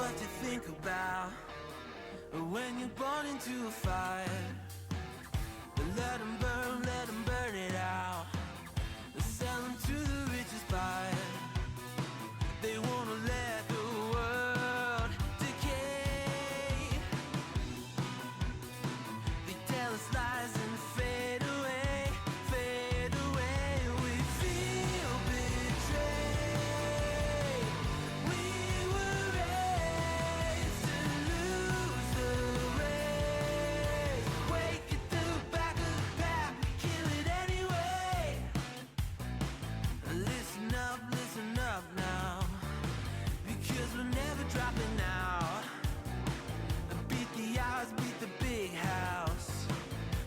what to think about when you're born into a fire. Let them burn it out. Sell them to the richest buyer. They wanna let the world decay. They tell us lies and fade away, fade away. We feel betrayed. We were raised to lose the race. Wake at the back of the pack, kill it anyway. Listen up now, because we're never dropping out. Beat the odds, beat the big house.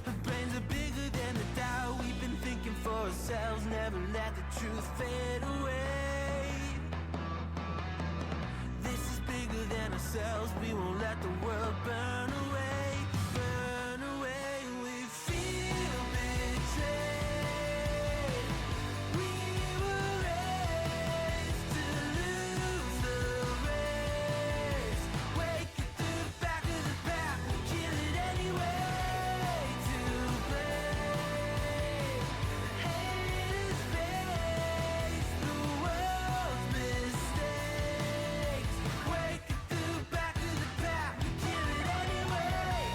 Our brains are bigger than the doubt. We've been thinking for ourselves, never let the truth fade away. This is bigger than ourselves, we won't let the world burn away, burn away. We feel betrayed. We were raised to lose the race. Wake at the back of the pack, kill it anyway. To play, haters face the world's mistakes. Wake at the back of the pack, kill it anyway.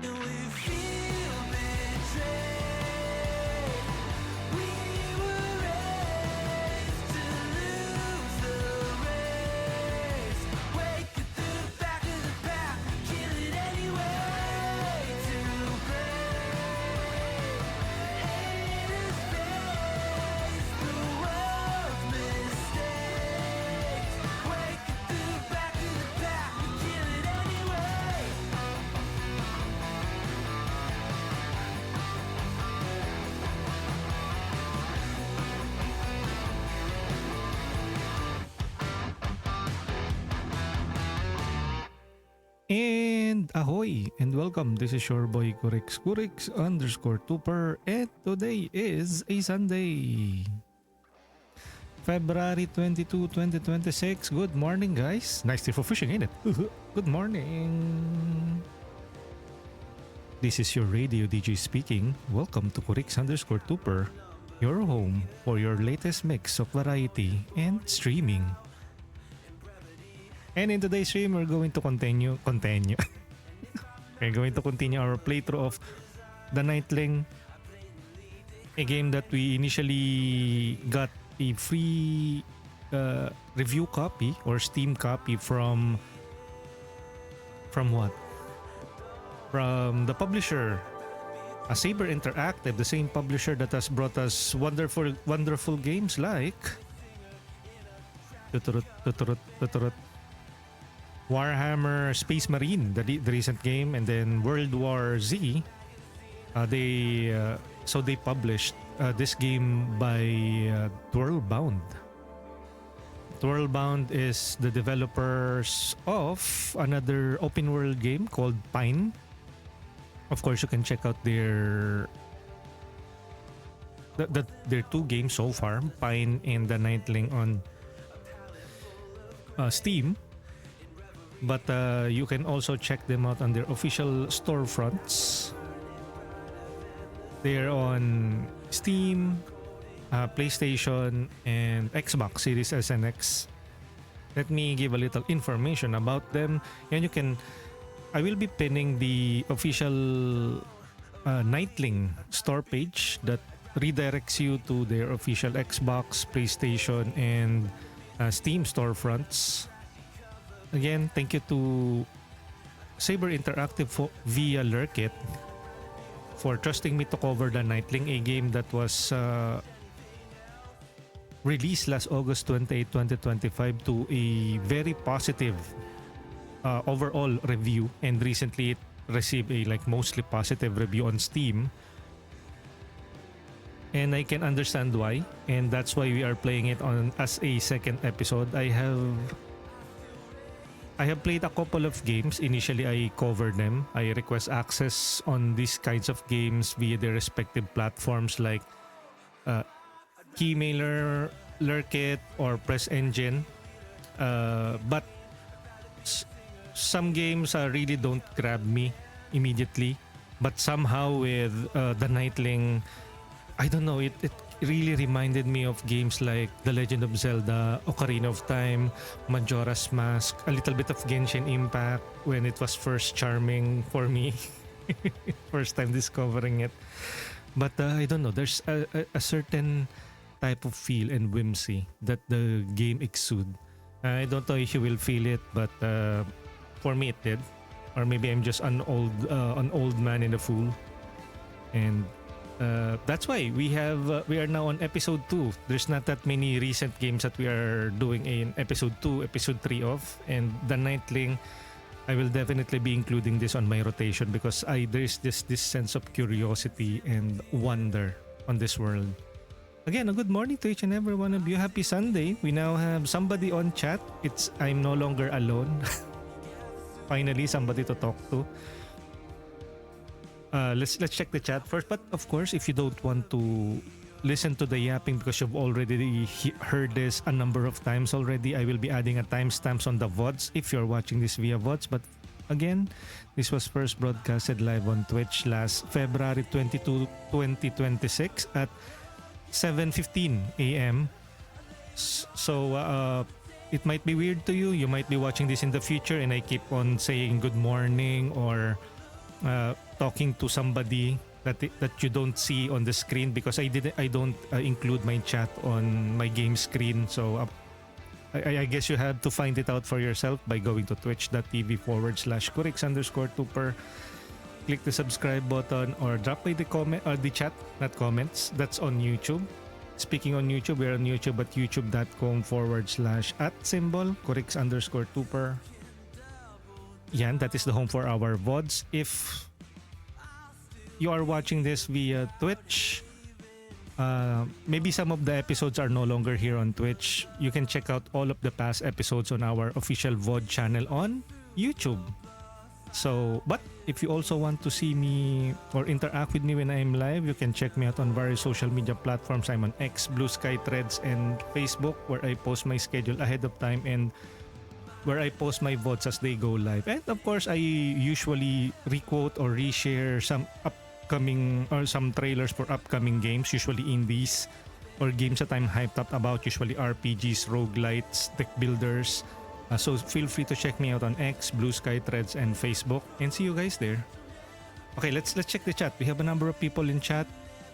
And we feel betrayed. We were raised to lose the race. Wake at the back of the pack, kill it anyway. To play, haters face the world's mistakes. Wake at the back of the pack, kill it anyway. And ahoy and welcome. This is your boy Kurix_Tuper, and today is a Sunday, February 22, 2026. Good morning, guys. Nice day for fishing, ain't it? Good morning. This is your radio DJ speaking. Welcome to Kurix_Tuper, your home for your latest mix of variety and streaming. And in today's stream, we're going to continue. We're going to continue our playthrough of the Knightling, a game that we initially got a free review copy or Steam copy from what? From the publisher, Saber Interactive, the same publisher that has brought us wonderful games like Warhammer Space Marine, the recent game, and then World War Z. They published this game by Twirlbound. Twirlbound is the developers of another open world game called Pine. Of course, you can check out their two games so far, Pine and the Knightling, on Steam. But you can also check them out on their official storefronts. They're on Steam, PlayStation, and Xbox Series S and X. Let me give a little information about them. And I will be pinning the official Knightling store page that redirects you to their official Xbox, PlayStation, and Steam storefronts. Again, thank you to Saber Interactive via Lurkit for trusting me to cover the Knightling, a game that was released last August 28, 2025 to a very positive overall review, and recently it received a like mostly positive review on Steam. And I can understand why, and that's why we are playing it on as a second episode. I have played a couple of games. Initially, I covered them. I request access on these kinds of games via their respective platforms like Keymailer, Lurkit, or Press Engine. But some games really don't grab me immediately. But somehow with the Knightling, I don't know, it really reminded me of games like The Legend of Zelda, Ocarina of Time, Majora's Mask, a little bit of Genshin Impact when it was first charming for me. First time discovering it. But I don't know, there's a certain type of feel and whimsy that the game exude. I don't know if you will feel it, but for me it did. Or maybe I'm just an old man and a fool. And that's why we are now on episode 2. There's not that many recent games that we are doing in episode 2, episode 3 of, and the Knightling, I will definitely be including this on my rotation because there's this sense of curiosity and wonder on this world. Again, a good morning to each and every one of you. Happy Sunday. We now have somebody on chat. I'm no longer alone. Finally, somebody to talk to. Let's check the chat first. But of course, if you don't want to listen to the yapping because you've already heard this a number of times already, I will be adding a timestamps on the VODs if you're watching this via VODs. But again, this was first broadcasted live on Twitch last February 22, 2026 at 7:15 a.m. So it might be weird to you. You might be watching this in the future and I keep on saying good morning or talking to somebody that you don't see on the screen because I don't include my chat on my game screen. So I guess you have to find it out for yourself by going to twitch.tv/Kurix_Tuper. Click the subscribe button or drop by the comment or the chat, not comments. That's on YouTube. Speaking on YouTube, we're on YouTube at youtube.com/@Kurix_Tuper. Yan, that is the home for our VODs. If you are watching this via Twitch, maybe some of the episodes are no longer here on Twitch. You can check out all of the past episodes on our official VOD channel on YouTube. So, but if you also want to see me or interact with me when I'm live, you can check me out on various social media platforms. I'm on X, Blue Sky, Threads, and Facebook, where I post my schedule ahead of time and where I post my VODs as they go live. And of course, I usually requote or reshare some upcoming or some trailers for upcoming games, usually indies or games that I'm hyped up about, usually RPGs, roguelites, deck builders. So feel free to check me out on X, Blue Sky, Threads, and Facebook, and see you guys there. Okay, let's check the chat. We have a number of people in chat,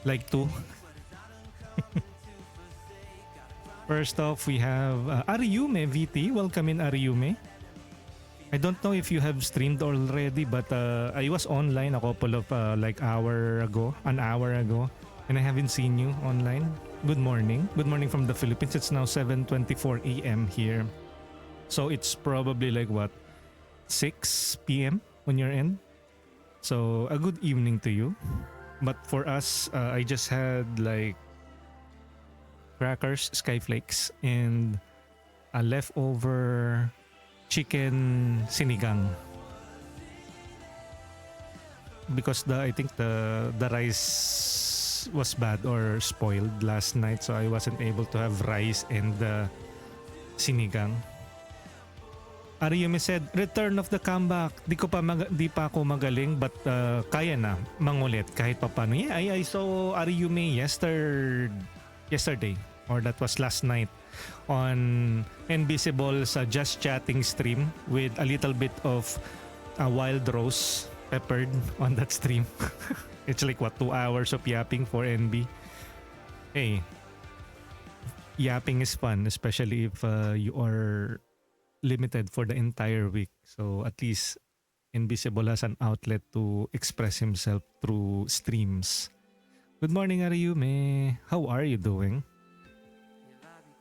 like 2. First off, we have Ariume VT. Welcome in, Ariume. I don't know if you have streamed already, but I was online a couple of an hour ago, and I haven't seen you online. Good morning. Good morning from the Philippines. It's now 7:24 a.m. here. So it's probably like what, 6 p.m. on your end. So a good evening to you. But for us, I just had like crackers, skyflakes, and a leftover chicken sinigang. Because I think the rice was bad or spoiled last night, so I wasn't able to have rice and sinigang. Ariume said, return of the comeback. Di pa ako magaling but kaya na mangulit kahit pa paano. Yeah, I saw Ariume yesterday or that was last night on Invisible's Just Chatting stream with a little bit of wild rose peppered on that stream. It's like what, 2 hours of yapping for NB. Hey, yapping is fun, especially if you are limited for the entire week. So at least Invisible has an outlet to express himself through streams. Good morning, Ariume. How are you doing?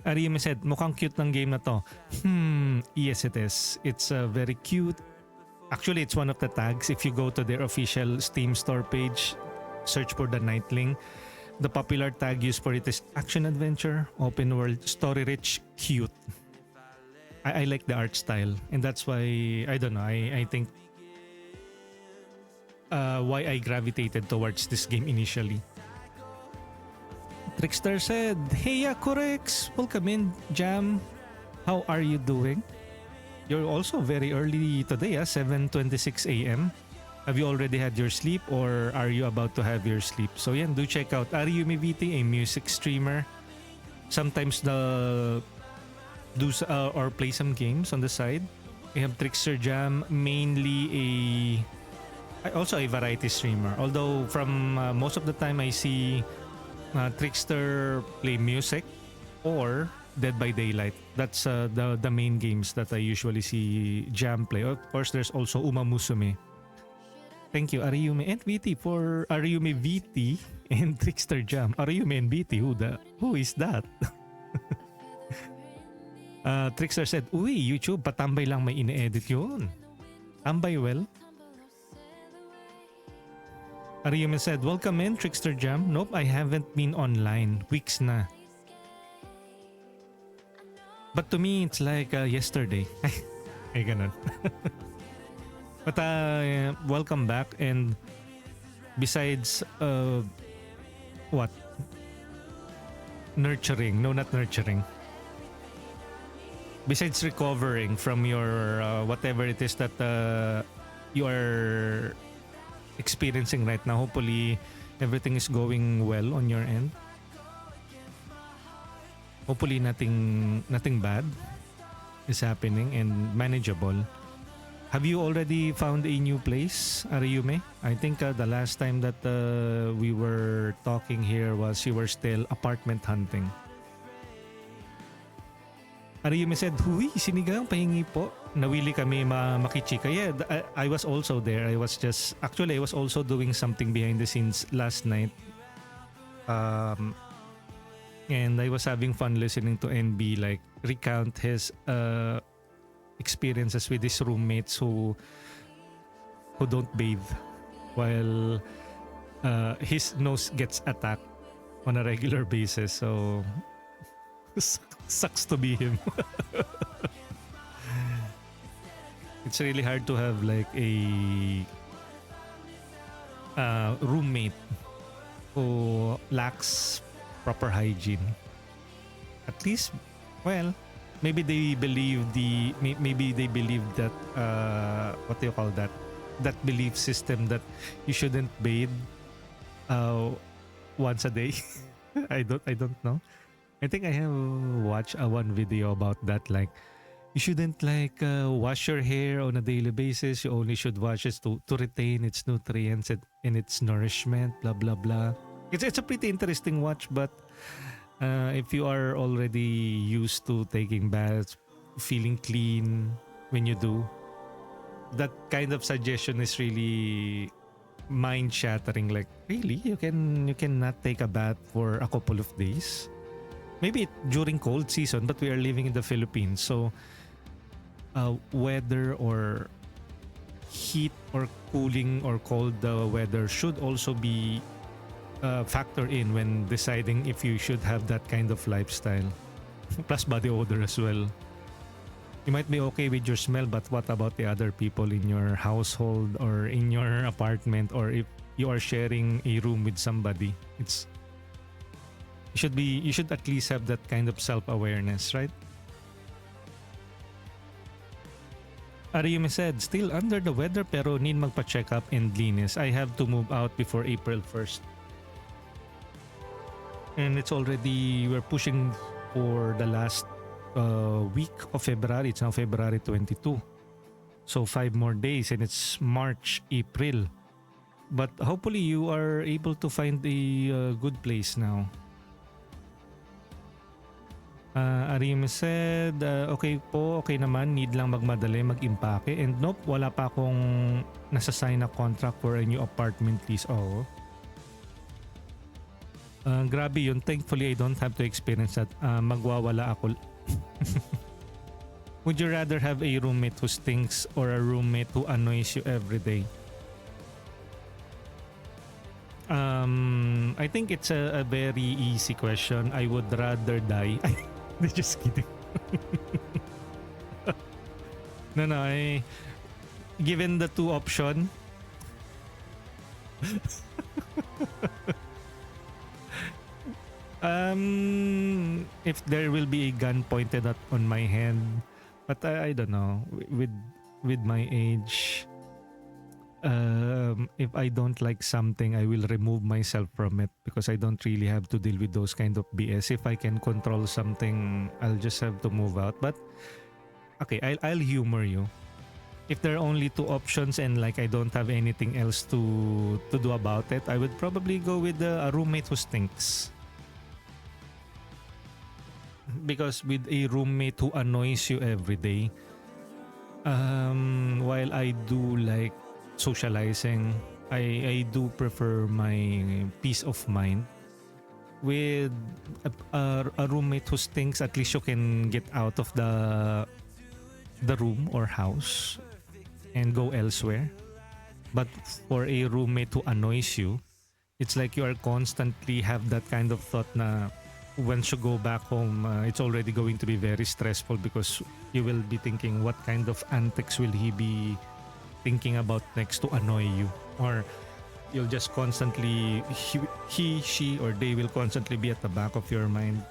Ariume said, mukhang cute ng game na to. Yes, it is. It's very cute. Actually, it's one of the tags. If you go to their official Steam store page, search for the Knightling. The popular tag used for it is action adventure, open world, story rich, cute. I like the art style, and that's why I don't know. I think why I gravitated towards this game initially. Trickster said, "Hey, Korex, welcome in, Jam. How are you doing? You're also very early today, 7:26 a.m. Have you already had your sleep or are you about to have your sleep?" So yeah, do check out Ariumi VT, a music streamer. Sometimes or play some games on the side. We have Trickster Jam, mainly also a variety streamer. Although from most of the time I see Trickster play music or Dead by Daylight. That's the main games that I usually see Jam play. Of course, there's also Uma Musume. Thank you, Ariumi and VT, for Ariumi VT and Trickster Jam. Ariumi and VT, who is that? Trickster said, "Uy, YouTube, patambay lang may ine-edit yun." Tambay well. Ariumi said, "Welcome in, Trickster Jam." Nope, I haven't been online. Weeks na. But to me, it's like yesterday. Ay, ganun. But welcome back. And besides, what? Nurturing. No, not nurturing. Besides recovering from your whatever it is that you are experiencing right now, hopefully everything is going well on your end. Hopefully nothing bad is happening and manageable. Have you already found a new place, Ariume? I think the last time that we were talking here was you were still apartment hunting. Ariume said, "Huy, sinigang pahingi po. Nawili kami makichika." Yeah, I was also there. I was also doing something behind the scenes last night. And I was having fun listening to NB like recount his experiences with his roommates who don't bathe while his nose gets attacked on a regular basis. So sucks to be him. It's really hard to have like a roommate who lacks proper hygiene. At least, well, maybe they believe that what do you call that? That belief system that you shouldn't bathe once a day. I don't know. I think I have watched one video about that. Like, you shouldn't like wash your hair on a daily basis. You only should wash it to retain its nutrients and its nourishment. Blah blah blah. It's a pretty interesting watch, but if you are already used to taking baths, feeling clean when you do, that kind of suggestion is really mind shattering. Like, really, you cannot take a bath for a couple of days? Maybe during cold season, but we are living in the Philippines, so weather or heat or cooling or cold weather should also be factor in when deciding if you should have that kind of lifestyle. Plus body odor as well. You might be okay with your smell, but what about the other people in your household or in your apartment, or if you are sharing a room with somebody? You should at least have that kind of self-awareness, right? Ariume said, "Still under the weather pero need magpa-check up and linis. I have to move out before April 1st. And it's already, we're pushing for the last week of February. It's now February 22. So 5 more days and it's March, April. But hopefully you are able to find a good place now." Ariume said, "Okay po, okay naman. Need lang magmadali, mag-impake. And nope, wala pa akong nasa-sign na contract for a new apartment lease." Oh. Grabe yun. Thankfully, I don't have to experience that. Magwawala ako. Would you rather have a roommate who stinks or a roommate who annoys you every day? I think it's a very easy question. I would rather die. Just kidding. No, given the two option, if there will be a gun pointed at on my hand, but I don't know. With my age, if I don't like something, I will remove myself from it because I don't really have to deal with those kind of BS. If I can control something, I'll just have to move out. But okay, I'll humor you. If there are only two options and like I don't have anything else to do about it, I would probably go with a roommate who stinks. Because with a roommate who annoys you every day, while I do like socializing, I do prefer my peace of mind. With a roommate who stinks, at least you can get out of the room or house and go elsewhere. But for a roommate who annoys you, it's like you are constantly have that kind of thought na once you go back home, it's already going to be very stressful because you will be thinking what kind of antics will he be thinking about next to annoy you, or you'll just constantly she or they will constantly be at the back of your mind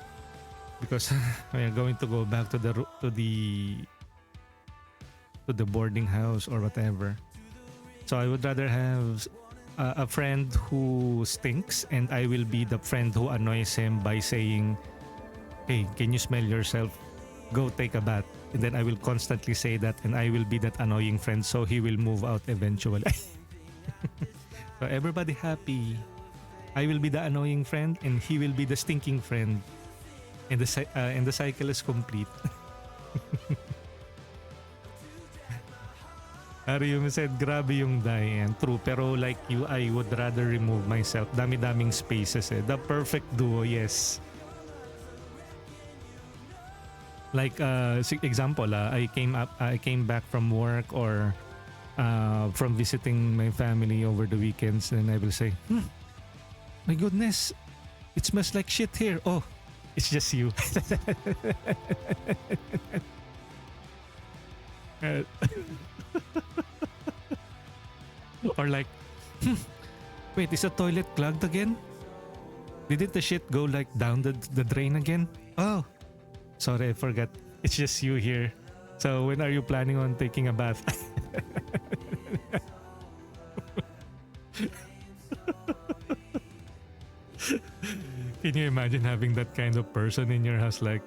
because we are going to go back to the boarding house or whatever. So I would rather have a friend who stinks and I will be the friend who annoys him by saying, hey, can you smell yourself? Go take a bath. And then I will constantly say that and I will be that annoying friend so he will move out eventually. So everybody happy. I will be the annoying friend and he will be the stinking friend. And the cycle is complete. Arium said, grabe yung Diane. True, pero like you, I would rather remove myself. Dami-daming spaces eh. The perfect duo, yes. Like, example, I came back from work or from visiting my family over the weekends, and I will say, my goodness, it smells like shit here. Oh, it's just you. Or like, wait, is the toilet clogged again? Didn't the shit go like down the drain again? Oh, sorry, I forgot. It's just you here. So when are you planning on taking a bath? Can you imagine having that kind of person in your house like,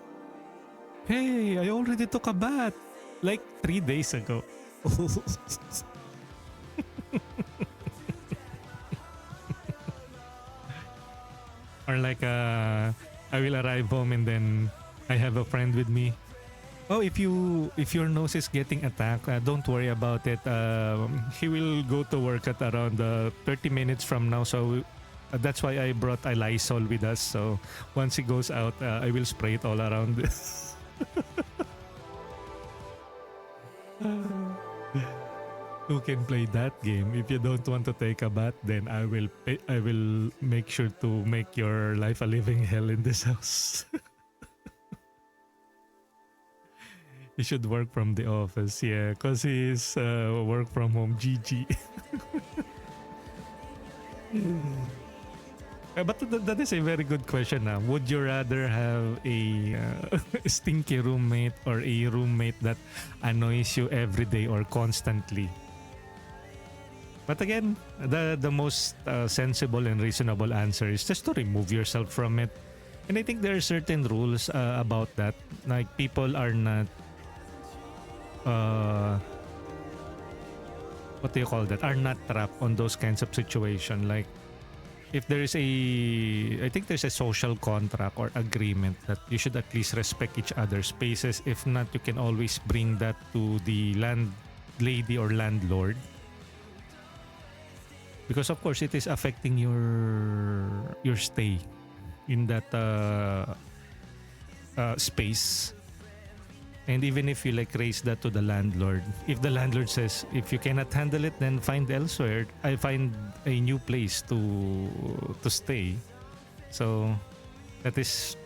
hey, I already took a bath like 3 days ago. Or like I will arrive home and then I have a friend with me. Oh, if your nose is getting attacked, don't worry about it. He will go to work at around 30 minutes from now. So that's why I brought a Lysol with us. So once he goes out, I will spray it all around. Who can play that game? If you don't want to take a bath, then I will make sure to make your life a living hell in this house. He should work from the office, yeah, because he's work from home. GG. But that is a very good question. Would you rather have a stinky roommate or a roommate that annoys you every day or constantly? But again, the most sensible and reasonable answer is just to remove yourself from it. And I think there are certain rules about that. Like people are not what do you call that? Are not trapped on those kinds of situation. Like if there is I think there's a social contract or agreement that you should at least respect each other's spaces. If not, you can always bring that to the landlady or landlord. Because of course it is affecting your stay in that space. And even if you like raise that to the landlord, if the landlord says if you cannot handle it, then find elsewhere. I find a new place to stay. So that is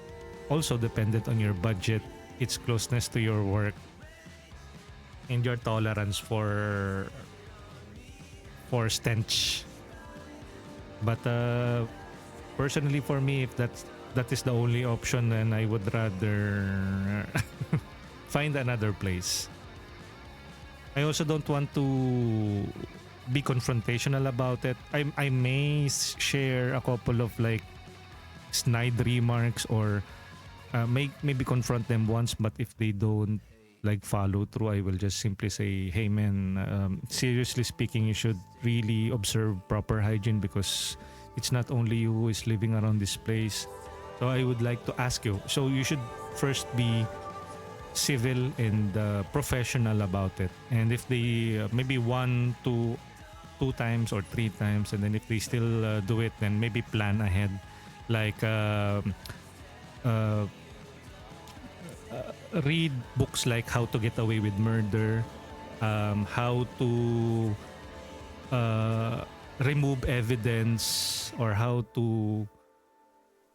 also dependent on your budget, its closeness to your work, and your tolerance for stench. But personally, for me, if that is the only option, then I would rather find another place. I also don't want to be confrontational about it. I may share a couple of like snide remarks or maybe confront them once, but if they don't like follow through, I will just simply say, hey man, seriously speaking, you should really observe proper hygiene because it's not only you who is living around this place. So I would like to ask you, so you should first be civil and professional about it. And if they maybe 1 to 2 times or 3 times, and then if they still do it, then maybe plan ahead, like read books like How to Get Away with Murder, how to remove evidence, or how to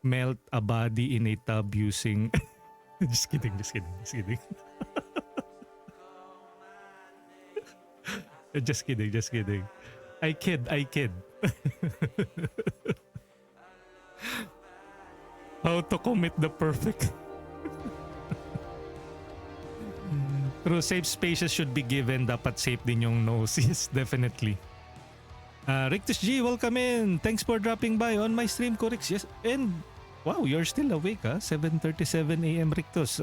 melt a body in a tub using just kidding. Just kidding. I kid. How to commit the perfect. True, safe spaces should be given. Dapat safe din yung nose. Yes, definitely. Rictus G, welcome in. Thanks for dropping by on my stream, Corix. Yes, and wow, you're still awake, 7:37 a.m. Rictus.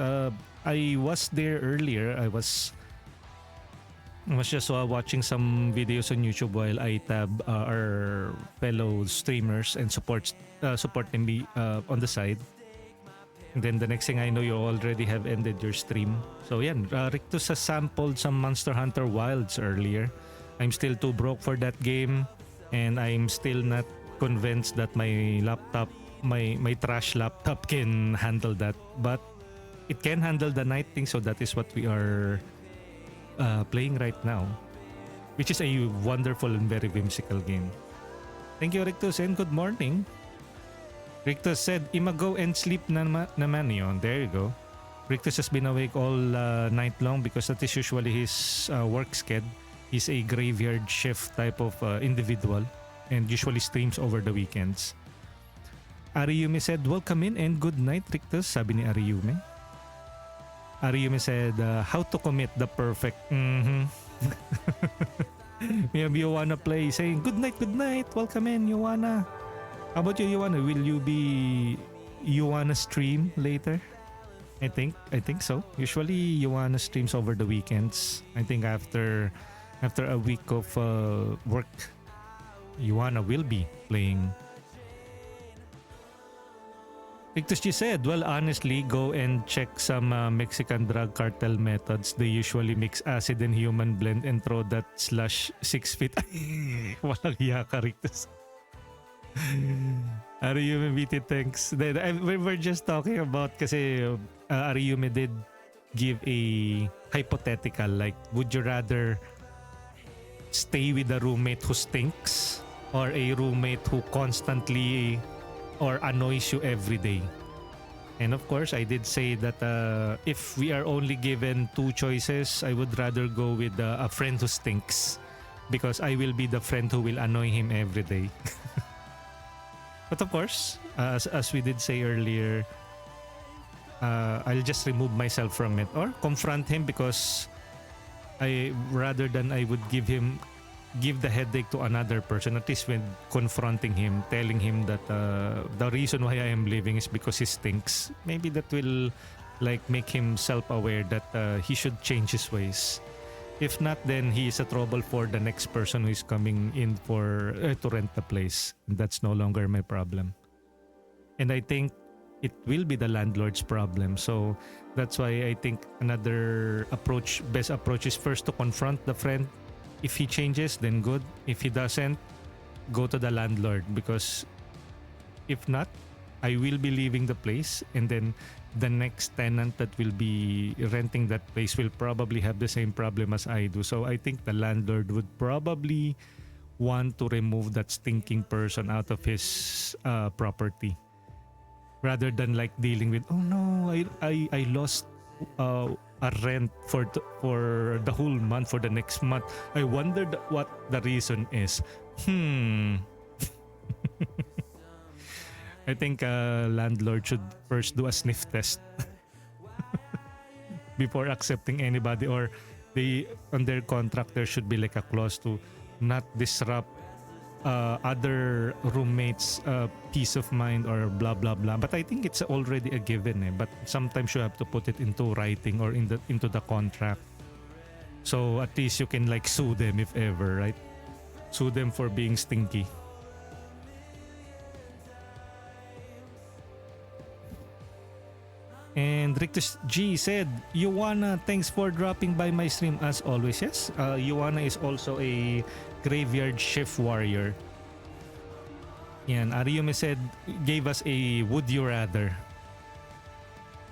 I was there earlier. I was just watching some videos on YouTube while I tab our fellow streamers and supporting me on the side. And then the next thing I know, you already have ended your stream. So yeah, Rictus has sampled some Monster Hunter Wilds earlier. I'm still too broke for that game, and I'm still not convinced that my laptop, my trash laptop, can handle that. But it can handle the night thing, so that is what we are playing right now, which is a wonderful and very whimsical game. Thank you, Rictus, and good morning. Rictus said, "Ima go and sleep naman yon." There you go. Rictus has been awake all night long because that is usually his work schedule. He's a graveyard shift type of individual and usually streams over the weekends. Ariyume said, "Welcome in and good night, Rictus," sabi ni Ariyume. Ariyume said, "How to commit the perfect." Maybe you wanna play, saying, good night, welcome in, Yuana. How about you, Yuana? Will you wanna stream later? I think so. Usually Yuana streams over the weekends. I think after a week of work, Yuana will be playing. Rictus G said, "Well, honestly, go and check some Mexican drug cartel methods. They usually mix acid and human blend and throw that /6 feet." Walang hiya ka, Rictus. Ariyume BT, thanks. We're just talking about kasi Ariyume did give a hypothetical, like, would you rather stay with a roommate who stinks or a roommate who constantly or annoys you every day? And of course, I did say that if we are only given 2 choices, I would rather go with a friend who stinks, because I will be the friend who will annoy him every day. But of course, as we did say earlier, I'll just remove myself from it or confront him, because rather than I would give the headache to another person, at least when confronting him, telling him that the reason why I am leaving is because he stinks, maybe that will like make him self-aware that he should change his ways. If not, then he is a trouble for the next person who is coming in for to rent the place. That's no longer my problem. And I think it will be the landlord's problem. So that's why I think another best approach is first to confront the friend. If he changes, then good. If he doesn't, go to the landlord, because if not, I will be leaving the place, and then the next tenant that will be renting that place will probably have the same problem as I do. So I think the landlord would probably want to remove that stinking person out of his property, rather than like dealing with, oh no, I lost a rent for the whole month, for the next month. I wondered what the reason is. I think a landlord should first do a sniff test before accepting anybody, or they on their contract there should be like a clause to not disrupt other roommates' peace of mind or blah blah blah. But I think it's already a given. But sometimes you have to put it into writing or into the contract, so at least you can like sue them if ever, right? Sue them for being stinky. And Rictus G said, Yuana, thanks for dropping by my stream as always. Yes, Yuana is also a graveyard shift warrior. Yan, Ariume said, gave us a would you rather.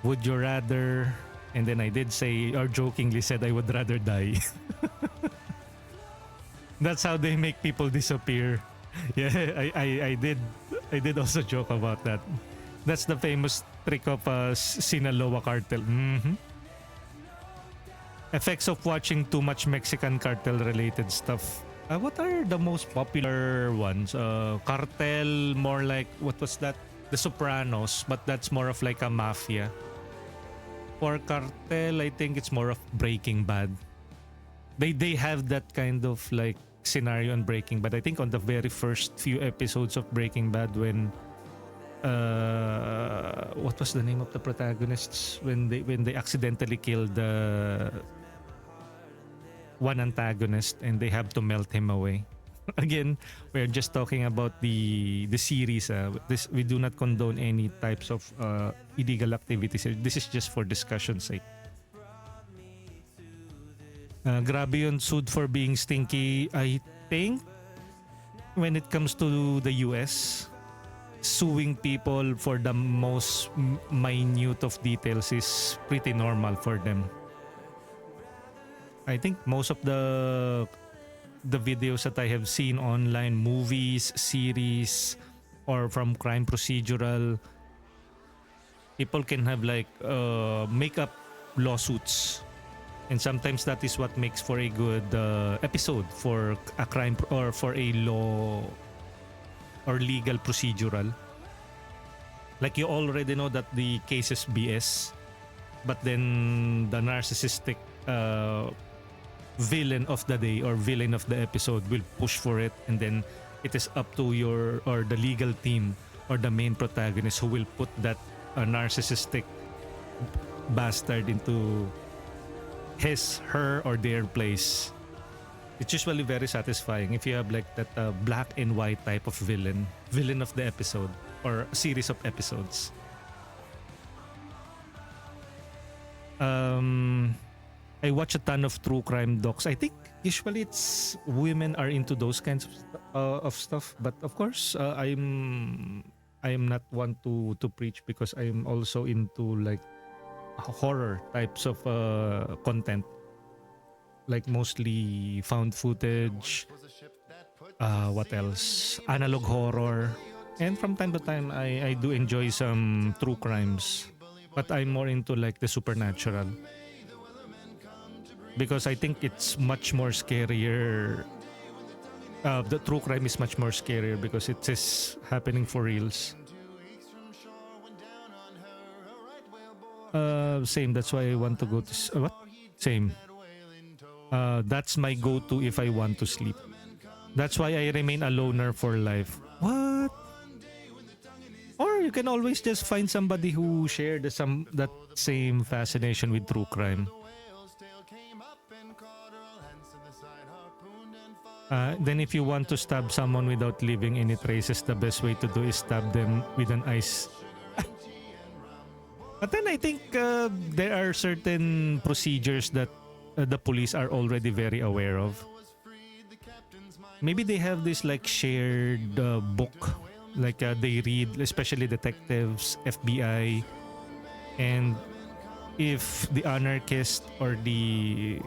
Would you rather, and then I did say, or jokingly said, I would rather die. That's how they make people disappear. Yeah, I did also joke about that. That's the famous trick of Sinaloa cartel. Effects of watching too much Mexican cartel related stuff. What are the most popular ones? Cartel, more like, what was that? The Sopranos, but that's more of like a mafia. For cartel, I think it's more of Breaking Bad. They have that kind of like scenario on Breaking Bad. I think on the very first few episodes of Breaking Bad, when what was the name of the protagonists when they accidentally killed the one antagonist and they have to melt him away. Again, we're just talking about the series. This, we do not condone any types of illegal activities. This is just for discussion's sake. Grabe yun, sued for being stinky. I think when it comes to the US, suing people for the most minute of details is pretty normal for them. I think most of the videos that I have seen online, movies, series, or from crime procedural, people can have like make up lawsuits, and sometimes that is what makes for a good episode for a crime or for a law or legal procedural. Like, you already know that the case is BS, but then the narcissistic villain of the day or villain of the episode will push for it, and then it is up to your or the legal team or the main protagonist who will put that narcissistic bastard into his, her, or their place. It's usually very satisfying if you have like that black and white type of villain of the episode or a series of episodes. I watch a ton of true crime docs. I think usually it's women are into those kinds of stuff, but of course I am not one to preach, because I am also into like horror types of content, like mostly found footage, what else, analog horror, and from time to time I do enjoy some true crimes, but I'm more into like the supernatural, because I think it's much more scarier. The true crime is much more scarier because it is happening for reals. Same, that's why I want to go to what? Same. That's my go-to if I want to sleep. That's why I remain a loner for life. What? Or you can always just find somebody who shared that same fascination with true crime. Then if you want to stab someone without leaving any traces, the best way to do is stab them with an ice. But then I think there are certain procedures that the police are already very aware of. Maybe they have this like shared book, like they read, especially detectives, FBI, And if the anarchist or the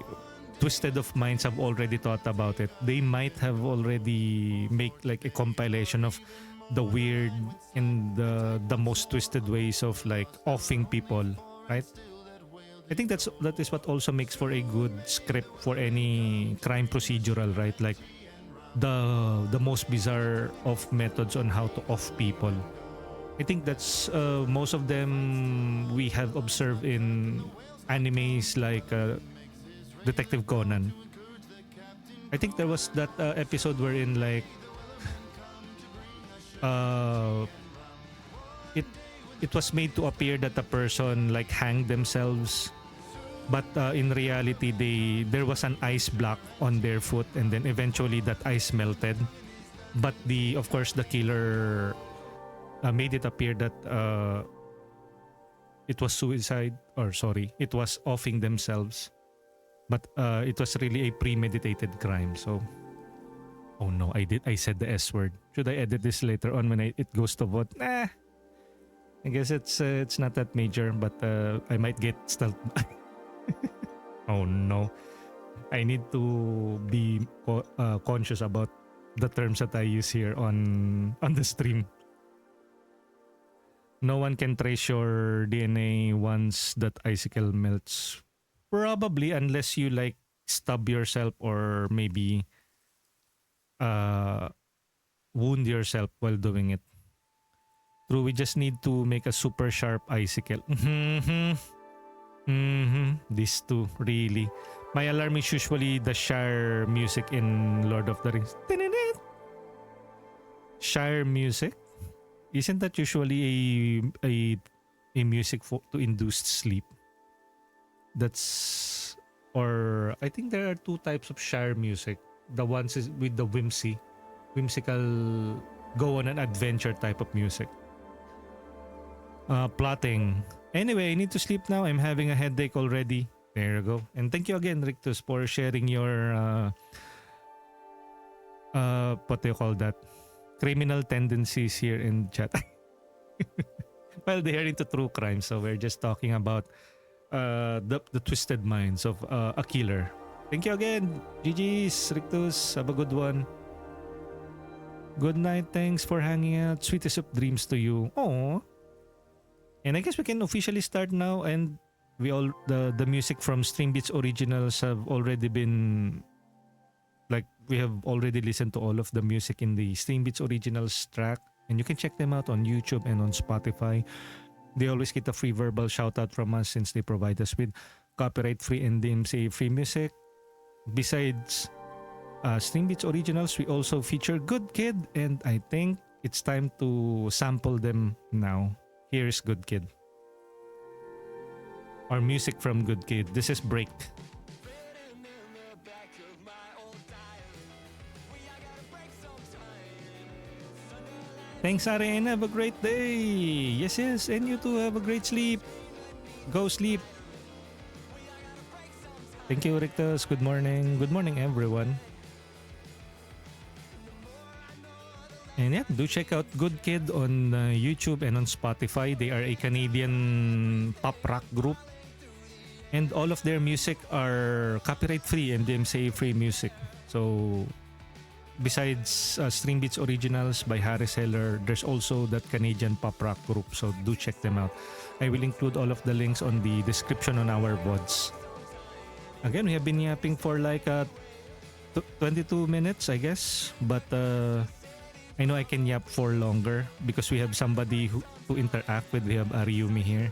twisted of minds have already thought about it, they might have already make like a compilation of the weird and the most twisted ways of like offing people, right? I think that is what also makes for a good script for any crime procedural, right? Like the most bizarre off methods on how to off people. I think that's most of them we have observed in animes like Detective Conan. I think there was that episode wherein like uh, it it was made to appear that the person like hanged themselves, but in reality there was an ice block on their foot, and then eventually that ice melted. But the of course the killer made it appear that it was suicide, or sorry, it was offing themselves, but it was really a premeditated crime. So oh no, I said the S word. Should I edit this later on when it goes to vote? Nah, I guess it's not that major, but I might get stealth. Oh no, I need to be conscious about the terms that I use here on the stream. No one can trace your DNA once that icicle melts. Probably, unless you like stab yourself or maybe wound yourself while doing it. True, we just need to make a super sharp icicle. These two, really. My alarm is usually the Shire music in Lord of the Rings. Shire music? Isn't that usually a music to induce sleep? That's, or I think there are two types of Shire music. The ones is with the whimsical go on an adventure type of music. Plotting. Anyway, I need to sleep now. I'm having a headache already. There you go. And thank you again, Rictus, for sharing your what do you call that? Criminal tendencies here in chat. Well, they are into true crime, so we're just talking about the twisted minds of a killer. Thank you again. GG's, Rictus. Have a good one. Good night. Thanks for hanging out. Sweetest of dreams to you. Aww. And I guess we can officially start now, and we all the music from Stream Beats Originals have already been like we have already listened to all of the music in the Stream Beats Originals track, and you can check them out on YouTube and on Spotify. They always get a free verbal shout out from us since they provide us with copyright free and DMCA free music. Besides Stream Beats Originals, we also feature Good Kid, and I think it's time to sample them now. Here's Good Kid. Or music from Good Kid. This is Break. Thanks, Ariane. Have a great day. Yes, yes. And you too. Have a great sleep. Go sleep. Thank you, Rictus. Good morning. Good morning, everyone. And yeah, do check out Good Kid on YouTube and on Spotify. They are a Canadian pop rock group. And all of their music are copyright free and DMCA free music. So besides Stream Beats Originals by Harris Heller, there's also that Canadian pop rock group. So do check them out. I will include all of the links on the description on our VODs. Again, we have been yapping for like 22 minutes, I guess. But I know I can yap for longer because we have somebody to interact with. We have Ariumi here.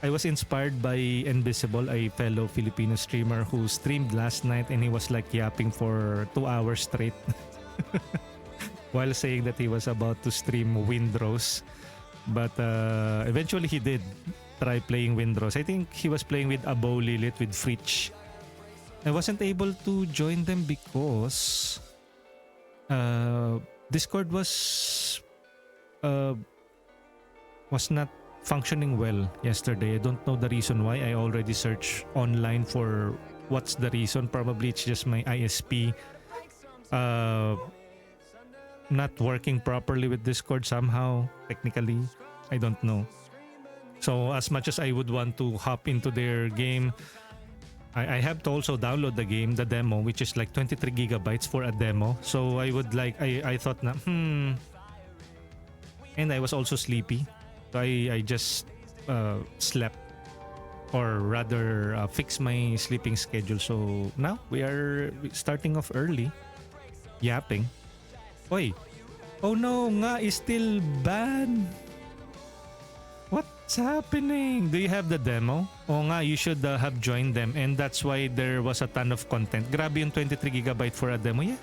I was inspired by Invisible, a fellow Filipino streamer who streamed last night, and he was like yapping for 2 hours straight while saying that he was about to stream Windrose. But eventually he did try playing Windrose. I think he was playing with Abo Lilith with Fritch. I wasn't able to join them because Discord was not functioning well yesterday. I don't know the reason why. I already searched online for what's the reason. Probably it's just my ISP not working properly with Discord somehow, technically. I don't know. So as much as I would want to hop into their game, I have to also download the game, the demo, which is like 23 gigabytes for a demo. So I would like, I thought na, and I was also sleepy. So I just slept, or rather fix my sleeping schedule. So now we are starting off early, yapping. Oy, oh no, nga is still banned. What's happening? Do you have the demo? O nga, you should have joined them, and that's why there was a ton of content. Grabe yung 23 gigabyte for a demo. Yeah.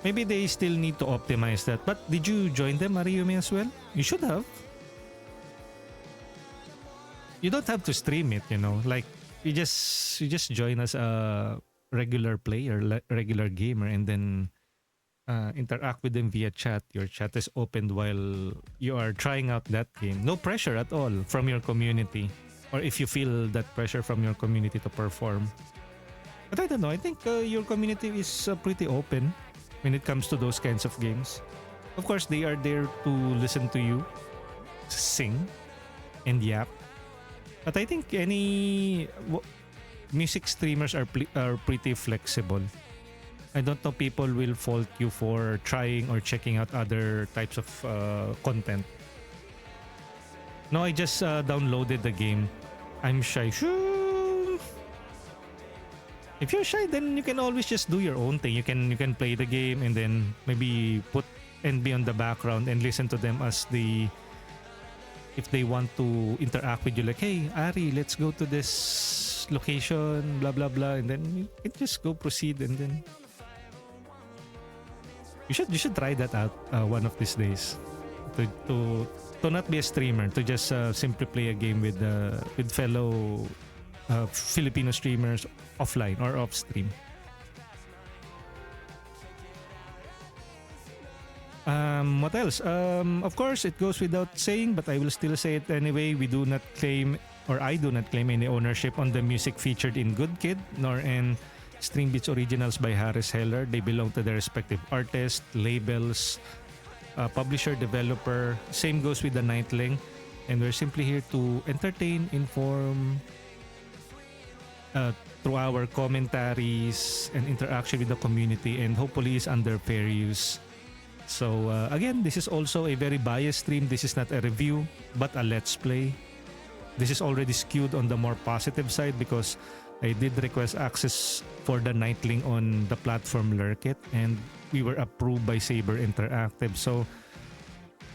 Maybe they still need to optimize that. But did you join them, Mariumi, as well? You should have. You don't have to stream it, you know. Like you just join as a regular player, regular gamer, and then interact with them via chat. Your chat is opened while you are trying out that game. No pressure at all from your community, or if you feel that pressure from your community to perform. But I don't know. I think your community is pretty open when it comes to those kinds of games. Of course, they are there to listen to you sing and yap. But I think any music streamers are pretty flexible. I don't know, people will fault you for trying or checking out other types of content. No, I just downloaded the game. I'm shy. Shoo! If you're shy, then you can always just do your own thing. You can play the game and then maybe put NB on the background and listen to them as if they want to interact with you, like, hey, Ari, let's go to this location, blah blah blah, and then you can just go proceed, and then you should try that out one of these days, to not be a streamer, to just simply play a game with fellow Filipino streamers offline or off stream. What else? Of course, it goes without saying, but I will still say it anyway. We do not claim, or I do not claim, any ownership on the music featured in Good Kid, nor in String Beats Originals by Harris Heller. They belong to their respective artists, labels, publisher, developer. Same goes with the Knightling. And we're simply here to entertain, inform, through our commentaries and interaction with the community, and hopefully is under fair use. So again, this is also a very biased stream. This is not a review, but a let's play. This is already skewed on the more positive side because I did request access for the Knightling on the platform Lurkit, and we were approved by Saber Interactive. So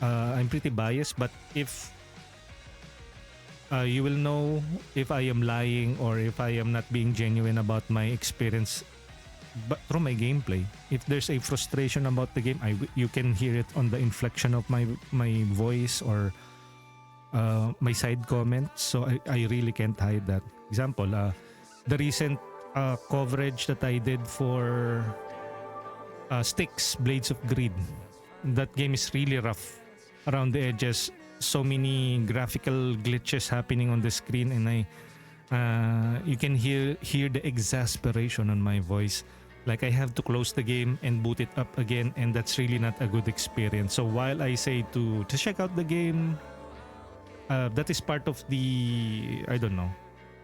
I'm pretty biased, but if you will know if I am lying or if I am not being genuine about my experience, but through my gameplay. If there's a frustration about the game, you can hear it on the inflection of my voice or my side comments. So I really can't hide that. Example, the recent coverage that I did for Styx, Blades of Greed. That game is really rough around the edges. So many graphical glitches happening on the screen, and you can hear the exasperation on my voice. Like I have to close the game and boot it up again, and that's really not a good experience. So while I say to check out the game, that is part of the, I don't know,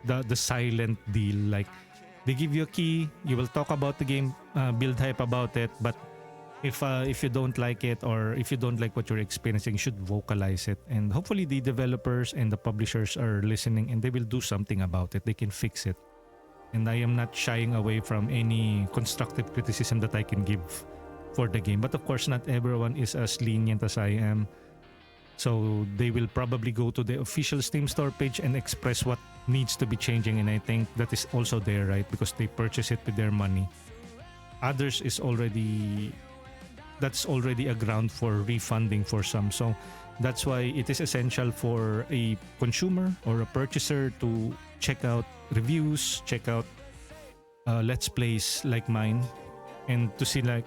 the silent deal. Like they give you a key, you will talk about the game, build hype about it, but if you don't like it or if you don't like what you're experiencing, you should vocalize it. And hopefully the developers and the publishers are listening and they will do something about it. They can fix it. And I am not shying away from any constructive criticism that I can give for the game. But of course, not everyone is as lenient as I am. So they will probably go to the official Steam store page and express what needs to be changing. And I think that is also their right because they purchase it with their money. Others is that's already a ground for refunding for some. So that's why it is essential for a consumer or a purchaser to check out reviews, check out let's plays like mine, and to see like,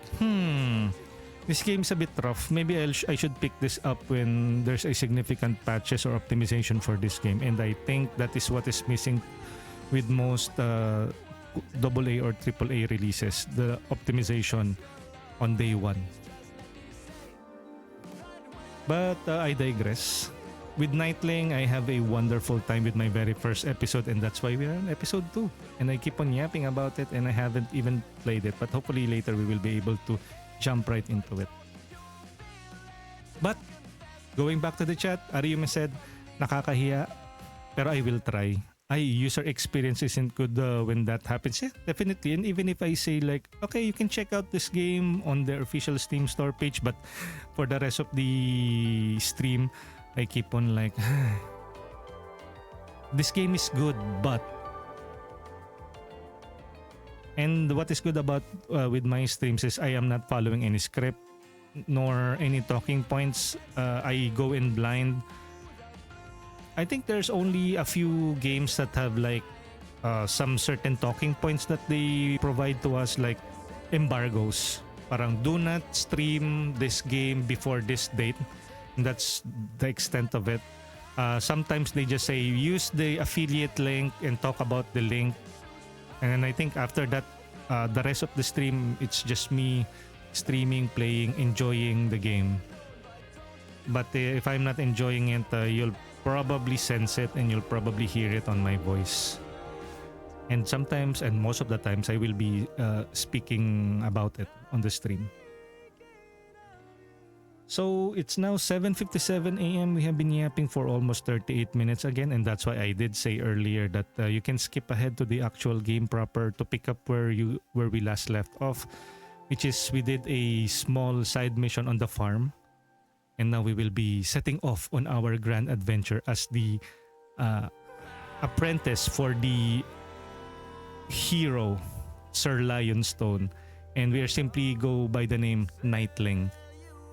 this game's a bit rough. Maybe I should pick this up when there's a significant patches or optimization for this game. And I think that is what is missing with most AA or AAA releases, the optimization on day one. But I digress. with Knightling, I have a wonderful time with my very first episode, and that's why we are on episode 2. And I keep on yapping about it, and I haven't even played it. But hopefully later we will be able to jump right into it. But going back to the chat, Ariume said, nakakahiya, pero I will try. User experience isn't good when that happens. Yeah, definitely. And even if I say like, okay, you can check out this game on the official Steam store page, but for the rest of the stream, I keep on like, this game is good, but... And what is good about with my streams is I am not following any script nor any talking points. I go in blind. I think there's only a few games that have like some certain talking points that they provide to us, like embargoes. Parang do not stream this game before this date. And that's the extent of it. Sometimes they just say use the affiliate link and talk about the link. And then I think after that, the rest of the stream, it's just me streaming, playing, enjoying the game. But if I'm not enjoying it, you'll probably sense it and you'll probably hear it on my voice. And sometimes, and most of the times, I will be speaking about it on the stream. So it's now 7:57 a.m. We have been yapping for almost 38 minutes again, and that's why I did say earlier that you can skip ahead to the actual game proper to pick up where we last left off, which is we did a small side mission on the farm. And now we will be setting off on our grand adventure as the apprentice for the hero, Sir Lionstone. And we are simply go by the name Knightling.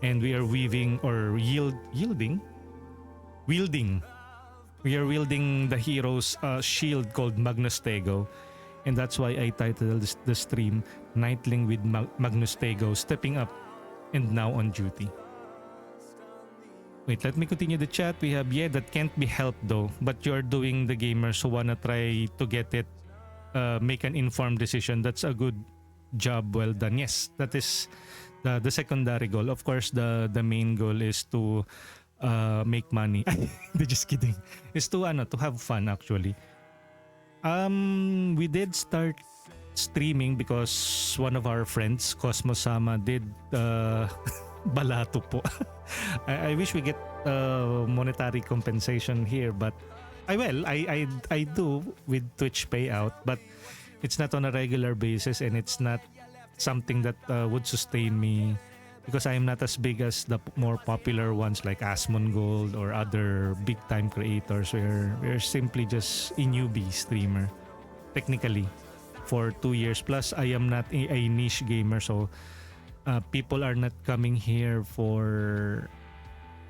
And we are weaving or wielding. We are wielding the hero's shield called Magnustego. And that's why I titled the stream Knightling with Magnustego stepping up and now on duty. Wait, let me continue the chat. We have, yeah, that can't be helped though. But you're doing the gamers who wanna try to get it, make an informed decision. That's a good job, well done. Yes, that is the secondary goal. Of course, the main goal is to make money. Just kidding. Is to have fun actually. We did start streaming because one of our friends, Cosmosama, did balato po. I wish we get monetary compensation here, but I do with Twitch payout, but it's not on a regular basis and it's not something that would sustain me because I am not as big as the more popular ones like Asmongold or other big time creators. We're simply just a newbie streamer technically for 2 years plus. I am not a niche gamer, so people are not coming here for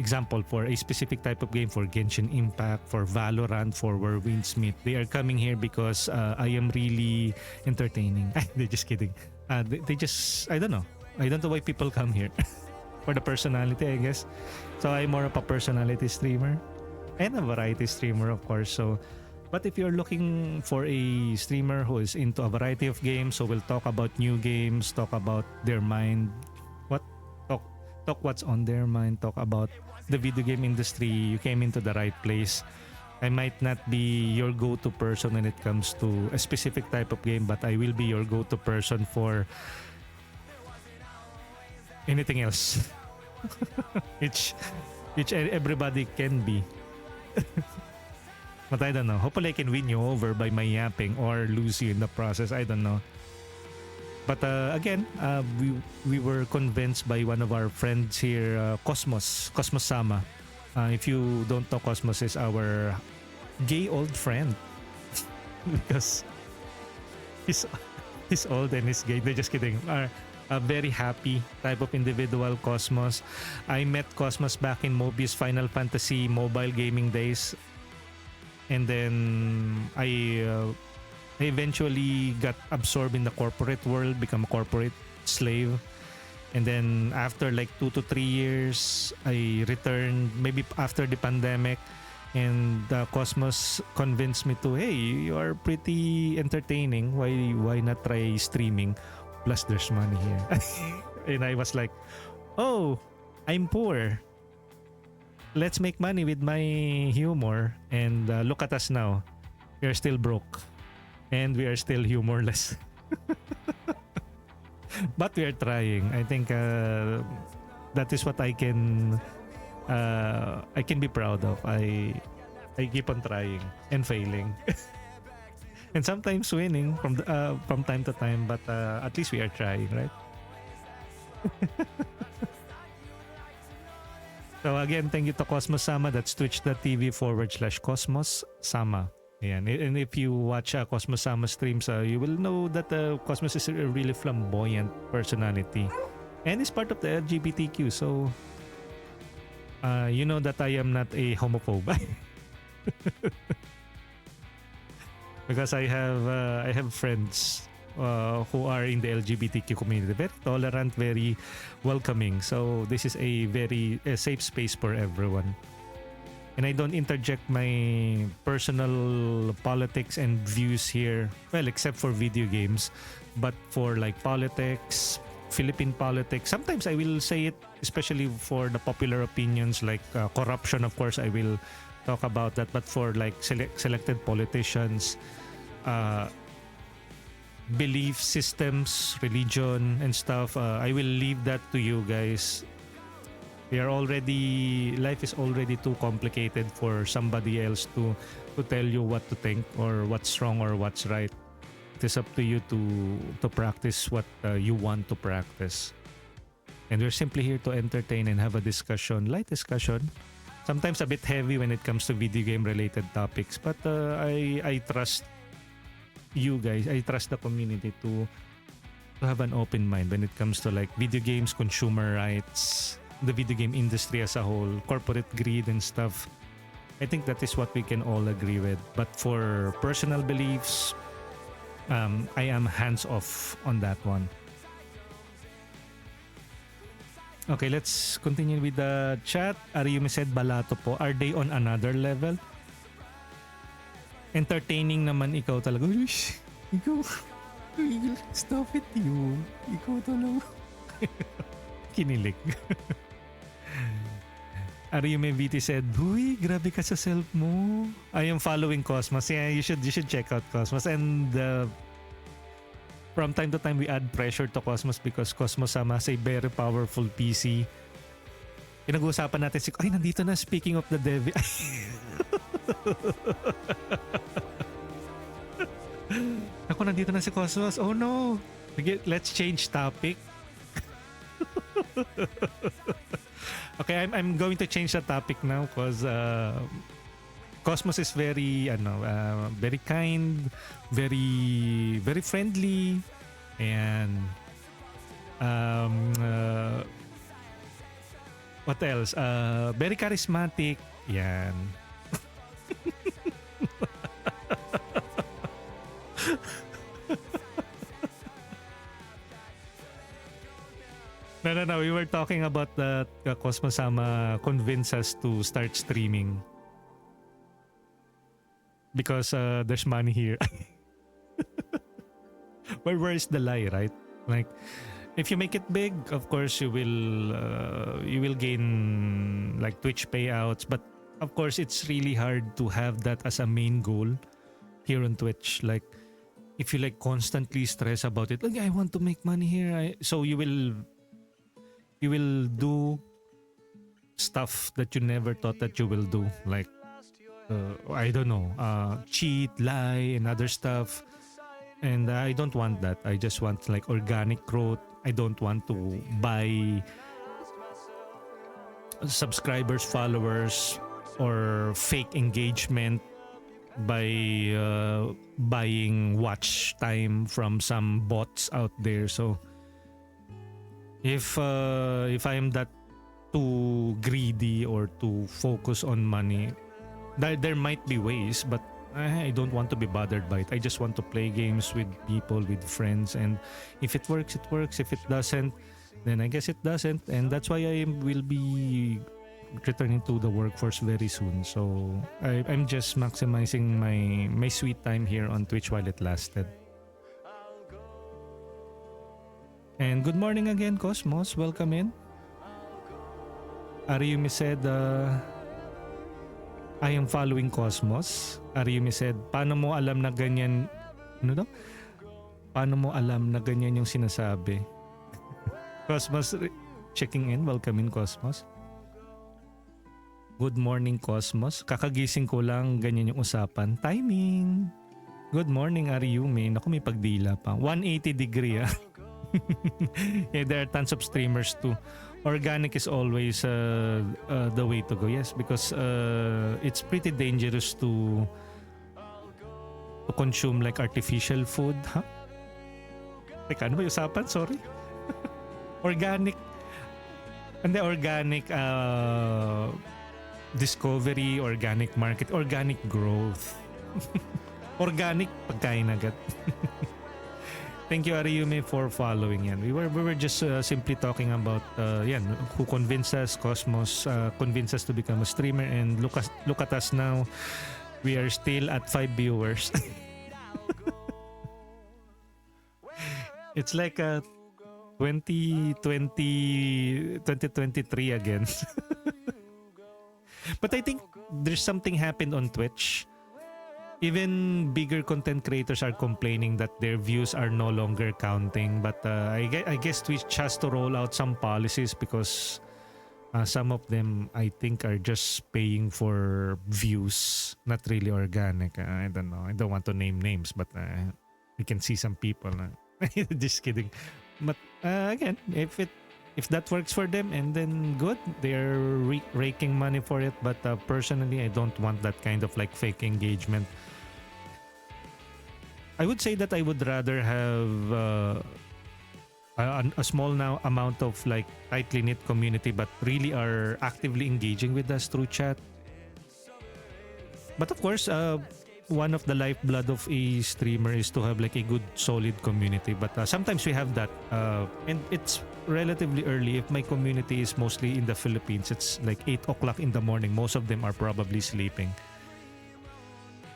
example for a specific type of game, for Genshin Impact, for Valorant, for Where Winds Meet. They are coming here because I am really entertaining. They're just kidding. They just, I don't know why people come here. For the personality, I guess. So I'm more of a personality streamer and a variety streamer, of course. So but if you're looking for a streamer who is into a variety of games, so we'll talk about new games, talk about their mind, talk what's on their mind, talk about the video game industry, you came into the right place. I might not be your go-to person when it comes to a specific type of game, but I will be your go-to person for anything else. which everybody can be. But I don't know. Hopefully I can win you over by my yapping or lose you in the process. I don't know. But again, we were convinced by one of our friends here, Cosmos Sama. If you don't know, Cosmos is our gay old friend because he's old and he's gay. They're just kidding. A very happy type of individual, Cosmos. I met Cosmos back in Mobius Final Fantasy mobile gaming days. And then I eventually got absorbed in the corporate world, become a corporate slave. And then after like 2 to 3 years, I returned maybe after the pandemic, and Cosmos convinced me to, hey, you are pretty entertaining. Why not try streaming? Plus there's money here. And I was like, oh, I'm poor. let's make money with my humor. And look at us now. We are still broke. And we are still humorless. But we are trying. I think that is what I can be proud of. I keep on trying and failing. And sometimes winning from time to time, but at least we are trying, right? So again, thank you to Cosmos Sama. That's twitch.tv/Cosmos Sama. Ayan. And if you watch Cosmos Sama streams, you will know that Cosmos is a really flamboyant personality. And is part of the LGBTQ. So, you know that I am not a homophobe. Because I have friends who are in the LGBTQ community. Very tolerant, very welcoming. So this is a very safe space for everyone. And I don't interject my personal politics and views here. Well, except for video games. But for like politics, Philippine politics, sometimes I will say it, especially for the popular opinions like corruption. Of course, I will talk about that. But for like selected politicians, belief systems, religion, and stuff, I will leave that to you guys. Life is already too complicated for somebody else to tell you what to think or what's wrong or what's right. It is up to you to practice what you want to practice. And we're simply here to entertain and have a discussion, light discussion. Sometimes a bit heavy when it comes to video game related topics, but I trust you guys. I trust the community to have an open mind when it comes to like video games, consumer rights, the video game industry as a whole, corporate greed and stuff. I think that is what we can all agree with. But for personal beliefs, I am hands off on that one. Okay, let's continue with the chat. Ariumi said, Balato po. Are they on another level? Entertaining naman ikaw talaga. Uy, ikaw. Stop it you. Ikaw talaga. Kinilig. Ariume VT said, Huy, grabe ka sa self mo. I am following Cosmos. Yeah, you should check out Cosmos. And from time to time, we add pressure to Cosmos because Cosmos Sama has a very powerful PC. Pinag-uusapan natin ay, nandito na, speaking of the devil. Ako, nandito na si Cosmos. Oh no. Let's change topic. Okay, I'm going to change the topic now because Cosmos is very very kind, very friendly, and what else? Very charismatic. Yan. No. We were talking about that Cosmos Sama convinced us to start streaming. Because there's money here. Where is the lie, right? Like, if you make it big, of course you will gain like Twitch payouts. But of course, it's really hard to have that as a main goal here on Twitch. Like, if you like constantly stress about it, like I want to make money here, so you will do stuff that you never thought that you will do, like I don't know, cheat, lie, and other stuff. And I don't want that. I just want like organic growth. I don't want to buy subscribers, followers, or fake engagement by buying watch time from some bots out there. So if I am that too greedy or too focused on money, there might be ways, but I don't want to be bothered by it. I just want to play games with people, with friends, and if it works, it works. If it doesn't, then I guess it doesn't. And that's why I will be returning to the workforce very soon. So I'm just maximizing my sweet time here on Twitch while it lasted. And good morning again, Cosmos. Welcome in. Ariumi said, I am following Cosmos. Ariumi said, paano mo alam na ganyan? Ano daw? Paano mo alam na ganyan yung sinasabi? Cosmos checking in. Welcome in, Cosmos. Good morning, Cosmos. Kakagising ko lang, ganyan yung usapan. Timing. Good morning, Ariumi. Naku, may pagdila pa. 180 degree, ah. Yeah, there are tons of streamers too. Organic is always the way to go. Yes, because it's pretty dangerous to consume like artificial food. Huh? Teka, ano ba yung usapan? Sorry. Organic. And the organic discovery, organic market, organic growth. Organic pagkain agad. Thank you, Ariumi, for following yan. We were just simply talking about yan, who convinced us. Cosmos convinced us to become a streamer, and look at us now. We are still at 5 viewers. It's like 2023 again. But I think there's something happened on Twitch. Even bigger content creators are complaining that their views are no longer counting. But I guess Twitch has to roll out some policies because some of them, I think, are just paying for views, not really organic. I don't know. I don't want to name names, but we can see some people. Just kidding. But again, if that works for them, and then good, they're raking money for it. But personally, I don't want that kind of like fake engagement. I would say that I would rather have a small now amount of like tightly knit community, but really are actively engaging with us through chat. But of course, one of the lifeblood of a streamer is to have like a good solid community. But sometimes we have that, and it's relatively early. If my community is mostly in the Philippines, it's like 8 o'clock in the morning. Most of them are probably sleeping.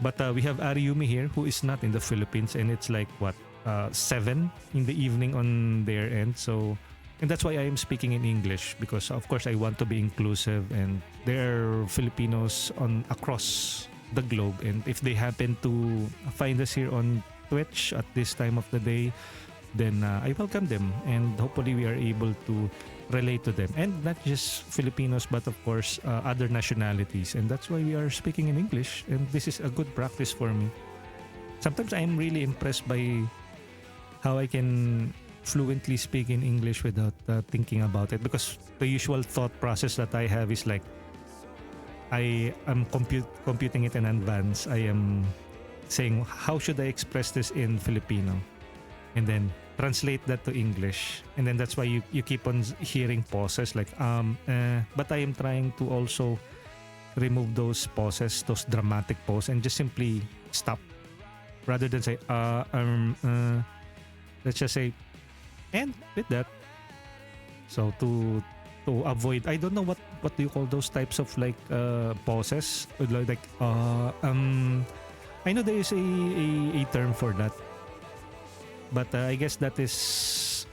But we have Ariumi here who is not in the Philippines, and it's like what 7 in the evening on their end. So, and that's why I am speaking in English, because of course I want to be inclusive, and there are Filipinos across the globe, and if they happen to find us here on Twitch at this time of the day, then I welcome them, and hopefully we are able to relate to them, and not just Filipinos, but of course other nationalities. And that's why we are speaking in English, and this is a good practice for me. Sometimes I am really impressed by how I can fluently speak in English without thinking about it, because the usual thought process that I have is like I am computing it in advance. I am saying, how should I express this in Filipino, and then translate that to English, and then that's why you keep on hearing pauses like but I am trying to also remove those pauses, those dramatic pauses, and just simply stop rather than say let's just say, and with that, so to avoid, I don't know what do you call those types of like pauses, like I know there is a term for that. But I guess that is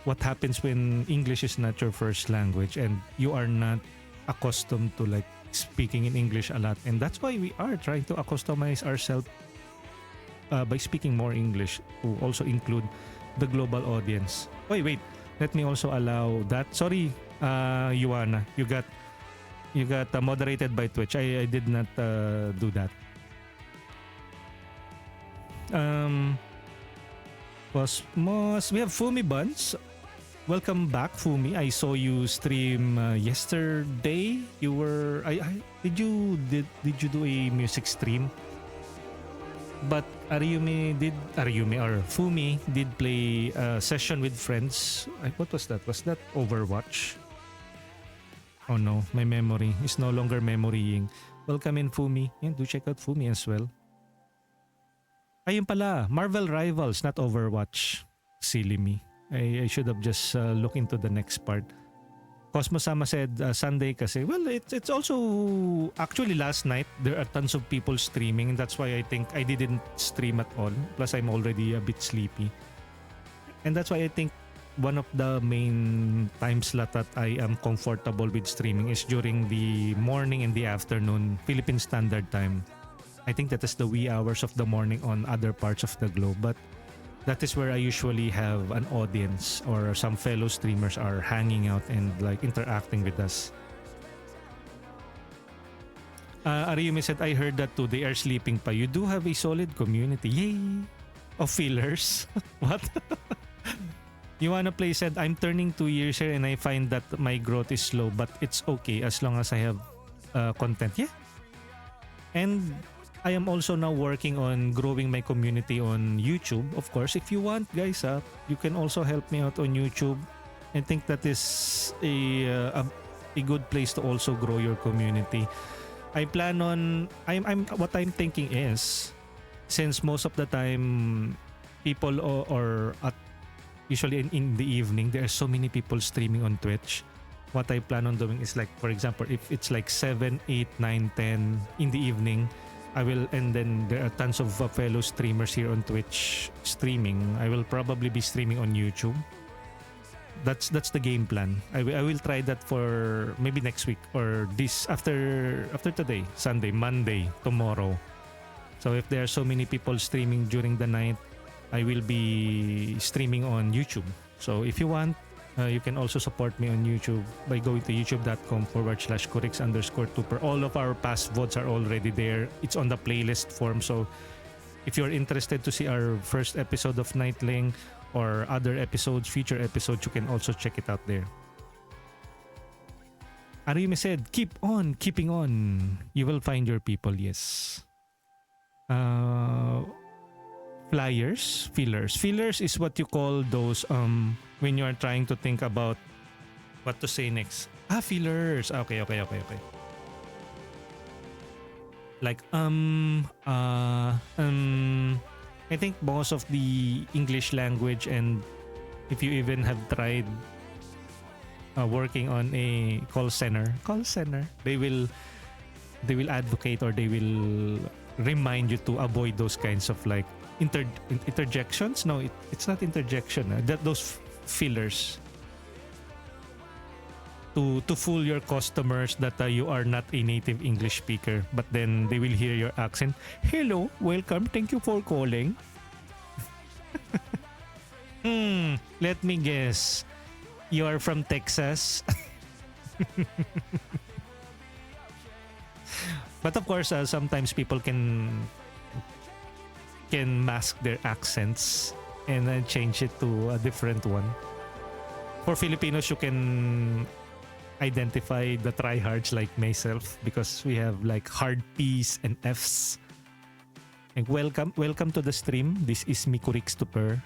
what happens when English is not your first language and you are not accustomed to like speaking in English a lot. And that's why we are trying to accustamize ourselves by speaking more English to also include the global audience. Wait. Let me also allow that. Sorry, Yuana, you got moderated by Twitch. I did not do that. Cosmos, we have Fumi Buns. Welcome back, Fumi. I saw you stream yesterday. You were did you do a music stream? But Fumi did play a session with friends. What was that? Was that Overwatch? Oh no, my memory is no longer memorying. Welcome in, Fumi. Yeah, do check out Fumi as well. Ayun pala, Marvel Rivals, not Overwatch. Silly me. I should have just looked into the next part. Cosmo Sama said Sunday kasi. Well, it's also actually last night there are tons of people streaming. That's why I think I didn't stream at all. Plus I'm already a bit sleepy. And that's why I think one of the main time slot that I am comfortable with streaming is during the morning and the afternoon Philippine Standard Time. I think that is the wee hours of the morning on other parts of the globe, but that is where I usually have an audience or some fellow streamers are hanging out and like interacting with us. Ariumi said, I heard that too. They are sleeping pa. You do have a solid community. Yay! Of fillers. What? You wanna play said, I'm turning 2 years here and I find that my growth is slow, but it's okay as long as I have content. Yeah. And I am also now working on growing my community on YouTube. Of course, if you want, guys, you can also help me out on YouTube. I think that is a good place to also grow your community. I plan on what I'm thinking is, since most of the time people or at usually in the evening there are so many people streaming on Twitch, what I plan on doing is like, for example, if it's like 7, 8, 9, 10 in the evening, I will, and then there are tons of fellow streamers here on Twitch streaming, I will probably be streaming on YouTube. That's the game plan. I will try that for maybe next week or this after today, Sunday, Monday, tomorrow. So if there are so many people streaming during the night, I will be streaming on YouTube. So if you want, you can also support me on YouTube by going to youtube.com/Kurix_Tuper. All of our past VODs are already there. It's on the playlist form. So if you're interested to see our first episode of Knightling or other episodes, future episodes, you can also check it out there. Ariumi said, keep on keeping on. You will find your people, yes. Flyers, fillers. Fillers is what you call those when you are trying to think about what to say next. Fillers. Okay. Like I think most of the English language, and if you even have tried working on a call center, they will advocate or they will remind you to avoid those kinds of like interjections. No, it's not interjection. Those fillers to fool your customers that you are not a native English speaker, but then they will hear your accent. Hello, welcome, thank you for calling. Let me guess. You are from Texas? But of course, sometimes people can mask their accents and then change it to a different one. For Filipinos, you can identify the tryhards like myself because we have like hard P's and F's. And welcome to the stream. This is Kurix Tuper.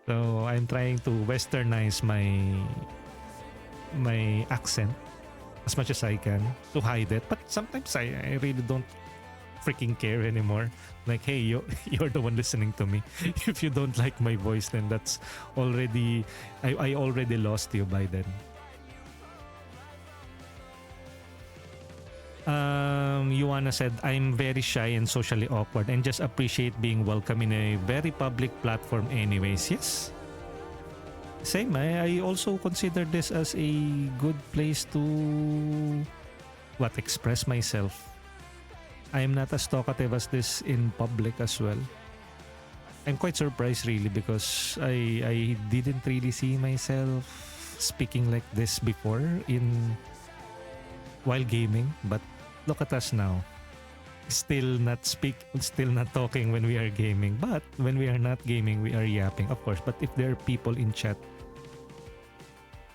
So I'm trying to westernize my accent as much as I can to hide it. But sometimes I really don't freaking care anymore. Like, hey, you're the one listening to me. If you don't like my voice, then that's already I already lost you by then. Yuana said, I'm very shy and socially awkward and just appreciate being welcome in a very public platform anyways. Yes. Same. I also consider this as a good place to express myself. I am not as talkative as this in public as well. I'm quite surprised really because I didn't really see myself speaking like this before while gaming, but look at us now. Still not talking when we are gaming, but when we are not gaming, we are yapping, of course. But if there are people in chat,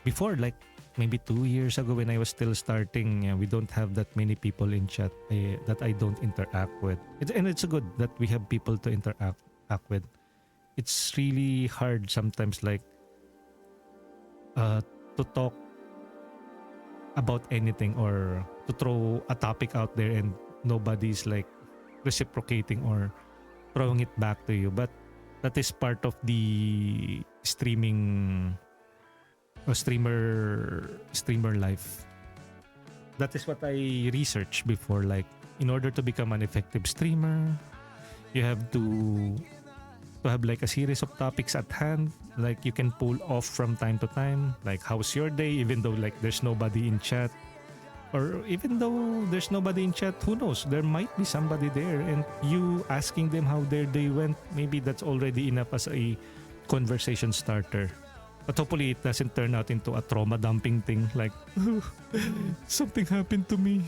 before like maybe 2 years ago when I was still starting, we don't have that many people in chat that I don't interact with. It's good that we have people to interact with. It's really hard sometimes, like to talk about anything or to throw a topic out there and nobody's like reciprocating or throwing it back to you. But that is part of the streaming or streamer life. That is what I researched before. Like, in order to become an effective streamer, you have to to have like a series of topics at hand, like you can pull off from time to time, like how's your day, even though like there's nobody in chat, or even though there's nobody in chat, who knows, there might be somebody there, and you asking them how their day went, maybe that's already enough as a conversation starter. But hopefully it doesn't turn out into a trauma dumping thing, like something happened to me,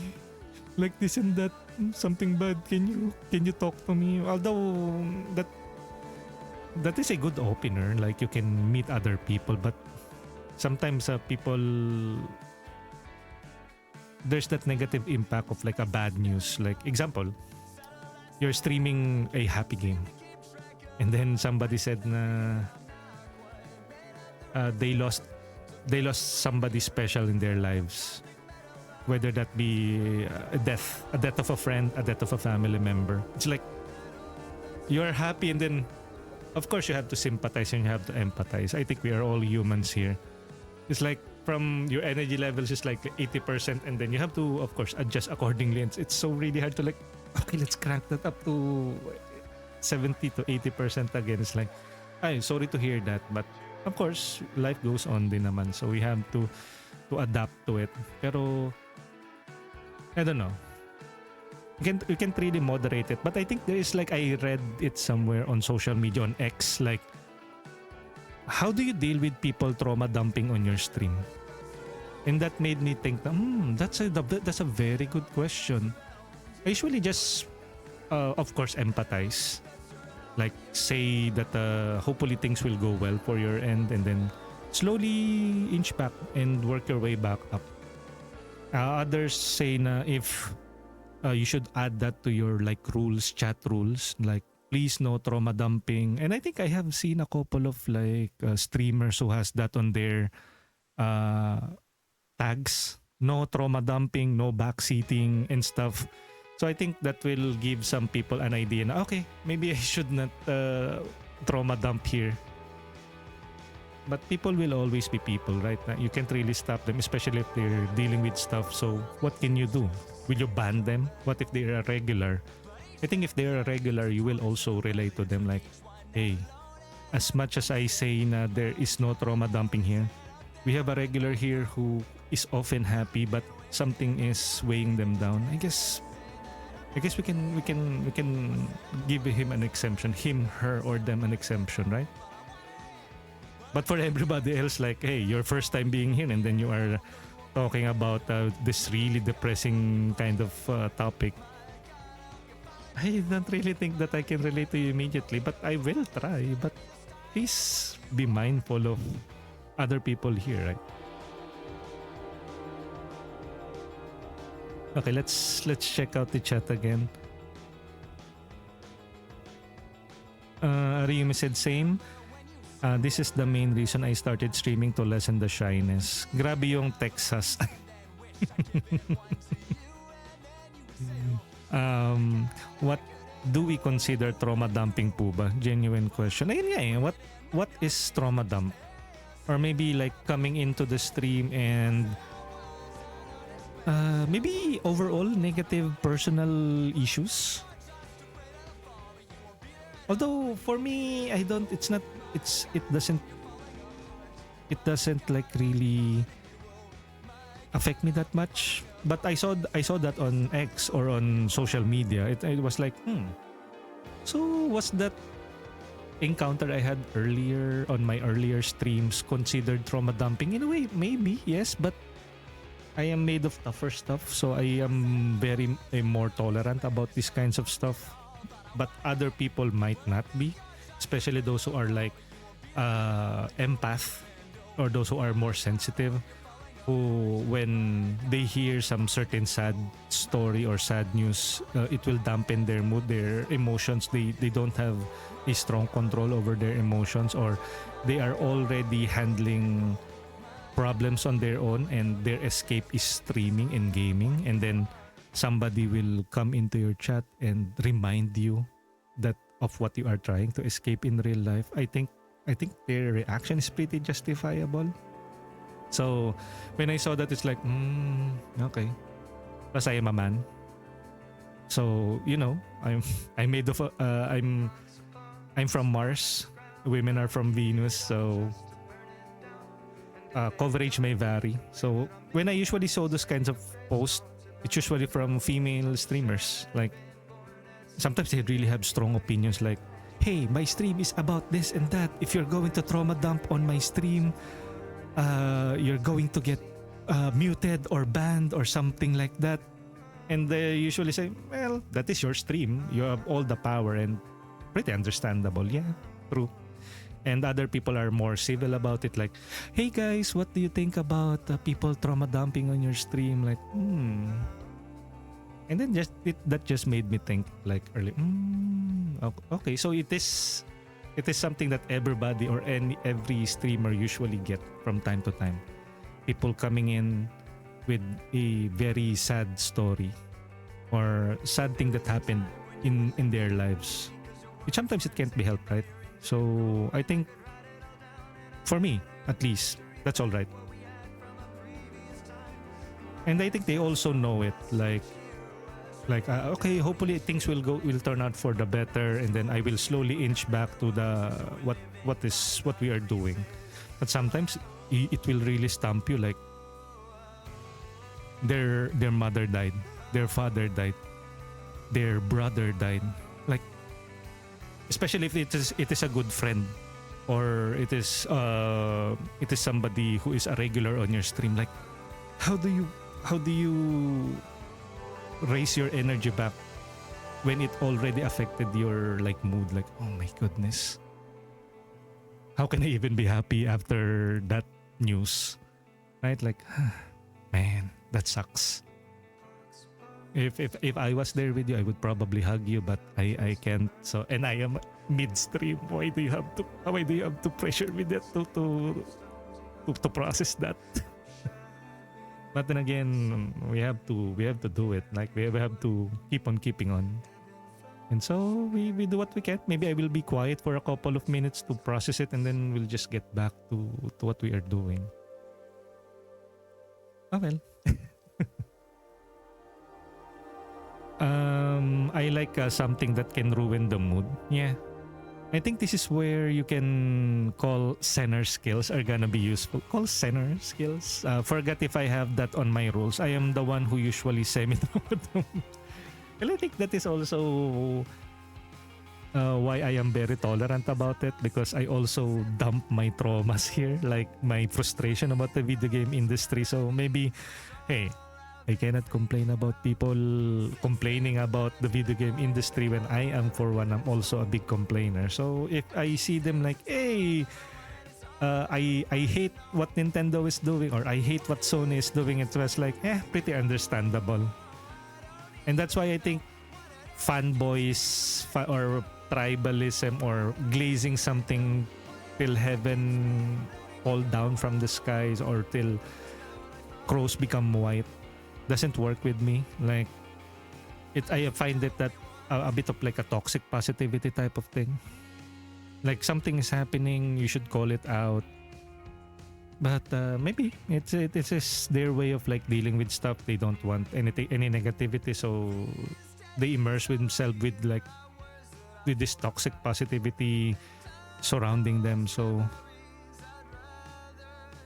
like this and that, something bad, can you talk to me? Although that is a good opener, like you can meet other people, but sometimes people, there's that negative impact of like a bad news. Like example, you're streaming a happy game and then somebody said na they lost somebody special in their lives, whether that be a death of a friend, a death of a family member. It's like you're happy, and then of course you have to sympathize and you have to empathize. I think we are all humans here. It's like from your energy levels is like 80%, and then you have to of course adjust accordingly. And it's so really hard to like, okay, let's crank that up to 70 to 80% again. It's like, I'm sorry to hear that, but of course life goes on din naman, so we have to adapt to it. Pero I don't know, you can't really moderate it. But I think there is like, I read it somewhere on social media on X, like how do you deal with people trauma dumping on your stream? And that made me think, that's a very good question. I usually just of course empathize, like say that hopefully things will go well for your end, and then slowly inch back and work your way back up. Others say na if you should add that to your like rules, chat rules, like please no trauma dumping. And I think I have seen a couple of like streamers who has that on their tags, no trauma dumping, no backseating and stuff. So I think that will give some people an idea na, okay, maybe I should not trauma dump here. But people will always be people, right? You can't really stop them, especially if they're dealing with stuff. So what can you do? Will you ban them? What if they're a regular? I think if they're a regular, you will also relate to them like, hey, as much as I say na there is no trauma dumping here, we have a regular here who is often happy, but something is weighing them down. I guess we can give him an exemption, him, her, or them an exemption, right? But for everybody else, like, hey, your first time being here, and then you are talking about this really depressing kind of topic, I don't really think that I can relate to you immediately, but I will try. But please be mindful of other people here, right? Okay, let's check out the chat again. Ryumi said same. This is the main reason I started streaming, to lessen the shyness. Grabe yung Texas. What do we consider trauma dumping po ba? Genuine question. Ayun nga eh, what is trauma dump? Or maybe like coming into the stream and maybe overall negative personal issues. Although for me, it doesn't like really affect me that much. But I saw that on X or on social media. It was like, so was that encounter I had earlier on my earlier streams considered trauma dumping? In a way, maybe, yes, but I am made of tougher stuff, so I am very more tolerant about these kinds of stuff. But other people might not be, especially those who are like empath, or those who are more sensitive, who when they hear some certain sad story or sad news, it will dampen their mood, their emotions. They don't have a strong control over their emotions, or they are already handling problems on their own, and their escape is streaming and gaming, and then somebody will come into your chat and remind you that of what you are trying to escape in real life. I think their reaction is pretty justifiable. So when I saw that, it's like, okay. Plus I am a man, so I'm made of I'm from Mars, women are from Venus, so coverage may vary. So when I usually saw those kinds of posts, it's usually from female streamers. Like sometimes they really have strong opinions like, hey, my stream is about this and that. If you're going to trauma dump on my stream, you're going to get muted or banned or something like that. And they usually say, well, that is your stream. You have all the power, and pretty understandable. Yeah, true. And other people are more civil about it. Like, hey guys, what do you think about people trauma dumping on your stream? Like, And then that just made me think like early. Okay, so it is something that everybody or every streamer usually get from time to time. People coming in with a very sad story or sad thing that happened in their lives. Sometimes it can't be helped, right? So I think for me, at least, that's all right. And I think they also know it, like okay, hopefully things will turn out for the better, and then I will slowly inch back to the what we are doing. But sometimes it will really stump you, like their mother died, their father died, their brother died, like especially if it is a good friend, or it is somebody who is a regular on your stream. Like how do you raise your energy back when it already affected your like mood? Like, oh my goodness, how can I even be happy after that news, right? Like, man, that sucks. If I was there with you, I would probably hug you, but I can't. So, and I am midstream. Why do you have to pressure me that to process that? But then again, we have to do it. Like we have to keep on keeping on. And so we do what we can. Maybe I will be quiet for a couple of minutes to process it, and then we'll just get back to what we are doing. Oh well. I like something that can ruin the mood. Yeah. I think this is where you can call center skills are gonna be useful. Call center skills. Forget if I have that on my rules. I am the one who usually semi-them. Well, I think that is also why I am very tolerant about it, because I also dump my traumas here, like my frustration about the video game industry. So maybe, hey, I cannot complain about people complaining about the video game industry when I am, for one, I'm also a big complainer. So if I see them like, hey, I hate what Nintendo is doing, or I hate what Sony is doing, it was like, pretty understandable. And that's why I think fanboys or tribalism or glazing something till heaven fall down from the skies, or till crows become white, doesn't work with me. Like I find it that a bit of like a toxic positivity type of thing. Like something is happening, you should call it out. But maybe it is their way of like dealing with stuff. They don't want any negativity, so they immerse themselves with this toxic positivity surrounding them. So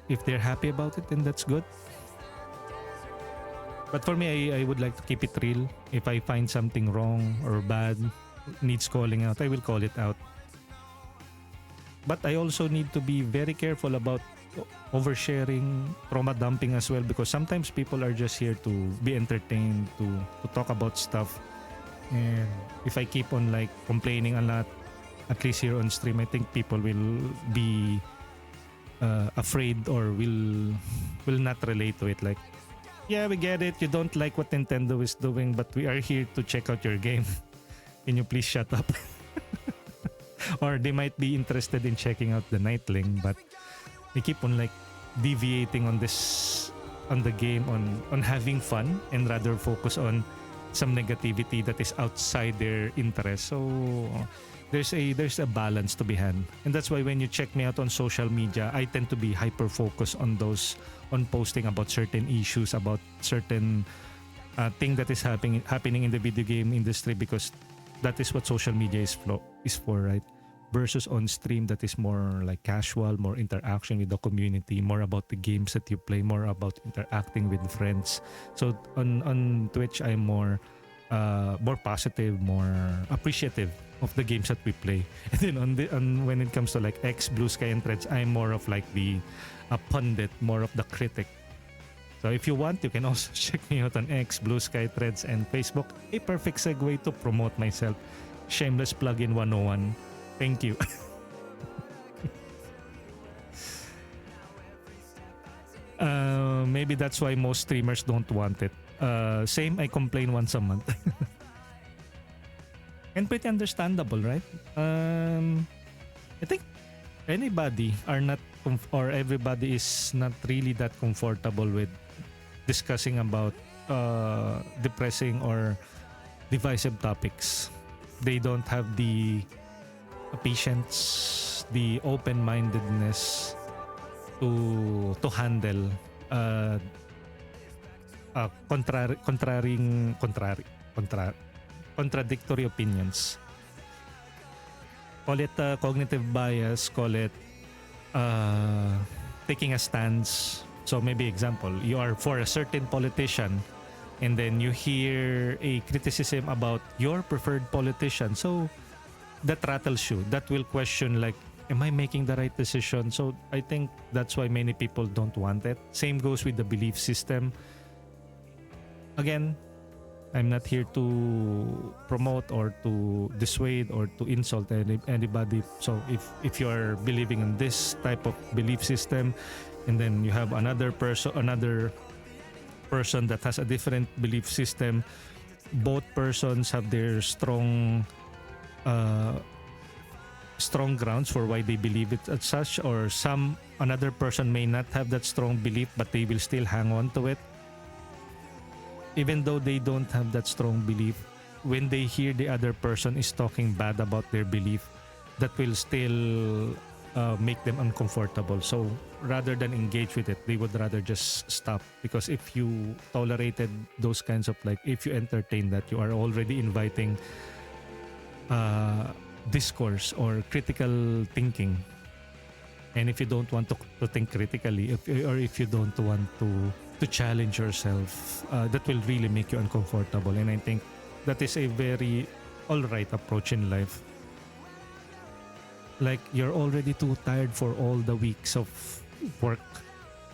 if they're happy about it, then that's good. But for me, I would like to keep it real. If I find something wrong or bad, needs calling out, I will call it out. But I also need to be very careful about oversharing, trauma dumping as well, because sometimes people are just here to be entertained, to talk about stuff. And if I keep on like complaining a lot, at least here on stream, I think people will be afraid, or will not relate to it. Like, yeah, we get it. You don't like what Nintendo is doing, but we are here to check out your game. Can you please shut up? Or they might be interested in checking out the Knightling, but they keep on like deviating on the game, on having fun, and rather focus on some negativity that is outside their interest. So there's a balance to be had. And that's why when you check me out on social media, I tend to be hyper focused on posting about certain issues, about certain thing that is happening in the video game industry, because that is what social media is for, right? versus on stream that is more like casual, more interaction with the community, more about the games that you play, more about interacting with friends. So on Twitch, I'm more positive, more appreciative of the games that we play. And then on when it comes to like X, Blue Sky, and Threads, I'm more of like the a pundit, more of the critic. So if you want, you can also check me out on X, Blue Sky, Threads, and Facebook. A perfect segue to promote myself. Shameless plug-in 101. Thank you. Maybe that's why most streamers don't want it. Same, I complain once a month. And pretty understandable, right? I think anybody are not or everybody is not really that comfortable with discussing about depressing or divisive topics. They don't have the patience, the open-mindedness to handle contradictory opinions. Call it cognitive bias, call it taking a stance. So maybe example, you are for a certain politician and then you hear a criticism about your preferred politician. So that rattles you. That will question like, am I making the right decision? So I think that's why many people don't want it. Same goes with the belief system. Again, I'm not here to promote or to dissuade or to insult anybody. So if you are believing in this type of belief system and then you have another person that has a different belief system, both persons have their strong grounds for why they believe it as such, or another person may not have that strong belief but they will still hang on to it. Even though they don't have that strong belief, when they hear the other person is talking bad about their belief, that will still make them uncomfortable. So rather than engage with it, they would rather just stop. Because if you tolerated those kinds of if you entertain that, you are already inviting discourse or critical thinking. And if you don't want to think critically, if you don't want to challenge yourself, that will really make you uncomfortable. And I think that is a very alright approach in life. Like, you're already too tired for all the weeks of work,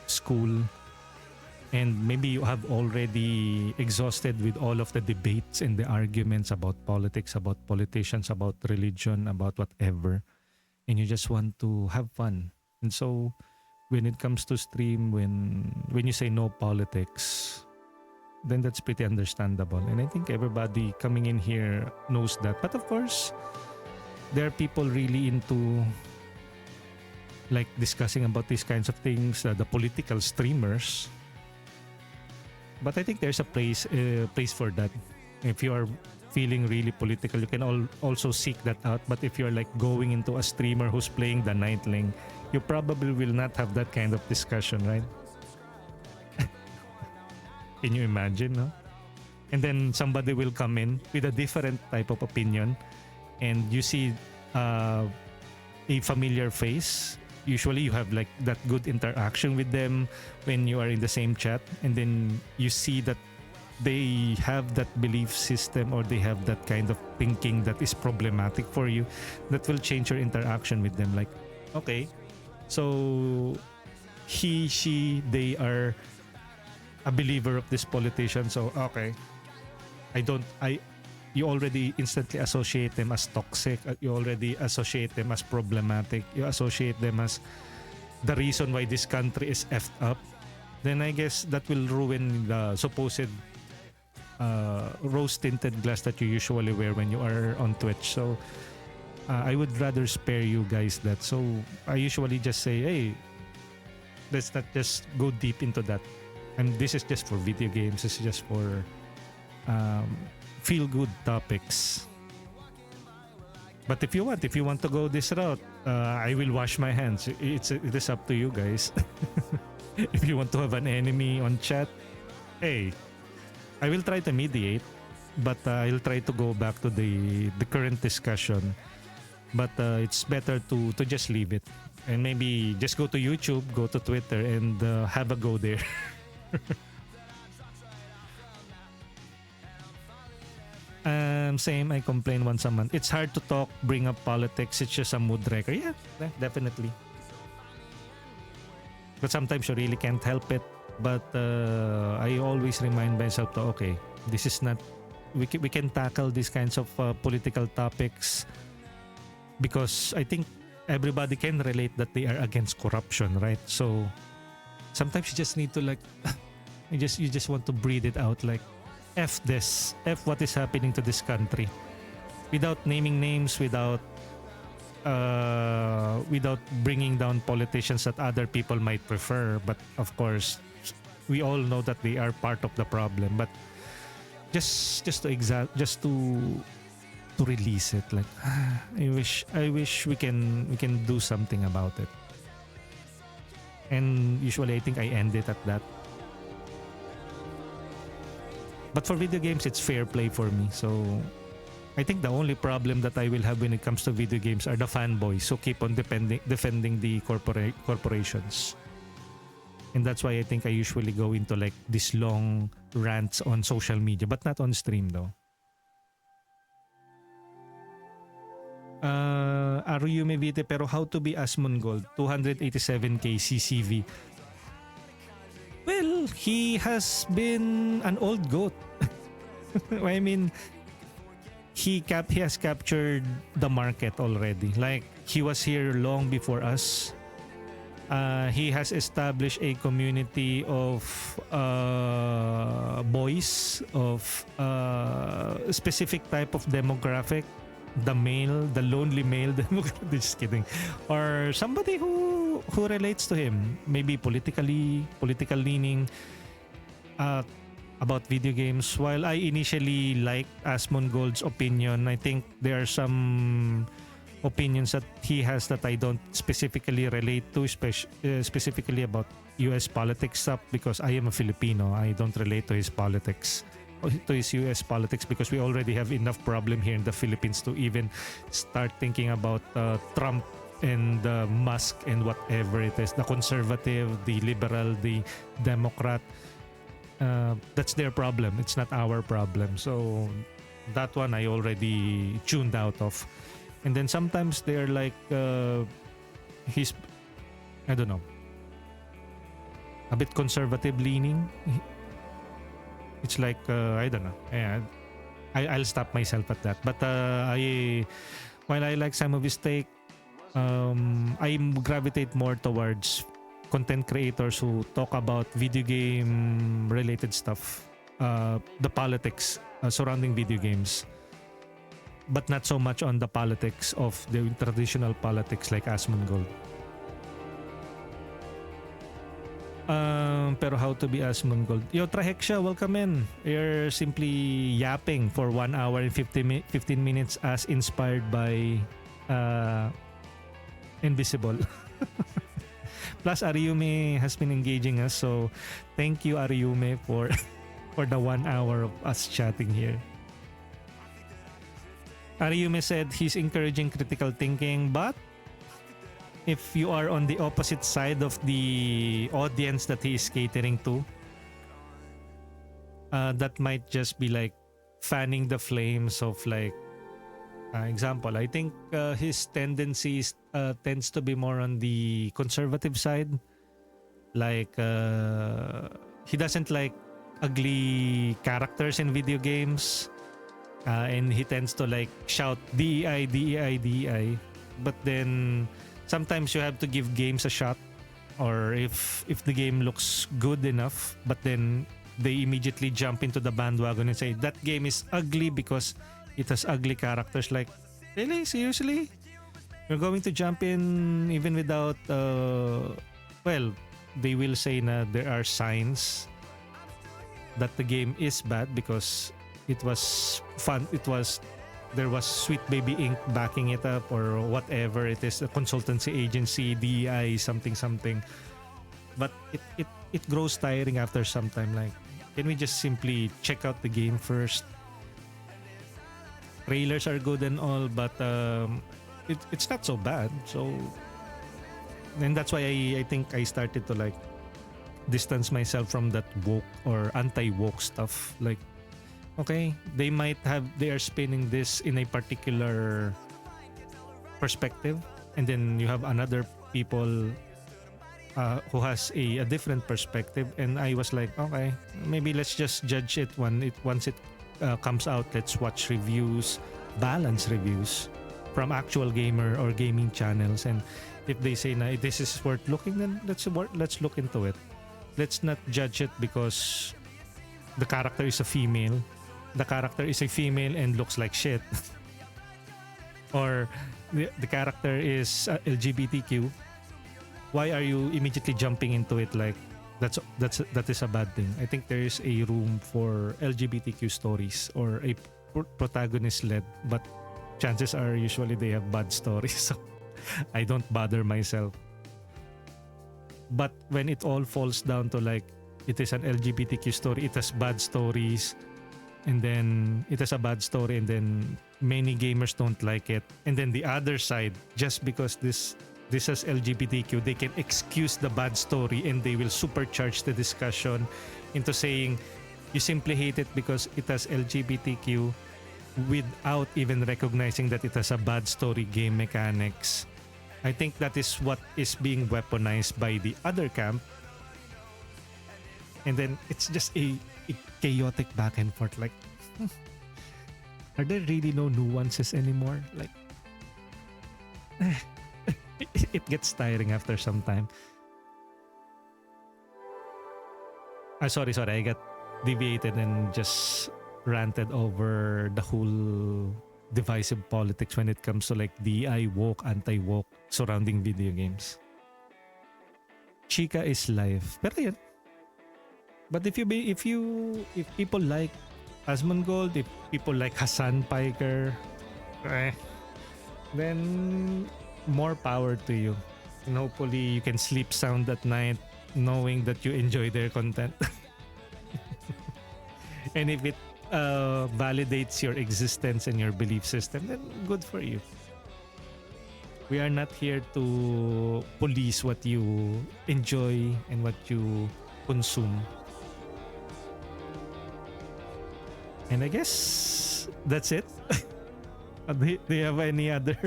school, and maybe you have already exhausted with all of the debates and the arguments about politics, about politicians, about religion, about whatever, and you just want to have fun. And so when it comes to stream, when you say no politics, then that's pretty understandable. And I think everybody coming in here knows that. But of course, there are people really into discussing about these kinds of things, the political streamers. But I think there's a place for that. If you are feeling really political, you can also seek that out. But if you're going into a streamer who's playing the Knightling, you probably will not have that kind of discussion, right? Can you imagine, no? And then somebody will come in with a different type of opinion, and you see a familiar face. Usually you have that good interaction with them when you are in the same chat, and then you see that they have that belief system or they have that kind of thinking that is problematic for you. That will change your interaction with them. Okay, so they are a believer of this politician, so okay, you already instantly associate them as toxic, you already associate them as problematic, you associate them as the reason why this country is effed up. Then I guess that will ruin the supposed rose-tinted glass that you usually wear when you are on Twitch. So I would rather spare you guys that. So I usually just say, hey, let's not just go deep into that. And this is just for video games. This is just for feel-good topics. But if you want to go this route, I will wash my hands. It is up to you guys. If you want to have an enemy on chat, hey, I will try to mediate, but I'll try to go back to the current discussion but it's better to just leave it and maybe just go to YouTube, go to Twitter, and have a go there. Same. I complain once a month. It's hard to talk, bring up politics. It's just a mood wrecker. Yeah, definitely. But sometimes you really can't help it. But I always remind myself to, okay, this is not. We can tackle these kinds of political topics because I think everybody can relate that they are against corruption, right? So sometimes you just need to like, you just want to breathe it out, like, F this, F what is happening to this country, without naming names, without bringing down politicians that other people might prefer. But of course, we all know that they are part of the problem. But just to release it, like, I wish we can do something about it. And usually I think I end it at that. But for video games, it's fair play for me. So I think the only problem that I will have when it comes to video games are the fanboys who keep on defending the corporations. And that's why I think I usually go into like these long rants on social media, but not on stream though. Aruyume Vite, pero how to be Asmongold? 287k CCV. Well, he has been an old goat. I mean, he has captured the market already. Like, he was here long before us. He has established a community of boys of a specific type of demographic. The lonely male demographic. Just kidding. Or somebody who relates to him, maybe political leaning about video games. While I initially liked Asmongold's opinion, I think there are some opinions that he has that I don't specifically relate to, specifically about US politics stuff, because I am a Filipino. I don't relate to his politics, to his US politics, because we already have enough problem here in the Philippines to even start thinking about Trump and Musk and whatever it is, the conservative, the liberal, the Democrat. That's their problem. It's not our problem. So that one I already tuned out of. And then sometimes they're like, he's, I don't know, a bit conservative leaning. It's like, I don't know. Yeah, I'll stop myself at that. But while I like some of his take, I gravitate more towards content creators who talk about video game related stuff, the politics surrounding video games, but not so much on the politics of the traditional politics like Asmongold. Pero how to be Asmongold? Yo, Trahexia, welcome in. You're simply yapping for 1 hour and 15 minutes as inspired by Invisible. Plus, Ariume has been engaging us. So, thank you, Ariume, for the 1 hour of us chatting here. Ariume said he's encouraging critical thinking, but if you are on the opposite side of the audience that he is catering to, that might just be like fanning the flames of like, example, I think his tendencies tends to be more on the conservative side. Like, he doesn't like ugly characters in video games. And he tends to like shout DEI, DEI, DEI. But then sometimes you have to give games a shot, or if the game looks good enough, but then they immediately jump into the bandwagon and say that game is ugly because it has ugly characters. Like, really? Seriously? You're going to jump in even without well, they will say na there are signs that the game is bad because it was fun, there was Sweet Baby Inc. backing it up, or whatever it is, a consultancy agency, DEI, something. But it grows tiring after some time. Like, can we just simply check out the game first? Trailers are good and all, but it's not so bad. So and that's why I think I started to like distance myself from that woke or anti-woke stuff. Like, okay, they are spinning this in a particular perspective, and then you have another people who has a different perspective, and I was like, okay, maybe let's just judge it once it comes out. Let's watch reviews, balance reviews from actual gamer or gaming channels, and if they say na this is worth looking, then let's look into it. Let's not judge it because the character is a female. The character is a female and looks like shit. Or the character is LGBTQ. Why are you immediately jumping into it like that is a bad thing? I think there is a room for LGBTQ stories or a protagonist led, but chances are usually they have bad stories. So I don't bother myself. But when it all falls down to like it is an LGBTQ story, it has bad stories, and then it has a bad story, and then many gamers don't like it, and then the other side, just because this has LGBTQ, they can excuse the bad story and they will supercharge the discussion into saying you simply hate it because it has LGBTQ without even recognizing that it has a bad story game mechanics. I think that is what is being weaponized by the other camp. And then it's just a chaotic back and forth. Like, are there really no nuances anymore? Like, it gets tiring after some time. Sorry, I got deviated and just ranted over the whole divisive politics when it comes to like DI woke, anti-woke surrounding video games. Chica is life. Pero yun. But if people like Asmongold, if people like Hassan Piker, then more power to you. And hopefully you can sleep sound at night knowing that you enjoy their content. And if it validates your existence and your belief system, then good for you. We are not here to police what you enjoy and what you consume. And I guess that's it. Do you have any other?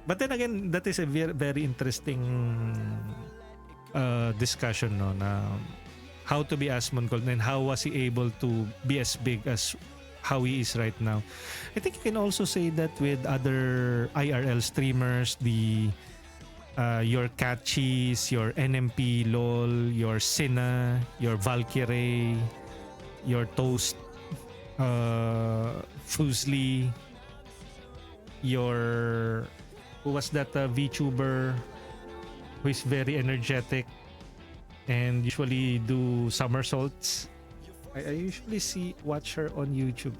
But then again, that is a very, very interesting discussion, no? Na how to be Asmongold and how was he able to be as big as how he is right now. I think you can also say that with other IRL streamers, your Catchies, your NMP LOL, your Sina, your Valkyrie, your Toast, Fusli, your who was that VTuber who is very energetic and usually do somersaults. I usually watch her on YouTube.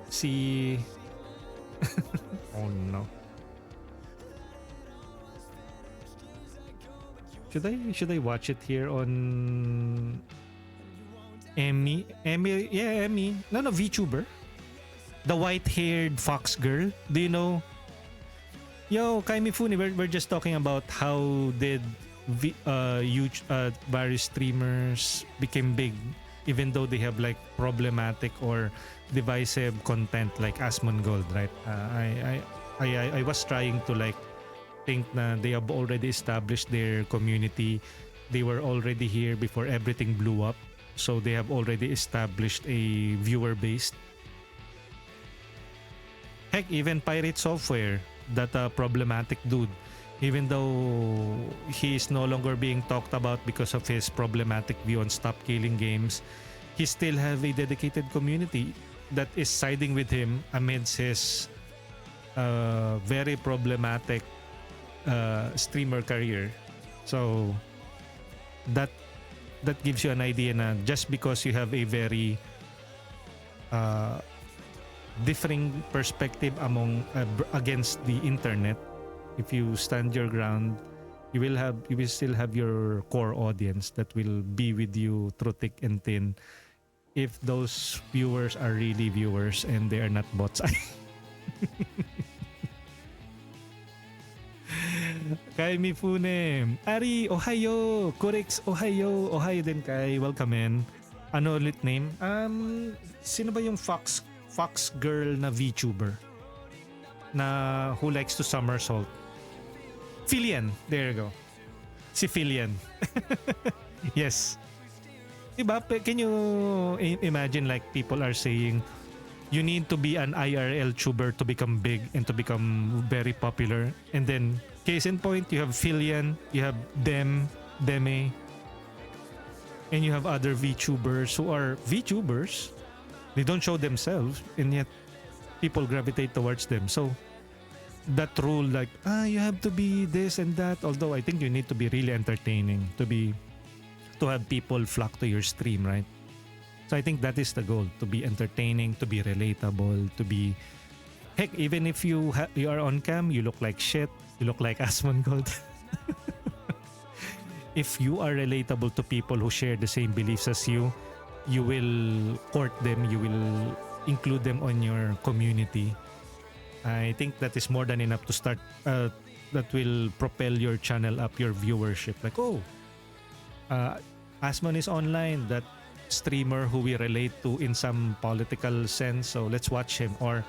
See, oh no. Should I watch it here on Emmy? Yeah, Emmy. No, VTuber. The white-haired fox girl. Do you know? Yo, Kaimifuni, we're just talking about how did various streamers became big even though they have like problematic or divisive content like Asmongold, right? I was trying to like think na they have already established their community. They were already here before everything blew up. So they have already established a viewer base. Heck, even Pirate Software, that problematic dude, even though he is no longer being talked about because of his problematic view on stop killing games, he still have a dedicated community that is siding with him amidst his very problematic streamer career. So that gives you an idea na just because you have a very differing perspective against the internet, if you stand your ground, you will still have your core audience that will be with you through thick and thin, if those viewers are really viewers and they are not bots. Kay Mifune, Ari, Ohio, Kurix, Ohio, Ohio din kay, welcome in. Ano ulit name? Sino ba yung Fox girl na VTuber na who likes to somersault? Filian, there you go. Si Filian. Yes. Diba? Can you imagine like people are saying you need to be an IRL tuber to become big and to become very popular, and then case in point you have Filian, you have Deme, and you have other VTubers who are VTubers. They don't show themselves and yet people gravitate towards them. So that rule like you have to be this and that, although I think you need to be really entertaining to have people flock to your stream, right? So I think that is the goal, to be entertaining, to be relatable, to be heck, even if you are on cam, you look like shit, you look like Asmongold. If you are relatable to people who share the same beliefs as you will court them, you will include them on your community. I think that is more than enough to start that will propel your channel up, your viewership. Like, Asmon is online, that streamer who we relate to in some political sense, so let's watch him. Or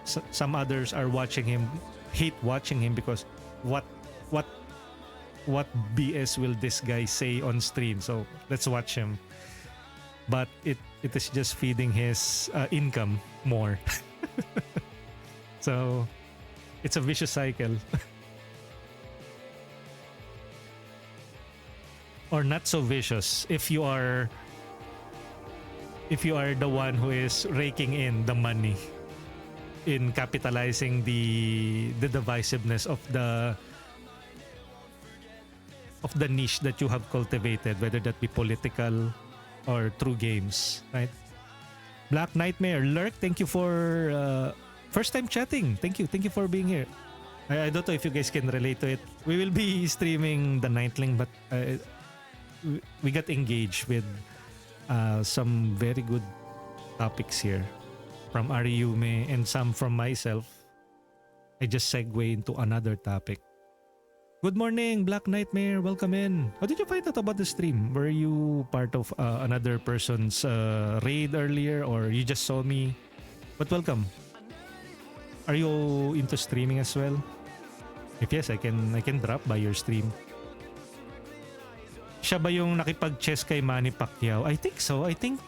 some others are watching him, hate watching him because what BS will this guy say on stream, so let's watch him. But it is just feeding his income more. So it's a vicious cycle. Or not so vicious if you are the one who is raking in the money in capitalizing the divisiveness of the niche that you have cultivated, whether that be political or through games, right? Black Nightmare, Lurk, thank you for first time chatting. Thank you for being here. I don't know if you guys can relate to it. We will be streaming the Knightling, but we got engaged with some very good topics here from Ariume and some from myself. I just segue into another topic. Good morning, Black Nightmare. Welcome in. How did you find out about the stream? Were you part of another person's raid earlier, or you just saw me? But welcome. Are you into streaming as well? If yes, I can drop by your stream. Siya ba yung nakipag-chess kay Manny Pacquiao? I think so. I think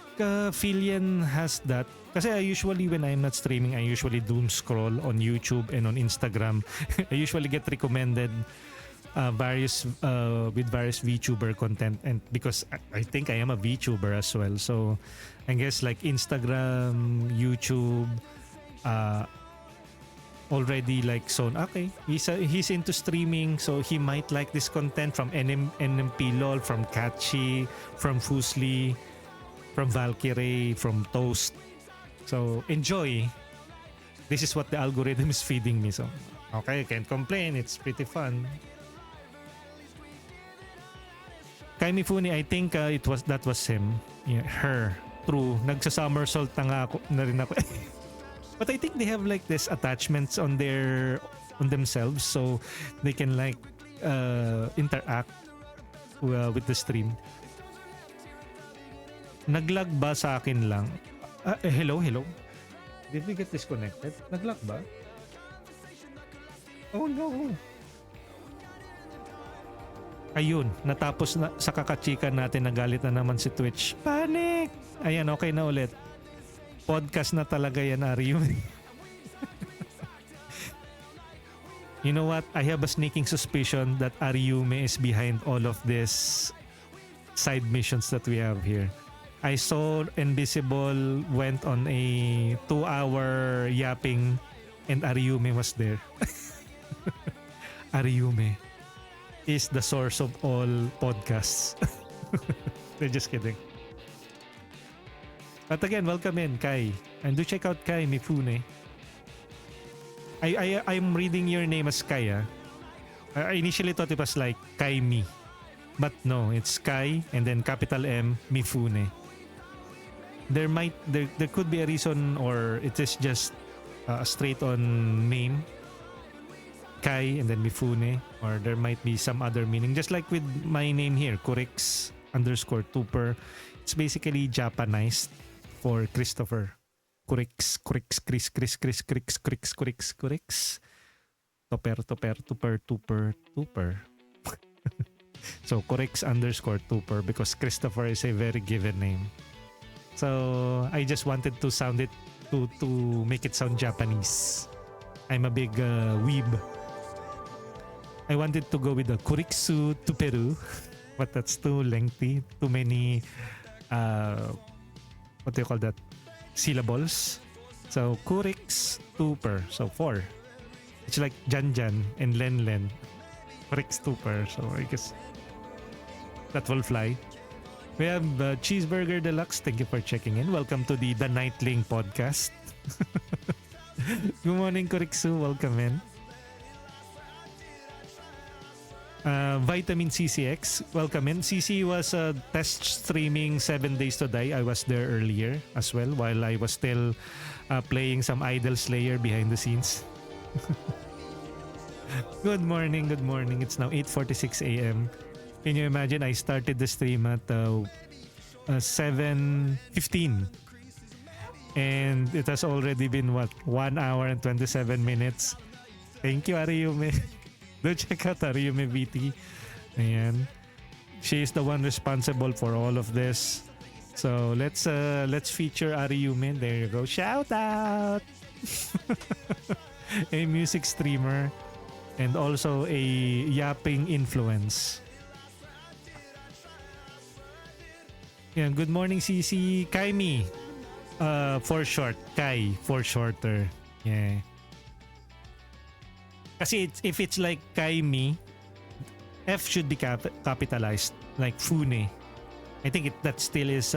Filian has that. Kasi I usually, when I'm not streaming, I usually doom scroll on YouTube and on Instagram. I usually get recommended various VTuber content, and because I think I am a VTuber as well. So I guess like Instagram, YouTube, already like okay, he's into streaming, so he might like this content from NMP LOL, from Catchy, from Fusli, from Valkyrie, from Toast. So enjoy. This is what the algorithm is feeding me. So okay, I can't complain. It's pretty fun. Kay Mifune, I think that was him. Yeah, her. True. Nagsa-somersault na rin ako. But I think they have like this attachments on themselves, so they can like interact with the stream. Naglag ba sa akin lang? Hello? Did we get disconnected? Naglag ba? Oh no. Ayun, natapos na sa kakachika natin, nagalit na naman si Twitch. Panic! Ayan, okay na ulit. Podcast na talaga yan, Ariume. You know what? I have a sneaking suspicion that Ariume is behind all of this side missions that we have here. I saw Invisible went on a 2-hour yapping and Ariume was there. Ariume is the source of all podcasts. They're just kidding. But again, welcome in, Kai. And do check out Kai Mifune. I'm reading your name as Kai. I initially thought it was like Kai Mi. But no, it's Kai and then capital M Mifune. there could be a reason, or it is just a straight on name, Kai and then Mifune, or there might be some other meaning. Just like with my name here, Kurix_Tuper. It's basically Japanized for Christopher. Kurix, Kurix, Chris, Chris, Chris, Kurix, Kurix, Kurix, Kurix. Toper, Toper, Tuper, Tuper, Tuper. So Kurix_Tuper because Christopher is a very given name. So I just wanted to sound it to make it sound Japanese. I'm a big weeb. I wanted to go with the Kuriksu Tuperu, but that's too lengthy. Too many what do you call that? Syllables. So Kurix Tuper. So 4. It's like Janjan and Len. Kurix Tuper. So I guess that will fly. We have Cheeseburger Deluxe. Thank you for checking in. Welcome to the Knightling podcast. Good morning, Kuriksu. Welcome in. Vitamin CCX. Welcome in. CC was test streaming 7 Days to Die. I was there earlier as well while I was still playing some Idol Slayer behind the scenes. Good morning. Good morning. It's now 8:46 a.m. Can you imagine? I started the stream at 7:15 and it has already been 1 hour and 27 minutes. Thank you, Ariyume. Do check out Ariyume VT. Ayan. She is the one responsible for all of this. So let's feature Ariyume. There you go. Shout out. A music streamer and also a yapping influence. Yeah, good morning, CC. Kaimi. For short. Kai. For shorter. Yeah. Kasi if it's like Kaimi, F should be capitalized. Like Fune. I think that still is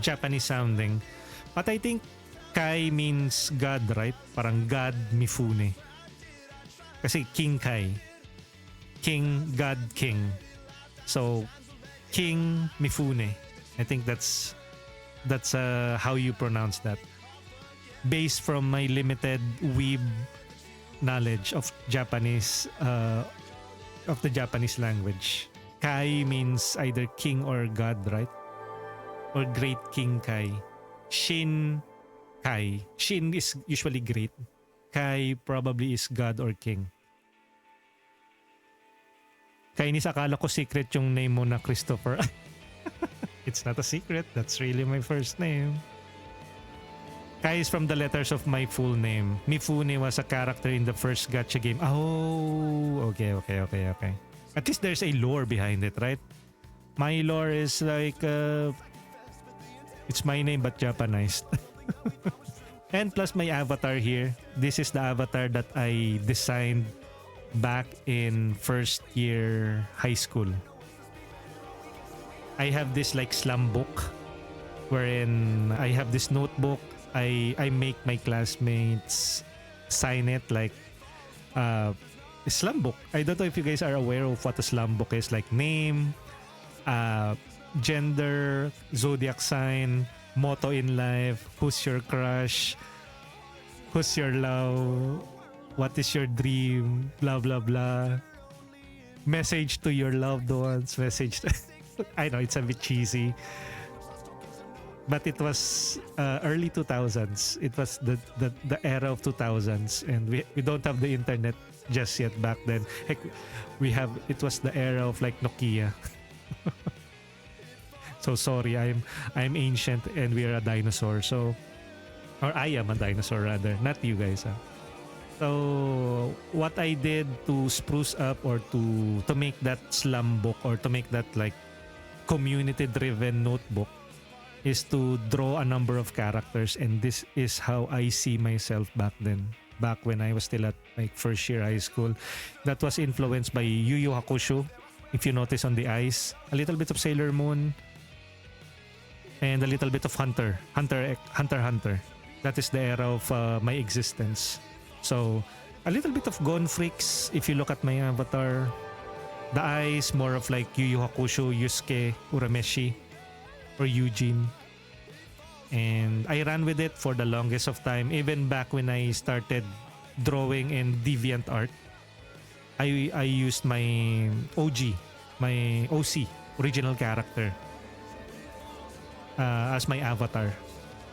Japanese sounding. But I think Kai means God, right? Parang God Mifune. Kasi King Kai. King, God, King. So, King Mifune. I think that's how you pronounce that. Based from my limited weeb knowledge of Japanese, of the Japanese language. Kai means either king or god, right? Or great King Kai. Shin Kai. Shin is usually great. Kai probably is god or king. Kainis, akala ko secret yung name mo na Christopher. It's not a secret. That's really my first name. Kai is from the letters of my full name. Mifune was a character in the first gacha game. Oh, okay. At least there's a lore behind it, right? My lore is like, it's my name but Japanized. And plus my avatar here. This is the avatar that I designed back in first year high school. I have this like slum book wherein I have this notebook. I make my classmates sign it like slum book. I don't know if you guys are aware of what a slum book is. Like name, gender, zodiac sign, motto in life, who's your crush, who's your love, what is your dream, blah blah blah. Message to your loved ones, message to I know it's a bit cheesy. But it was early 2000s. It was the era of 2000s, and we don't have the internet just yet back then. Heck, it was the era of like Nokia. So sorry, I'm ancient and we are a dinosaur. So, or I am a dinosaur rather, not you guys. So what I did to spruce up or to make that slum book or to make that like community driven notebook is to draw a number of characters, and this is how I see myself back then. Back when I was still at like first year high school. That was influenced by Yu Yu Hakusho. If you notice on the eyes, a little bit of Sailor Moon, and a little bit of Hunter. That is the era of my existence. So a little bit of Gone Freaks if you look at my avatar. The eyes more of like Yu Yu Hakusho, Yusuke, Urameshi, or Eugene. And I ran with it for the longest of time. Even back when I started drawing in DeviantArt, I used my OG, my OC, original character, as my avatar.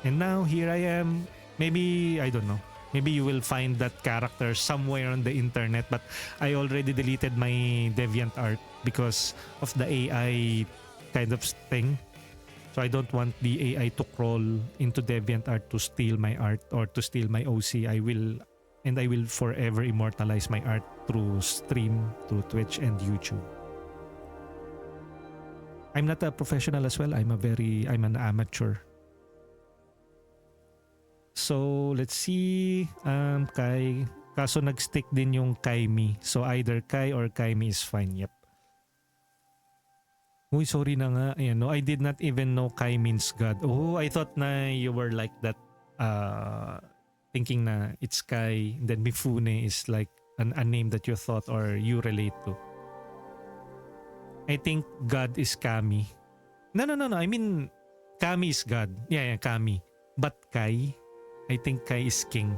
And now here I am. Maybe, I don't know. Maybe you will find that character somewhere on the internet, but I already deleted my DeviantArt because of the AI kind of thing. So I don't want the AI to crawl into DeviantArt to steal my art or to steal my OC. I will forever immortalize my art through stream, through Twitch and YouTube. I'm not a professional as well. I'm an amateur. So let's see. Kai. Kaso nag-stick din yung Kaimi. So either Kai or Kaimi is fine. Yep. Uy, sorry na nga. Ayan, no, I did not even know Kai means God. Oh, I thought na you were like that. Thinking na it's Kai. Then Mifune is like a name that you thought or you relate to. I think God is Kami. No. I mean, Kami is God. Yeah, Kami. But Kai, I think Kai is king.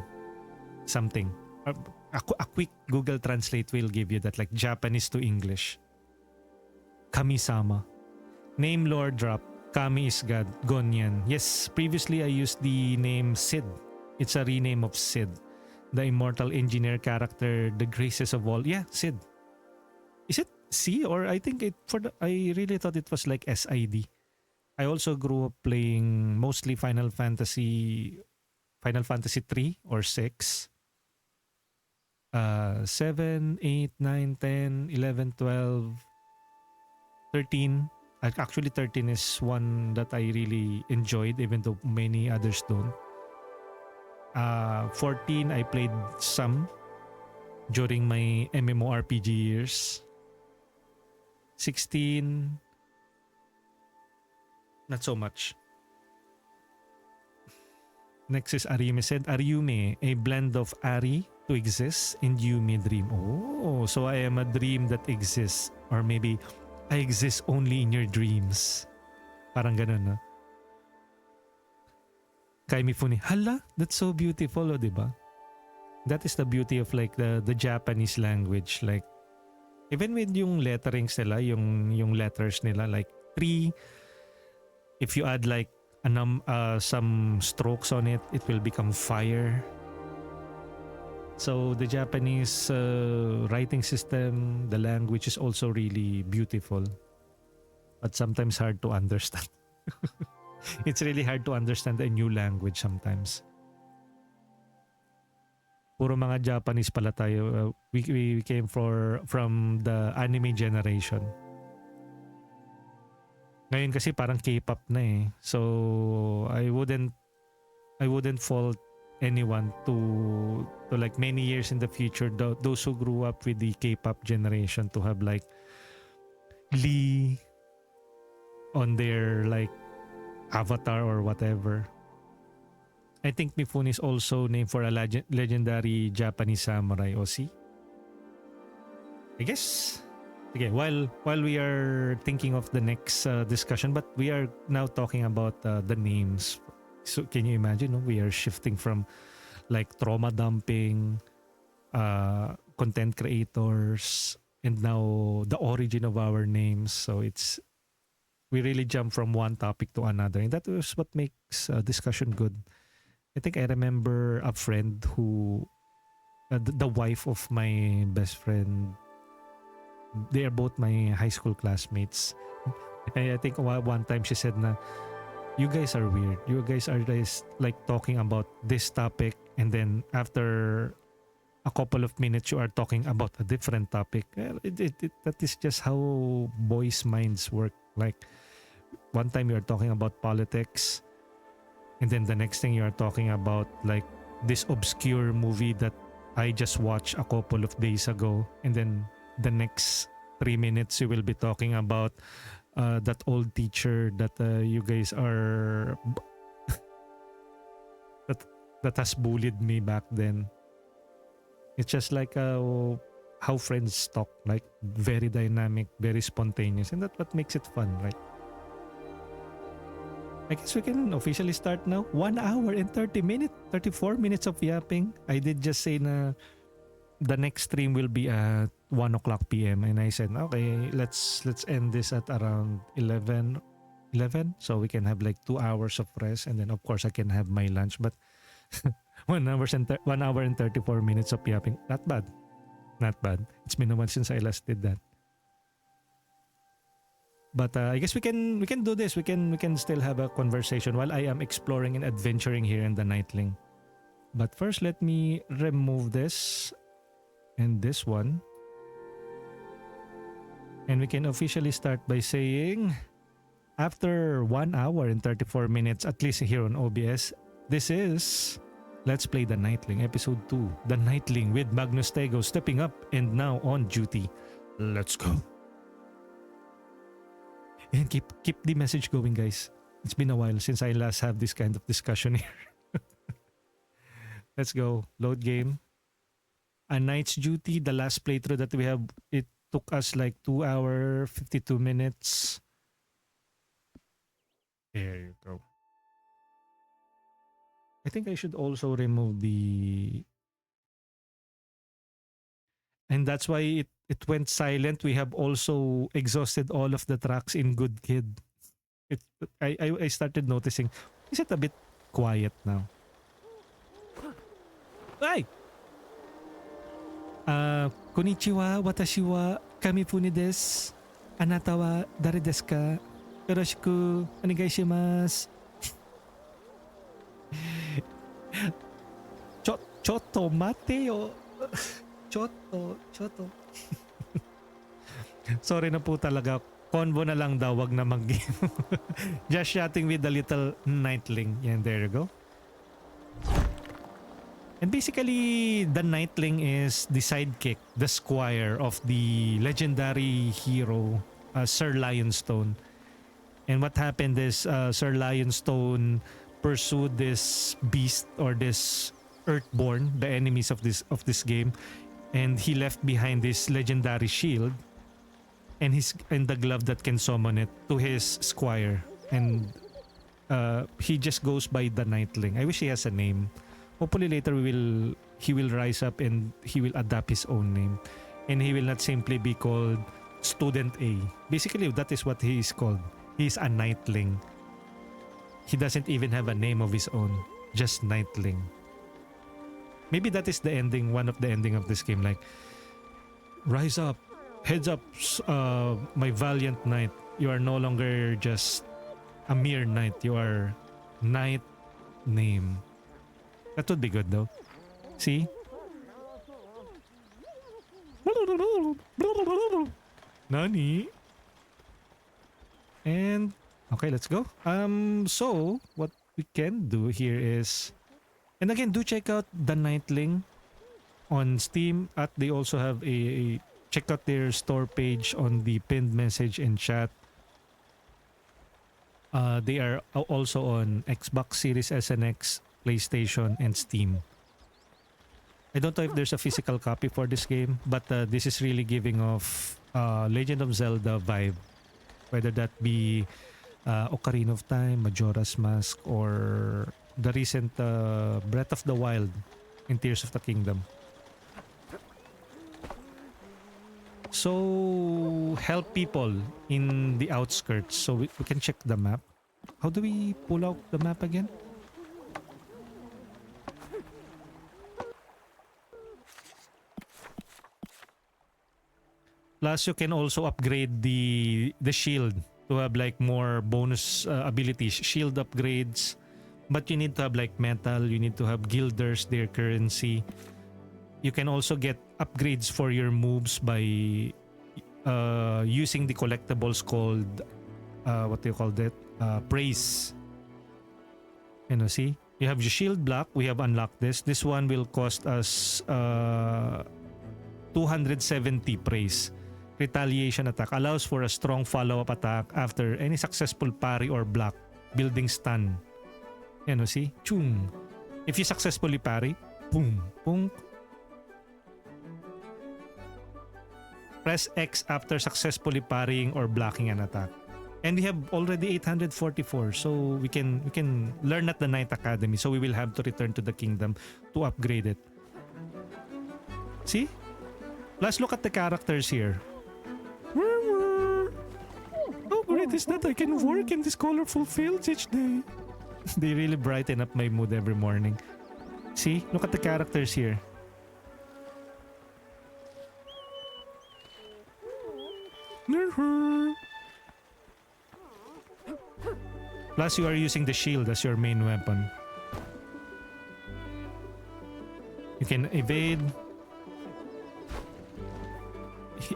Something. A quick Google Translate will give you that, like Japanese to English. Kami-sama. Name lore drop. Kami is God. Gonyan. Yes, previously I used the name Sid. It's a rename of Sid. The immortal engineer character, the graces of all. Yeah, Sid. Is it C or I think I really thought it was like SID. I also grew up playing mostly Final Fantasy 3 or 6. 7, 8, 9, 10, 11, 12, 13. Actually 13 is one that I really enjoyed even though many others don't. 14 I played some during my MMORPG years. 16 not so much. Next is Arime said, Aryume, a blend of Ari to exist and Yume dream. Oh, so I am a dream that exists. Or maybe I exist only in your dreams. Parang ganun, no? Kai Mifune, hala, that's so beautiful, oh, diba? That is the beauty of like the Japanese language. Like, even with yung letterings nila, yung letters nila, like 3, if you add like some strokes on it, it will become fire. So the Japanese writing system, the language is also really beautiful, but sometimes hard to understand. It's really hard to understand a new language sometimes. Puro mga Japanese pala tayo. We came from the anime generation. Ngayon kasi parang K-pop na eh. So I wouldn't fault anyone to like many years in the future, those who grew up with the K-pop generation, to have like Lee on their like avatar or whatever. I think Mifune is also named for a legendary Japanese samurai. O see? I guess. Okay, while we are thinking of the next discussion, but we are now talking about the names. So can you imagine? No? We are shifting from like trauma dumping, content creators, and now the origin of our names. So we really jump from one topic to another, and that is what makes discussion good. I think I remember a friend who, the wife of my best friend, they are both my high school classmates. And I think one time she said na, you guys are weird. You guys are just like talking about this topic, and then after a couple of minutes you are talking about a different topic. Well, that is just how boys' minds work. Like one time you are talking about politics, and then the next thing you are talking about like this obscure movie that I just watched a couple of days ago, and then the next 3 minutes you will be talking about that old teacher that you guys are that has bullied me back then. It's just like how friends talk, like very dynamic, very spontaneous, and that's what makes it fun, right? I guess we can officially start now. 1 hour and 30 minutes, 34 minutes of yapping. I did just say na the next stream will be at 1 o'clock p.m. and I said, okay, let's end this at around 11 so we can have like 2 hours of rest, and then of course I can have my lunch. But 1 hour and 34 minutes of yapping, not bad. Not bad. It's been a while since I last did that. But I guess we can do this. We can still have a conversation while I am exploring and adventuring here in the Knightling. But first, let me remove this and this one. And we can officially start by saying, after 1 hour and 34 minutes, at least here on OBS, this is Let's Play the Knightling, Episode 2. The Knightling with Magnustego stepping up and now on duty. Let's go. And keep the message going, guys. It's been a while since I last have this kind of discussion here. Let's go. Load game. A Knight's Duty, the last playthrough that we have, it took us like 2 hour, 52 minutes. There you go. I think I should also remove the... And that's why it went silent. We have also exhausted all of the tracks in Good Kid. I started noticing, is it a bit quiet now? Ay! Konnichiwa, watashi wa kamifuni desu. Anata wa dare desu ka? Yoroshiku onegai shimasu. Chotto mate yo. Chotto. Sorry na po talaga. Convo na lang daw, wag na mag-game. Just chatting with the little Knightling. Yan, there you go. And basically, the Knightling is the sidekick, the squire of the legendary hero, Sir Lionstone. And what happened is, Sir Lionstone pursued this beast or this Earthborn, the enemies of this game, and he left behind this legendary shield and the glove that can summon it to his squire, and he just goes by the Knightling. I wish he has a name. Hopefully later he will rise up and he will adapt his own name, and he will not simply be called Student A. Basically, that is what he is called. He is a Knightling. He doesn't even have a name of his own, just Knightling. Maybe that is the ending, one of the ending of this game, like, rise up, heads up, my valiant knight. You are no longer just a mere knight. You are knight name. That would be good though. See? Nani? And okay, let's go. So what we can do here is, and again, do check out the Knightling on Steam. They also have check out their store page on the pinned message and chat. They are also on Xbox Series S and X, PlayStation, and Steam. I don't know if there's a physical copy for this game, but this is really giving off Legend of Zelda vibe. Whether that be Ocarina of Time, Majora's Mask, or the recent Breath of the Wild in Tears of the Kingdom. So help people in the outskirts. So we can check the map. How do we pull out the map again? Plus, you can also upgrade the shield to have like more bonus abilities, shield upgrades. But you need to have like metal, you need to have guilders, their currency. You can also get upgrades for your moves by using the collectibles called, what do you call that? Praise. You know, see? You have your shield block, we have unlocked this. This one will cost us 270 praise. Retaliation attack allows for a strong follow-up attack after any successful parry or block, building stun. You know, see? Chung. If you successfully parry, boom, boom. Press X after successfully parrying or blocking an attack. And we have already 844, so we can learn at the Knight Academy. So we will have to return to the kingdom to upgrade it. See? Plus, look at the characters here. How great is that I can work in these colorful fields each day. They really brighten up my mood every morning. See? Look at the characters here. Plus, you are using the shield as your main weapon. You can evade.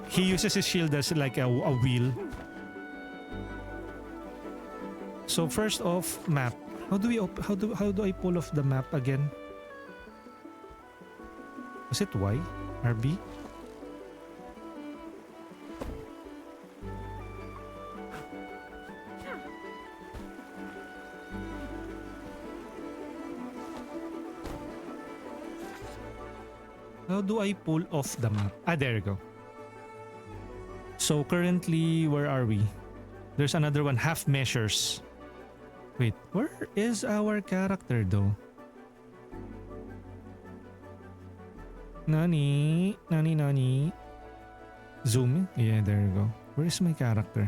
He uses his shield as like a wheel. So first off, map. How do I pull off the map again? Was it Y? RB? How do I pull off the map? Ah, there you go. So currently, where are we? There's another one, half measures. Wait, where is our character though? Nani? Zoom? Yeah, there you go. Where is my character?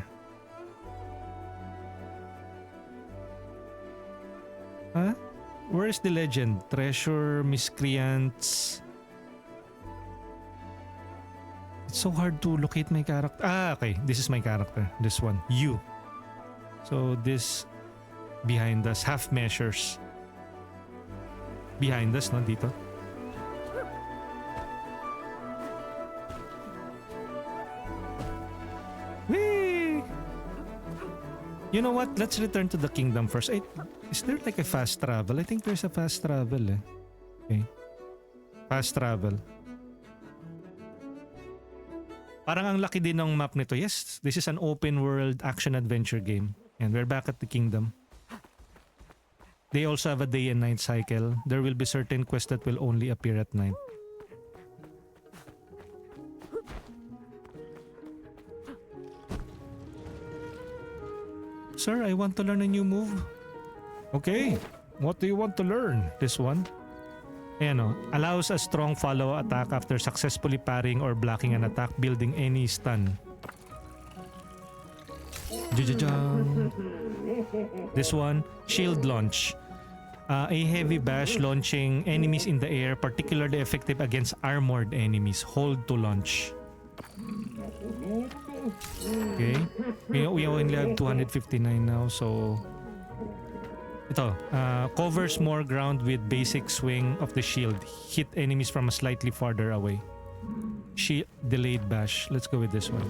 Huh? Where is the legend? Treasure, miscreants. It's so hard to locate my character. Ah, okay. This is my character. This one. You. So this behind us. Half measures. Behind us, no? Dito. Whee! You know what? Let's return to the kingdom first. Is there like a fast travel? I think there's a fast travel eh. Okay. Fast travel. Parang ang laki din ng map nito. Yes, this is an open world action adventure game. And we're back at the kingdom. They also have a day and night cycle. There will be certain quests that will only appear at night. Sir, I want to learn a new move. Okay, what do you want to learn? This one? Ayan o. Allows a strong follow attack after successfully parrying or blocking an attack, building any stun. This one, shield launch. A heavy bash launching enemies in the air, particularly effective against armored enemies. Hold to launch. Okay. We only have 259 now, so... Ito, covers more ground with basic swing of the shield. Hit enemies from a slightly farther away. Shield delayed bash. Let's go with this one.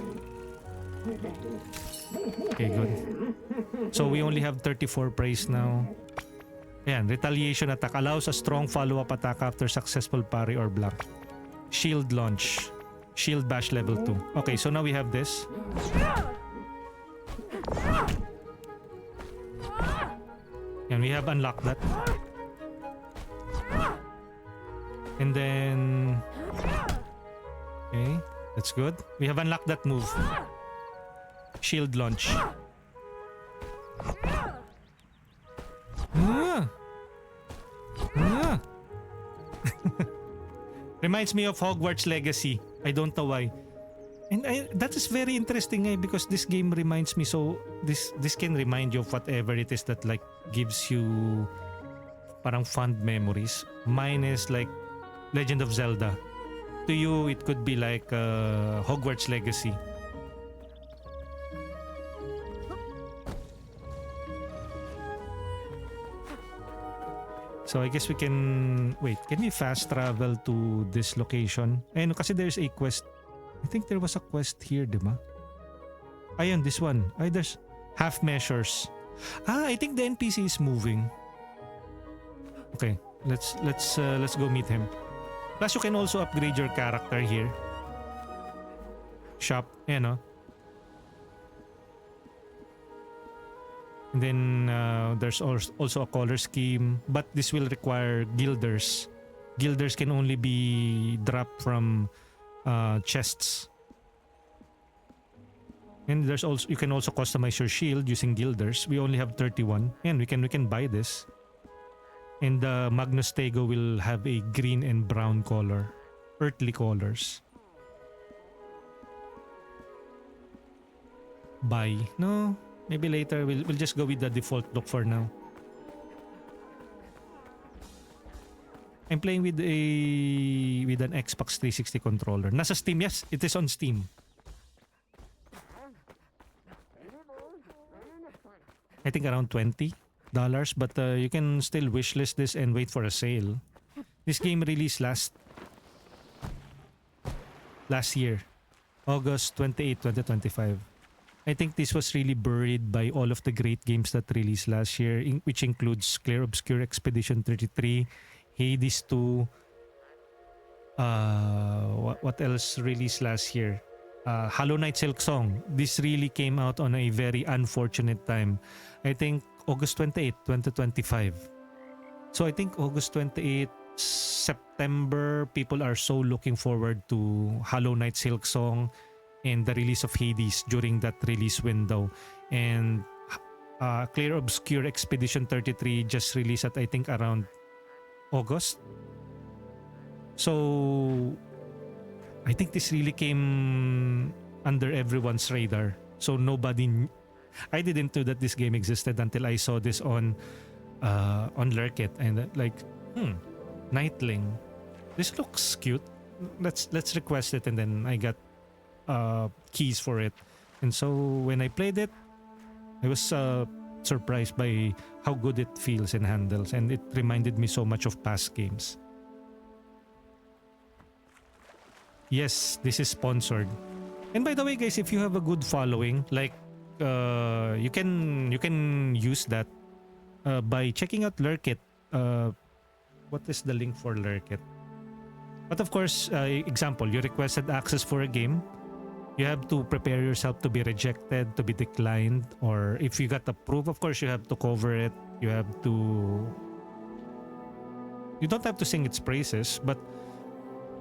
Okay, good. So we only have 34 praise now. Ayan, retaliation attack. Allows a strong follow-up attack after successful parry or block. Shield launch. Shield bash level 2. Okay, so now we have this. And we have unlocked that. And then... Okay, that's good. We have unlocked that move. Shield launch. Reminds me of Hogwarts Legacy. I don't know why. And that is very interesting because this game reminds me, so this can remind you of whatever it is that like gives you parang fond memories. Mine is like Legend of Zelda. To you, it could be like Hogwarts Legacy. So I guess we can... Wait, can we fast travel to this location? Ayun, kasi there's a quest. I think there was a quest here, diba? Ayun, this one. Ay, there's half measures. I think the NPC is moving. Okay, let's go meet him. Plus, you can also upgrade your character here. Shop, ayan o. And then there's also a color scheme, but this will require guilders. Guilders can only be dropped from chests. And there's also, you can also customize your shield using guilders. We only have 31, and we can buy this. And the Magnustego will have a green and brown color, earthly colors. Buy? No, maybe later. We'll just go with the default look for now. I'm playing with an Xbox 360 controller. Nasa Steam, yes, it is on Steam. I think around $20, but you can still wishlist this and wait for a sale. This game released last year, August 28, 2025. I think this was really buried by all of the great games that released last year, which includes Clear Obscure Expedition 33, Hades 2, what else released last year? Hollow Knight Silk Song. This really came out on a very unfortunate time. I think August 28, 2025. So I think August 28, September, people are so looking forward to Hollow Knight Silk Song and the release of Hades during that release window. And Clear Obscure Expedition 33 just released at I think around August. So I think this really came under everyone's radar. So I didn't know that this game existed until I saw this on Lurkit, and Knightling. This looks cute. Let's request it, and then I got keys for it. And so when I played it, I was surprised by how good it feels and handles, and it reminded me so much of past games. Yes, this is sponsored. And by the way, guys, if you have a good following, like you can use that by checking out Lurkit. What is the link for Lurkit? But of course, example, you requested access for a game. You have to prepare yourself to be rejected, to be declined, or if you got approved, of course, you have to cover it. You don't have to sing its praises, but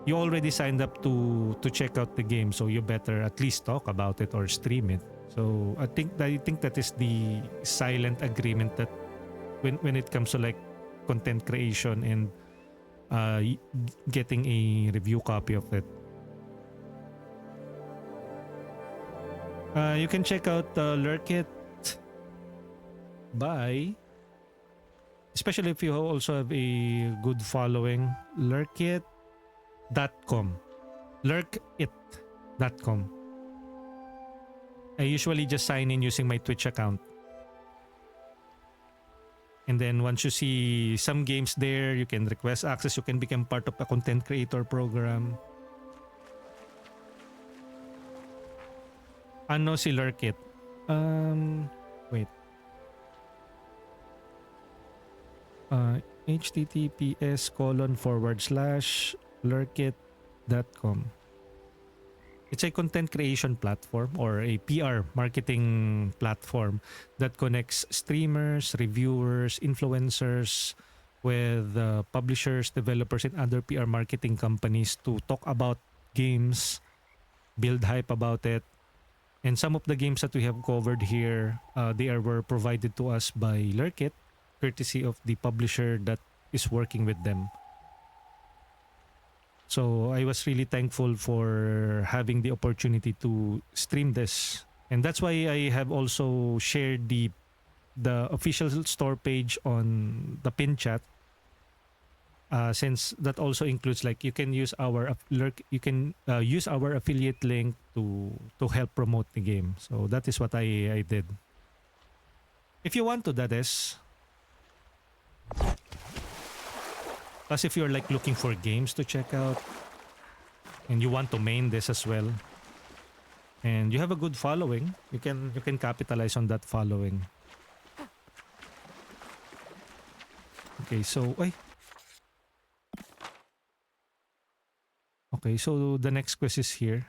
you already signed up to check out the game, so you better at least talk about it or stream it. So I think that is the silent agreement that when it comes to like content creation and getting a review copy of it. You can check out Lurkit especially if you also have a good following, Lurkit.com. Lurkit.com. I usually just sign in using my Twitch account. And then once you see some games there, you can request access. You can become part of a content creator program. Ano si Lurkit? Wait. https://lurkit.com. It's a content creation platform or a PR marketing platform that connects streamers, reviewers, influencers with publishers, developers, and other PR marketing companies to talk about games, build hype about it. And some of the games that we have covered here, were provided to us by Lurkit, courtesy of the publisher that is working with them. So I was really thankful for having the opportunity to stream this. And that's why I have also shared the official store page on the pin chat. Since that also includes like you can use our use our affiliate link to help promote the game. So that is what I did. If you want to, that is. Plus, if you're like looking for games to check out and you want to main this as well, and you have a good following, you can capitalize on that following. Okay, so Okay, so the next quest is here.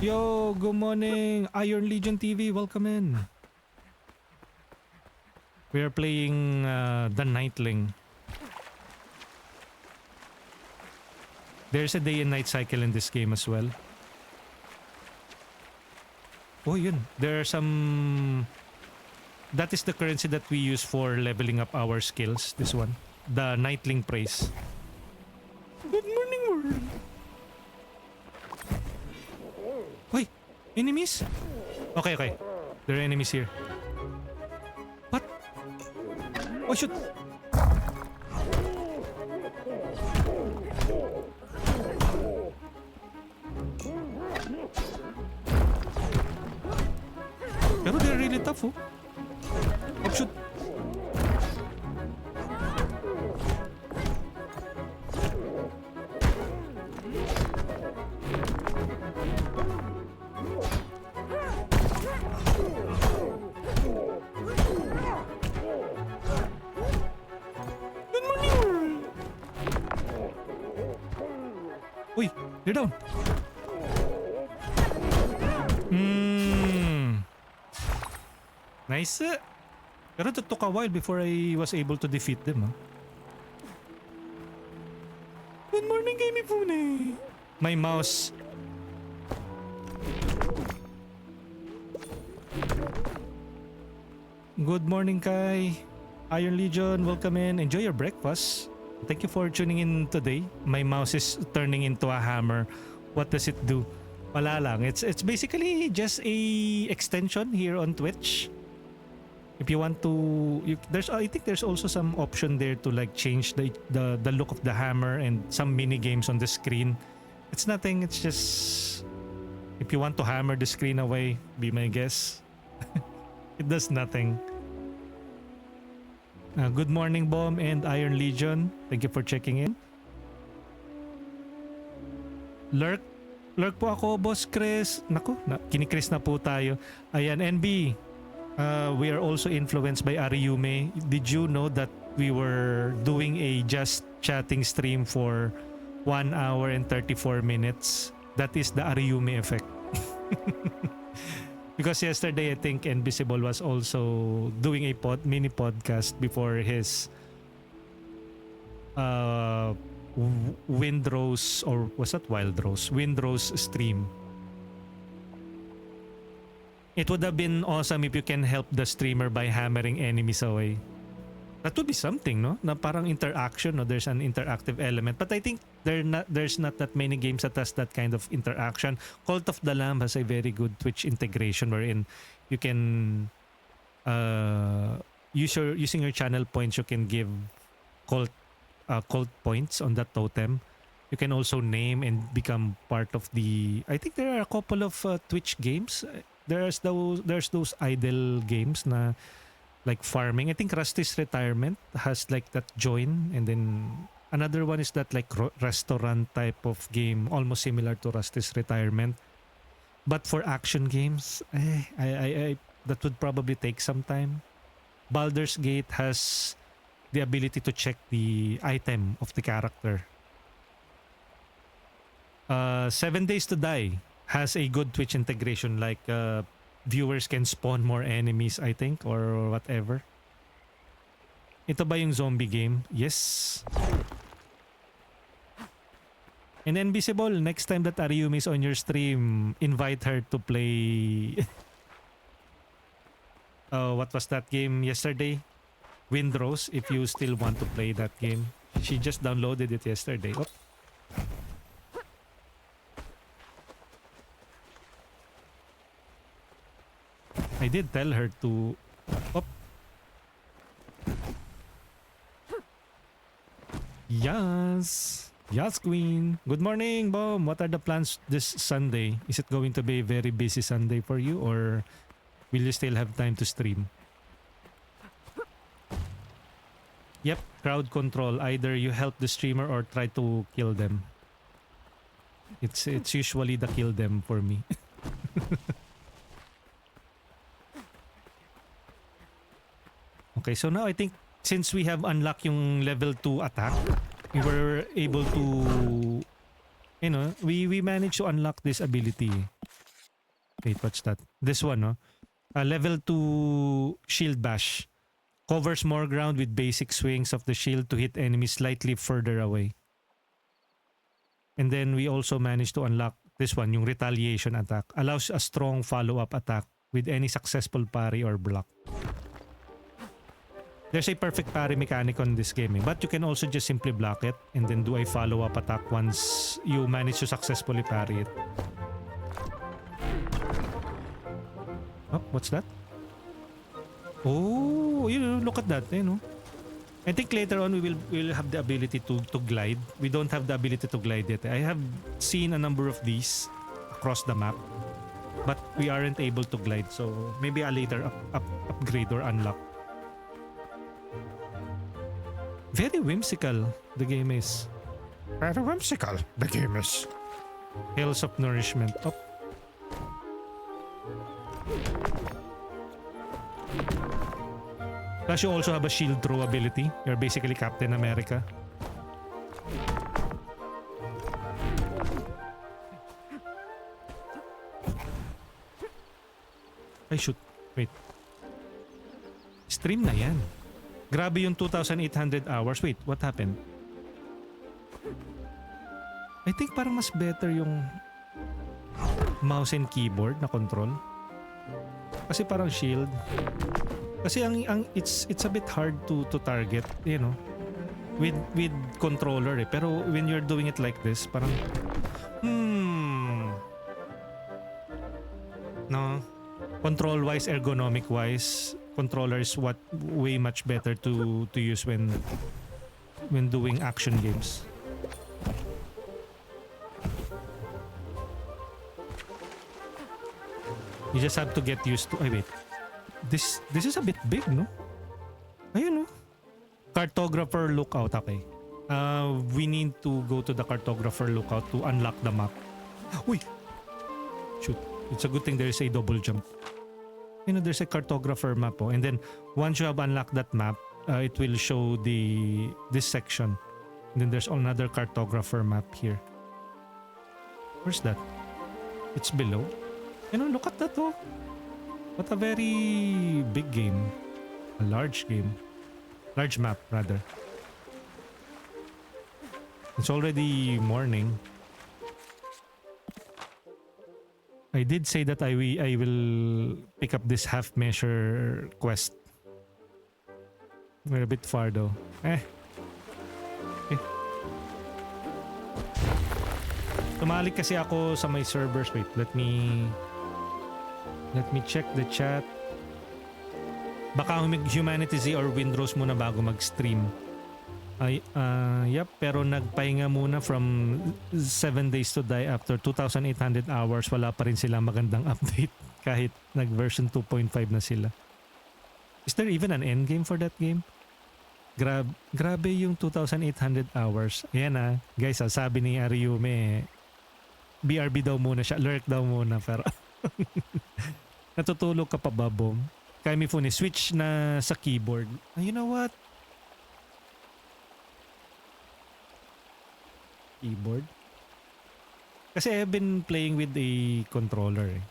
Yo, good morning, Iron Legion TV, welcome in. We are playing the Knightling. There's a day and night cycle in this game as well. Oh, yun. There are some... That is the currency that we use for leveling up our skills. This one. The Knightling praise. Good morning, world. Wait, enemies? Okay, okay. There are enemies here. What? Oh, shoot. Pero they're really tough, oh. Oh, shoot. Uy, they're down. Nice. Pero it took a while before I was able to defeat them. Huh? Good morning, Gamey Pune. My mouse. Good morning, Kai. Iron Legion, welcome in. Enjoy your breakfast. Thank you for tuning in today. My mouse is turning into a hammer. What does it do? Wala lang. It's basically just a extension here on Twitch. If you want to, I think there's also some option there to like change the look of the hammer and some mini games on the screen. It's nothing. It's just if you want to hammer the screen away, be my guess. It does nothing. Good morning, Bomb and Iron Legion. Thank you for checking in. Lurk po ako, Boss Chris. Naku, kini-Chris na po tayo. Ayan, NB. We are also influenced by Ariume. Did you know that we were doing a just chatting stream for 1 hour and 34 minutes? That is the Ariume effect. Because yesterday I think Invisible was also doing a mini podcast before his Windrose, or was that Wild Rose? Windrose stream. It would have been awesome if you can help the streamer by hammering enemies away. That would be something, no? Na parang interaction, no? There's an interactive element. But I think there's not that many games that has that kind of interaction. Cult of the Lamb has a very good Twitch integration wherein you can using your channel points, you can give cult points on that totem. You can also name and become part of the... I think there are a couple of Twitch games. There's those idle games na like farming. I think Rusty's Retirement has like that join, and then another one is that like restaurant type of game, almost similar to Rusty's Retirement. But for action games, I that would probably take some time. Baldur's Gate has the ability to check the item of the character. 7 Days to Die has a good Twitch integration, like viewers can spawn more enemies, I think, or whatever. Ito ba yung zombie game? Yes. And Invisible, next time that Ariumi is on your stream, invite her to play... what was that game yesterday? Windrose, if you still want to play that game. She just downloaded it yesterday. Oh. I did tell her to... Oh. Yes. Yes, Queen. Good morning, Bomb. What are the plans this Sunday? Is it going to be a very busy Sunday for you, or will you still have time to stream? Yep, crowd control. Either you help the streamer or try to kill them. It's usually the kill them for me. Okay, so now I think since we have unlocked yung level 2 attack, we were able to, you know, we managed to unlock this ability. Wait, what's that? This one, no? Level 2 Shield Bash. Covers more ground with basic swings of the shield to hit enemies slightly further away. And then we also managed to unlock this one, yung retaliation attack. Allows a strong follow-up attack with any successful parry or block. There's a perfect parry mechanic on this game, but you can also just simply block it and then do a follow-up attack once you manage to successfully parry it. Oh, what's that? Oh, look at that, you know. I think later on we'll have the ability to glide. We don't have the ability to glide yet. I have seen a number of these across the map, but we aren't able to glide. So maybe I'll later upgrade or unlock. Very whimsical the game is. Very whimsical the game is. Hills of Nourishment. Oh. Plus you also have a shield throw ability. You're basically Captain America. Ay shoot. Wait. Stream na yan. Grabe yung 2,800 hours. Wait, what happened? I think parang mas better yung mouse and keyboard na control. Kasi parang shield. Kasi it's a bit hard to target, you know, with controller eh. Pero when you're doing it like this, parang no, control wise, ergonomic wise, controller is what way much better to use when doing action games. You just have to get used to. Ay wait. This is a bit big, no? Ayun, no? Cartographer lookout. Okay. We need to go to the cartographer lookout to unlock the map. Uy! Shoot. It's a good thing there is a double jump. You know, there's a cartographer map, oh. And then once you have unlocked that map, it will show this section. And then there's another cartographer map here. Where's that? It's below. You know, look at that, oh. What a very big game. A large game. Large map, rather. It's already morning. I did say that I will pick up this half measure quest. We're a bit far though. Okay. Tumalik kasi ako sa my servers. Wait, let me check the chat. Baka Humanity Z or Windrose muna bago mag-stream. Yep, pero nagpahinga muna from 7 days to die after 2,800 hours. Wala pa rin sila magandang update kahit nag-version 2.5 na sila. Is there even an endgame for that game? Grabe yung 2,800 hours. Ayan guys, sabi ni Ariume, BRB daw muna siya, lurk daw muna, pero natutulog ka pa ba, Bom? Kaya may phone, switch na sa keyboard. You know what? Keyboard. Kasi I've been playing with a controller eh.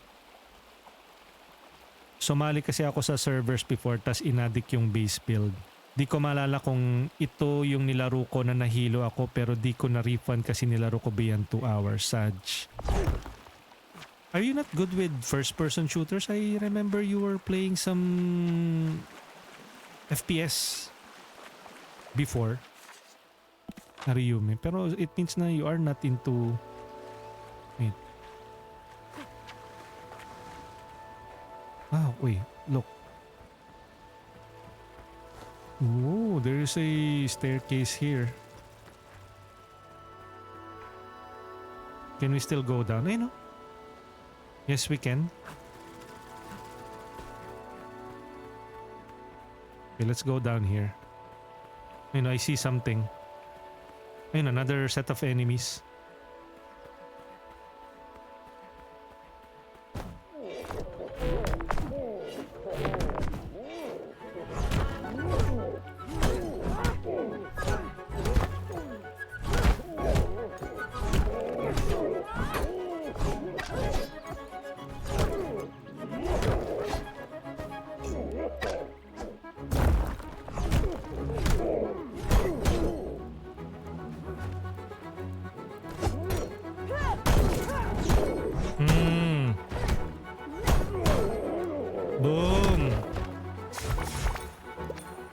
Sumali kasi ako sa servers before tas inadik yung base build. Di ko maalala kung ito yung nilaro ko na nahilo ako pero di ko na-refund kasi nilaro ko beyond 2 hours. Sadge. Are you not good with first-person shooters? I remember you were playing some FPS before. Ariume. Pero it means na you are not into... Wait. Wait. Look. Oh, there is a staircase here. Can we still go down? I know. Yes, we can. Okay, let's go down here. I see something. Ayun, another set of enemies.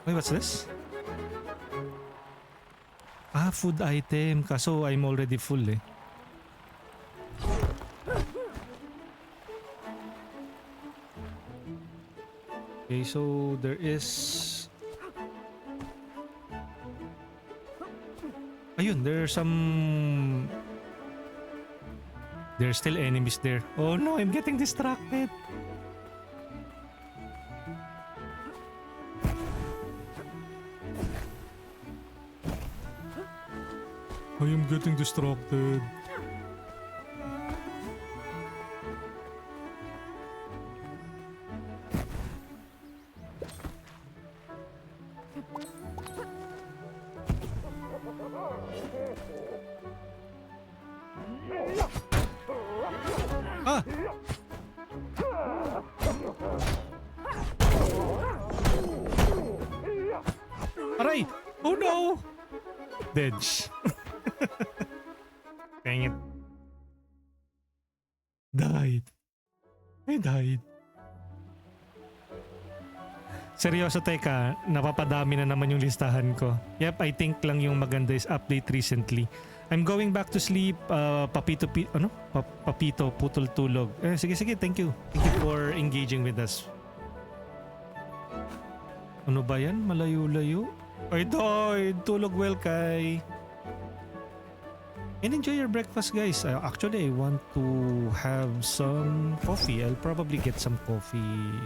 Wait, what's this? Ah, food item. Kaso I'm already full eh. Okay, so there is... Ayun, there's some... There's still enemies there. Oh no, I'm getting distracted. I am getting distracted. Ah! Aray! Oh no! Dedge. Dang it. Died. I died. Seryoso teka, napapadami na naman yung listahan ko. Yep, I think lang yung maganda is update recently. I'm going back to sleep. Papito, putol tulog. Sige, thank you. Thank you for engaging with us. Ano ba yan? Malayo-layo? Ay, tulog well, Kai. And enjoy your breakfast, guys. Actually, I want to have some coffee. I'll probably get some coffee.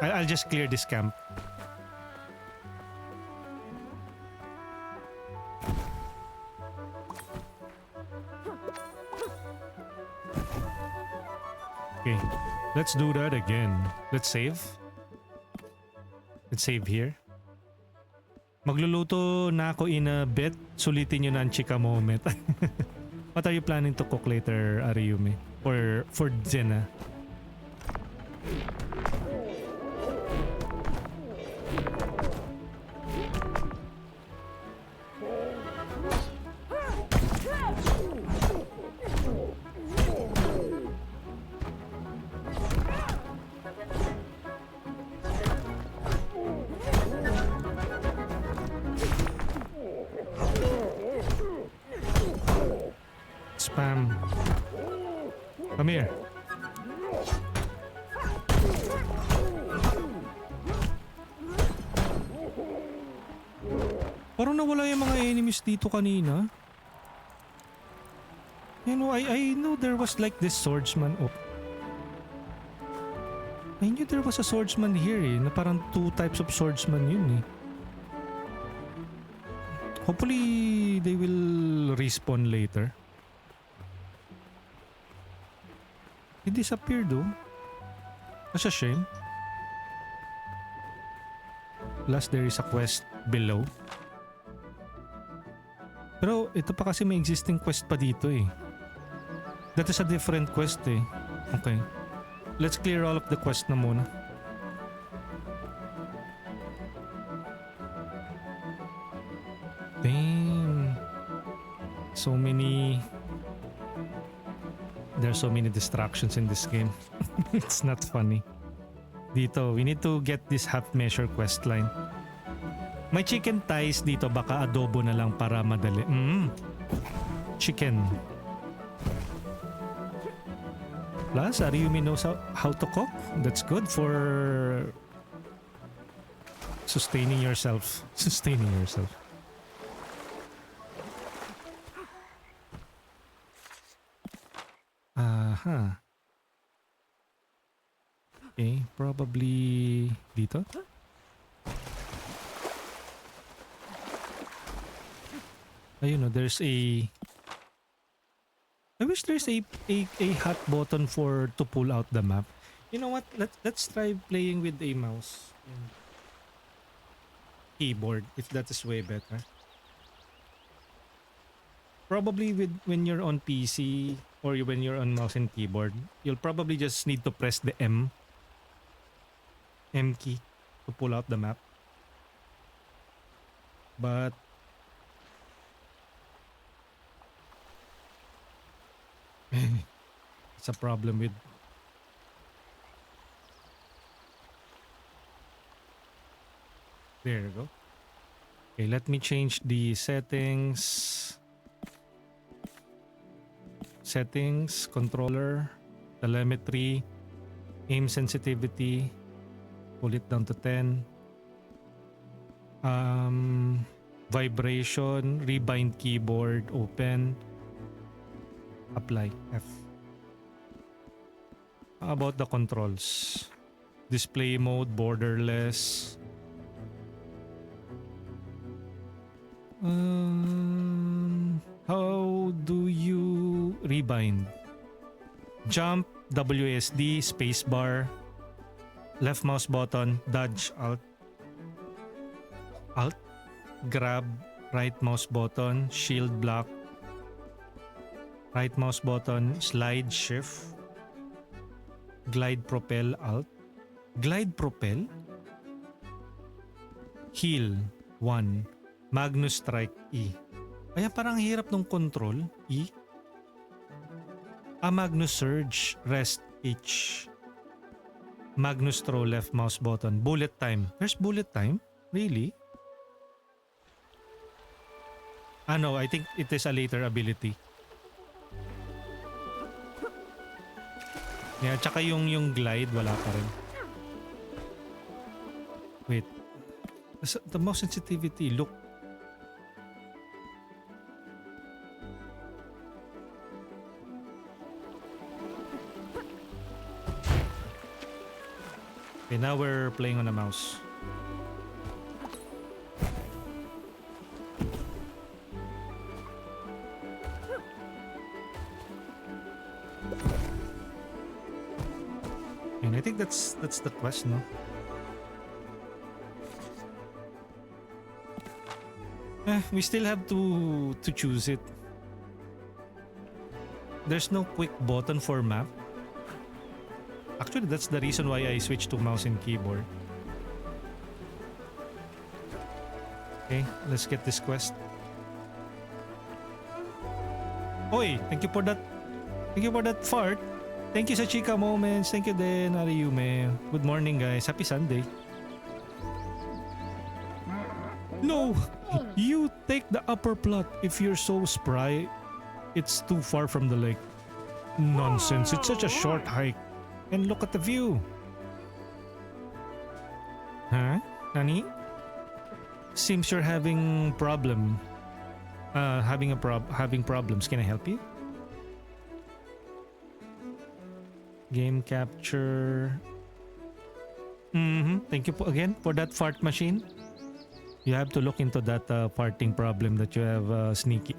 I'll just clear this camp. Okay, let's do that again. Let's save. Let's save here. Magluluto na ako in a bit. Sulitin nyo na ang chika moment. What are you planning to cook later, Ariume? Or for dinner? Spam. Come here. Parang nawala yung mga enemies dito kanina. You know, I know there was like this swordsman. Oh. I knew there was a swordsman here eh. Na parang two types of swordsman yun eh. Hopefully they will respawn later. He disappeared though. That's a shame. Plus there is a quest below. Pero ito pa kasi may existing quest pa dito eh. That is a different quest eh. Okay. Let's clear all of the quest na muna. Damn. So many... There's so many distractions in this game. It's not funny. Dito, we need to get this half-measure quest line. May chicken thighs dito, baka adobo na lang para madali. Chicken. Plus, Ariumi knows how to cook. That's good for sustaining yourself. Sustaining yourself. Aha. Okay, probably dito. Ayun no, there's a... I wish there's a hot button to pull out the map. You know what? Let's try playing with a mouse and keyboard if that is way better. Probably when you're on PC or when you're on mouse and keyboard, you'll probably just need to press the M key to pull out the map. But it's a problem with There you go. Okay, let me change the settings. Settings, controller, telemetry, aim sensitivity. Pull it down to 10. Vibration, rebind keyboard, open. Apply, F. How about the controls? Display mode, borderless. How do you rebind? Jump, WSD, spacebar, left mouse button, dodge, alt, grab, right mouse button, shield block, right mouse button, slide, shift, glide, propel, alt, glide, propel, heal, 1, Magnus strike, E. Kaya parang hirap ng control, E. Magnus surge, rest, H. Magnus throw, left mouse button, bullet time. There's bullet time? Really? No, I think it is a later ability. Yeah, tsaka yung glide, wala pa rin. Wait. The mouse sensitivity, look. Okay, now we're playing on a mouse. And I think that's the quest, no? We still have to choose it. There's no quick button for map. Actually, that's the reason why I switched to mouse and keyboard. Okay, let's get this quest. Oy, thank you for that. Thank you for that fart. Thank you sa Chika Moments. Thank you din, Ariyume. Good morning, guys. Happy Sunday. No! You take the upper plot if you're so spry. It's too far from the lake. Nonsense. It's such a short hike. And look at the view. Huh? Nani? Seems you're having problem. Having problems. Can I help you? Game capture. Thank you again for that fart machine. You have to look into that farting problem that you have, Sneaky.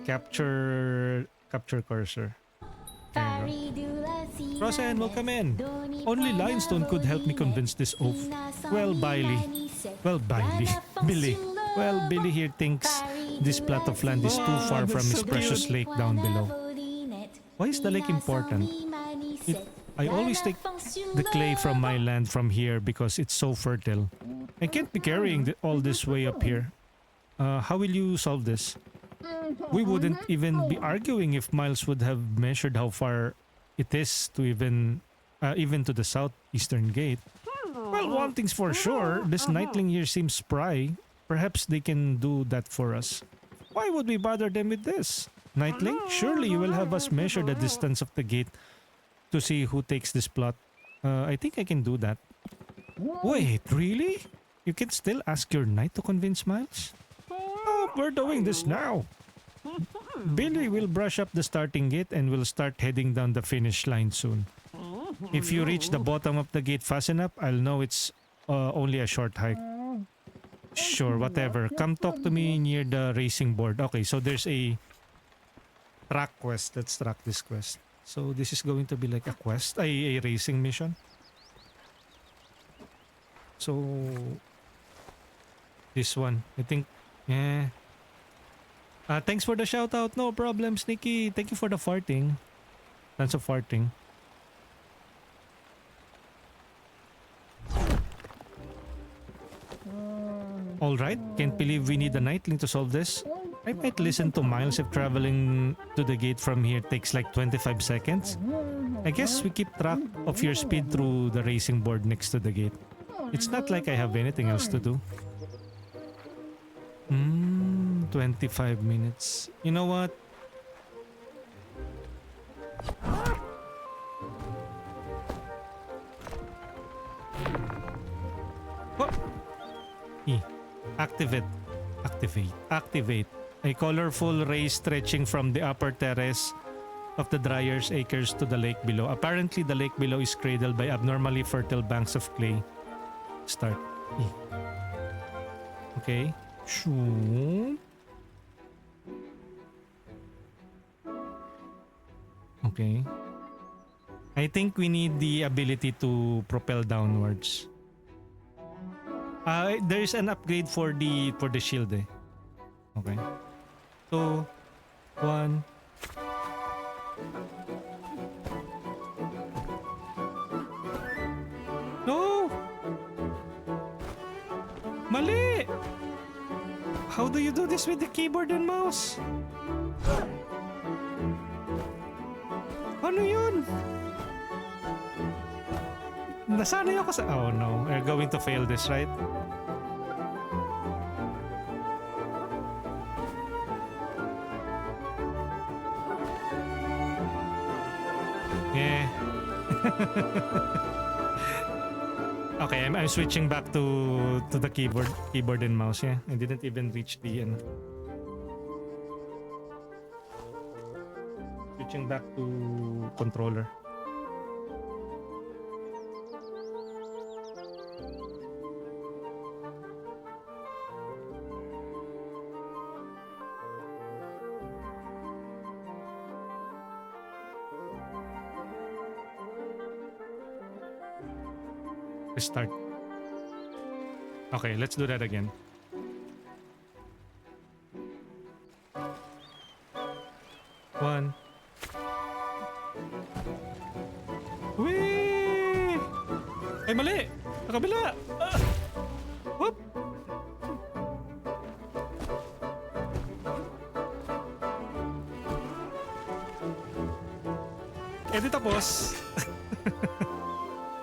Capture cursor. Roseanne, welcome in. Only Limestone could help me convince this oaf. Well, Billy. Billy here thinks this plot of land is too far from his precious lake down below. Why is the lake important? I always take the clay from my land from here because it's so fertile. I can't be carrying all this way up here. How will you solve this? We wouldn't even be arguing if Miles would have measured how far it is to even to the southeastern gate. Well, one thing's for sure, this Knightling here seems spry. Perhaps they can do that for us. Why would we bother them with this? Knightling, surely you will have us measure the distance of the gate to see who takes this plot. I think I can do that. Wait, really? You can still ask your knight to convince Miles? Oh, we're doing this now. Billy will brush up the starting gate and will start heading down the finish line soon. If you reach the bottom of the gate fast enough, I'll know it's only a short hike. Sure, whatever. Come talk to me near the racing board. Okay, so there's a track quest. Let's track this quest. So this is going to be like a quest, a racing mission. So this one, I think, yeah. Thanks for the shout out. No problem, Sneaky. Thank you for the farting. Tons of farting. Alright, can't believe we need a Knightling to solve this. I might listen to Miles if traveling to the gate from here takes like 25 seconds. I guess we keep track of your speed through the racing board next to the gate. It's not like I have anything else to do. 25 minutes. You know what? Oh. Activate. Activate. A colorful ray stretching from the upper terrace of the Dryer's Acres to the lake below. Apparently, the lake below is cradled by abnormally fertile banks of clay. Start. Okay. Shoo. Okay. I think we need the ability to propel downwards. There is an upgrade for the shield eh. Okay. 2 1 No! Mali! How do you do this with the keyboard and mouse? Ano yun? Nasanay ako sa... Oh no, we're going to fail this, right? Yeah. Okay, I'm switching back to the keyboard and mouse. Yeah, I didn't even reach the end. Switching back to controller. Start. Okay, let's do that again. One. Whee! Ay, mali! Sa kabila! Whoop! Eh, di tapos.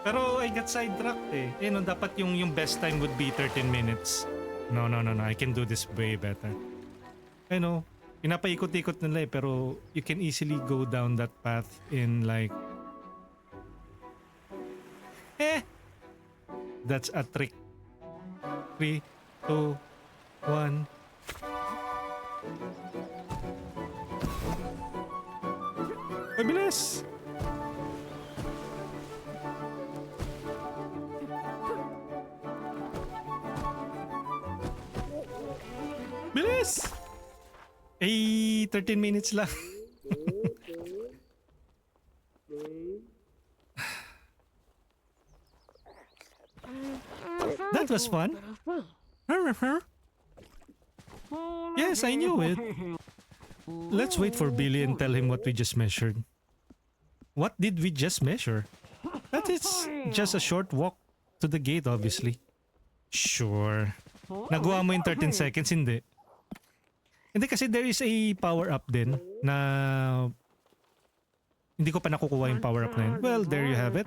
Pero I got sidetracked eh. Eh no, dapat yung best time would be 13 minutes. No. I can do this way better. I know, pinapaikot-ikot nila eh, pero you can easily go down that path in like... That's a trick. 3, 2, 1. Ay, bilis! Bilis! Eh, 13 minutes lang. That was fun. Yes, I knew it. Let's wait for Billy and tell him what we just measured. What did we just measure? That is just a short walk to the gate, obviously. Sure. Nagawa mo yung 13 seconds, hindi? Hindi kasi there is a power-up din na hindi ko pa nakukuha yung power-up na yun. Well, there you have it.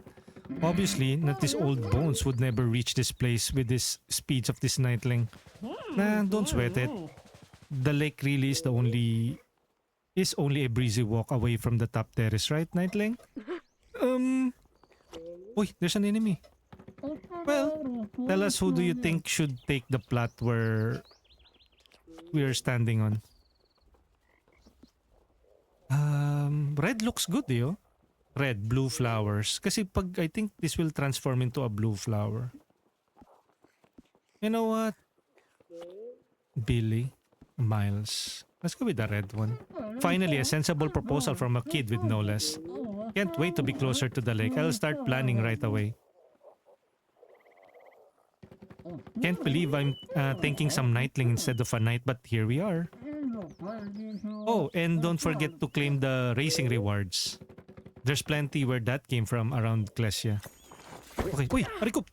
Obviously, not these old bones would never reach this place with this speeds of this Knightling. Nah, don't sweat it. The lake really is only a breezy walk away from the top terrace, right, Knightling? Uy, there's an enemy. Well, tell us who do you think should take the plot where we are standing on. Red looks good, eh, oh. Red, blue flowers. Kasi I think this will transform into a blue flower. You know what? Billy, Miles. Let's go with the red one. Finally, a sensible proposal from a kid with no less. Can't wait to be closer to the lake. I'll start planning right away. Can't believe I'm thinking some Knightling instead of a knight, but here we are. Oh, and don't forget to claim the racing rewards. There's plenty where that came from around Klesia. Okay, uy, harikop!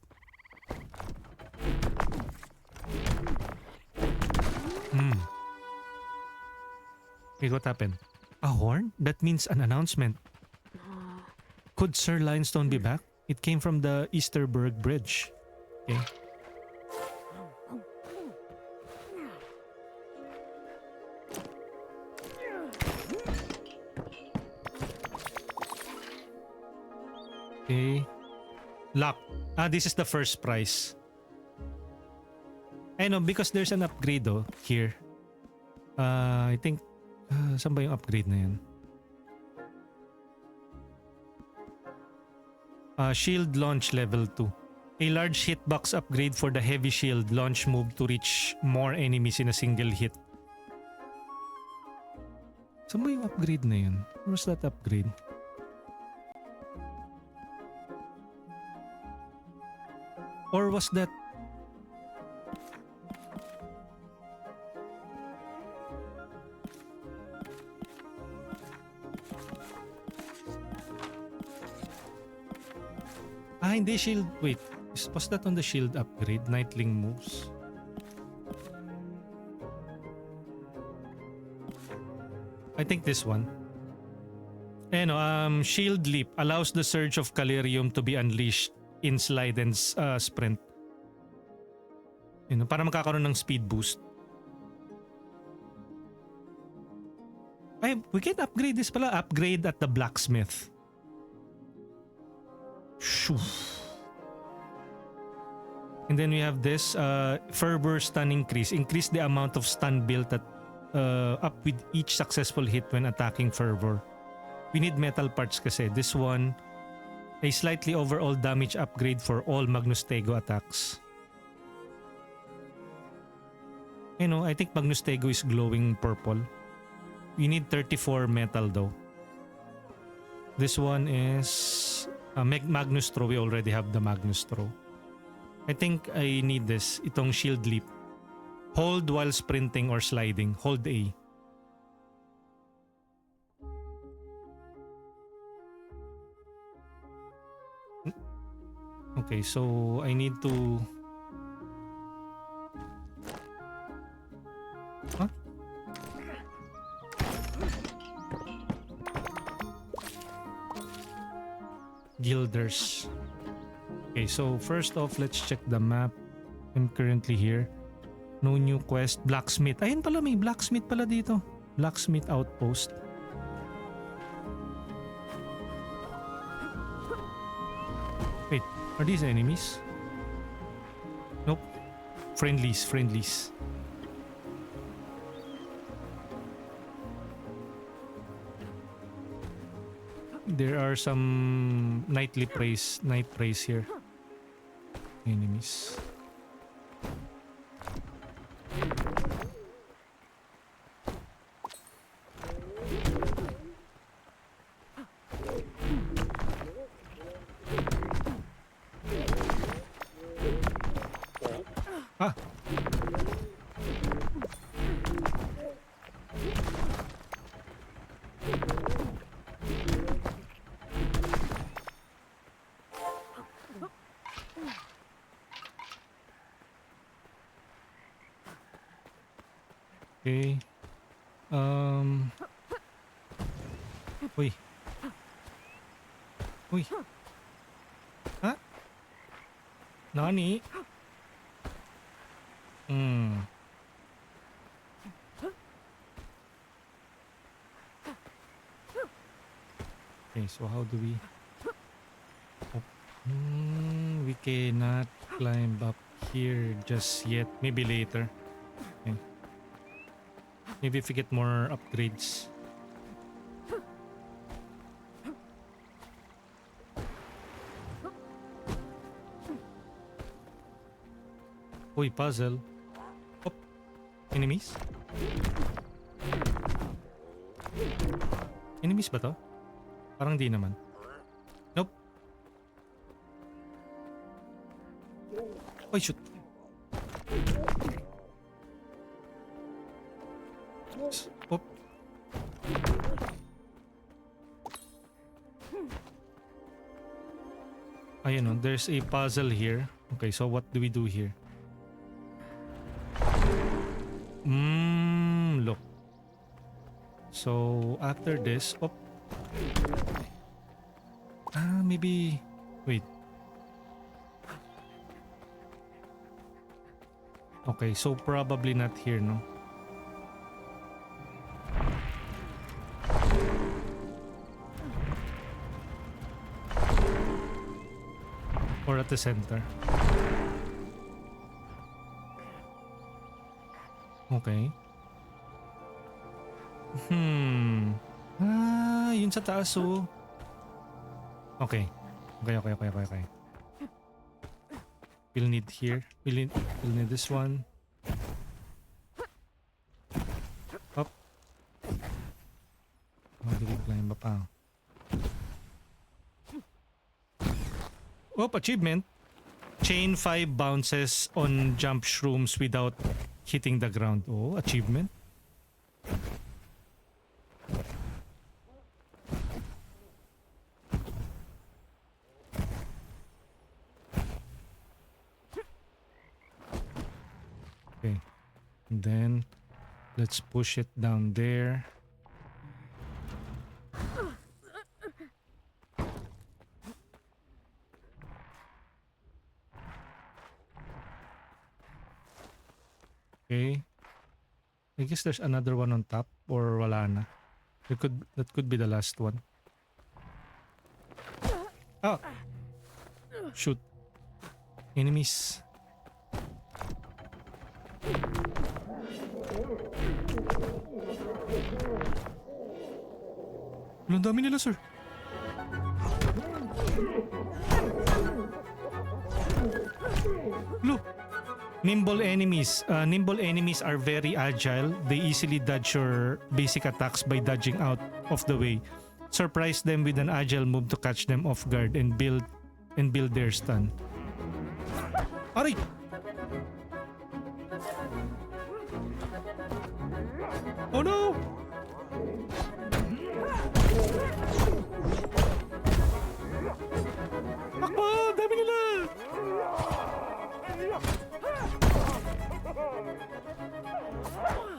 Wait, what happened? A horn? That means an announcement. Could Sir Linestone be back? It came from the Easterburg Bridge. Okay. Okay. Lock. This is the first prize. I know because there's an upgrade here. I think saan ba yung upgrade na yan? Shield launch level 2. A large hitbox upgrade for the heavy shield launch move to reach more enemies in a single hit. Saan ba yung upgrade na yun? Where's that upgrade? Or was that... hindi shield. Wait, was that on the shield upgrade? Knightling moves. I think this one. Shield leap allows the surge of Calirium to be unleashed in slide and sprint. Para magkakaroon ng speed boost. We can upgrade this pala. Upgrade at the blacksmith. Shoo. And then we have this fervor stun increase. Increase the amount of stun built at up with each successful hit when attacking fervor. We need metal parts kasi. This one, a slightly overall damage upgrade for all Magnustego attacks. I think Magnustego is glowing purple. We need 34 metal though. This one is Magnustro. We already have the Magnustro. I think I need this. Itong shield leap. Hold while sprinting or sliding. Hold A. Okay, so I need to... Huh? Guilders. Okay, so first off, let's check the map. I'm currently here. No new quest. Blacksmith. Ayun pala, may blacksmith pala dito. Blacksmith outpost. Wait, are these enemies? Nope. Friendlies. There are some night praise here. Enemies. Okay. Uy. Ha? Nani? Okay, so how do we... we cannot climb up here just yet. Maybe later. Okay. Maybe if we get more upgrades. Uy, puzzle. Oh, enemies? Enemies ba to? Parang di naman. Nope. Oy, shoot. Oh. Ayun o, there's a puzzle here. Okay, so what do we do here? Look. So after this, maybe wait. Okay, so probably not here, no? Or at the center. Okay. Yun sa taas, oh. Okay. Okay. We'll need here. We'll need this one. Up. How do we climb up? Achievement. Chain 5 bounces on jump shrooms without hitting the ground. Oh, achievement. Okay. And then let's push it down there. Okay. I guess there's another one on top or wala na. That could be the last one. Ah! Shoot. Enemies. Ang dami nila, sir. Look. Nimble enemies. Nimble enemies are very agile. They easily dodge your basic attacks by dodging out of the way. Surprise them with an agile move to catch them off guard and build their stun. Aray! Oh no! Akba! Dami nila!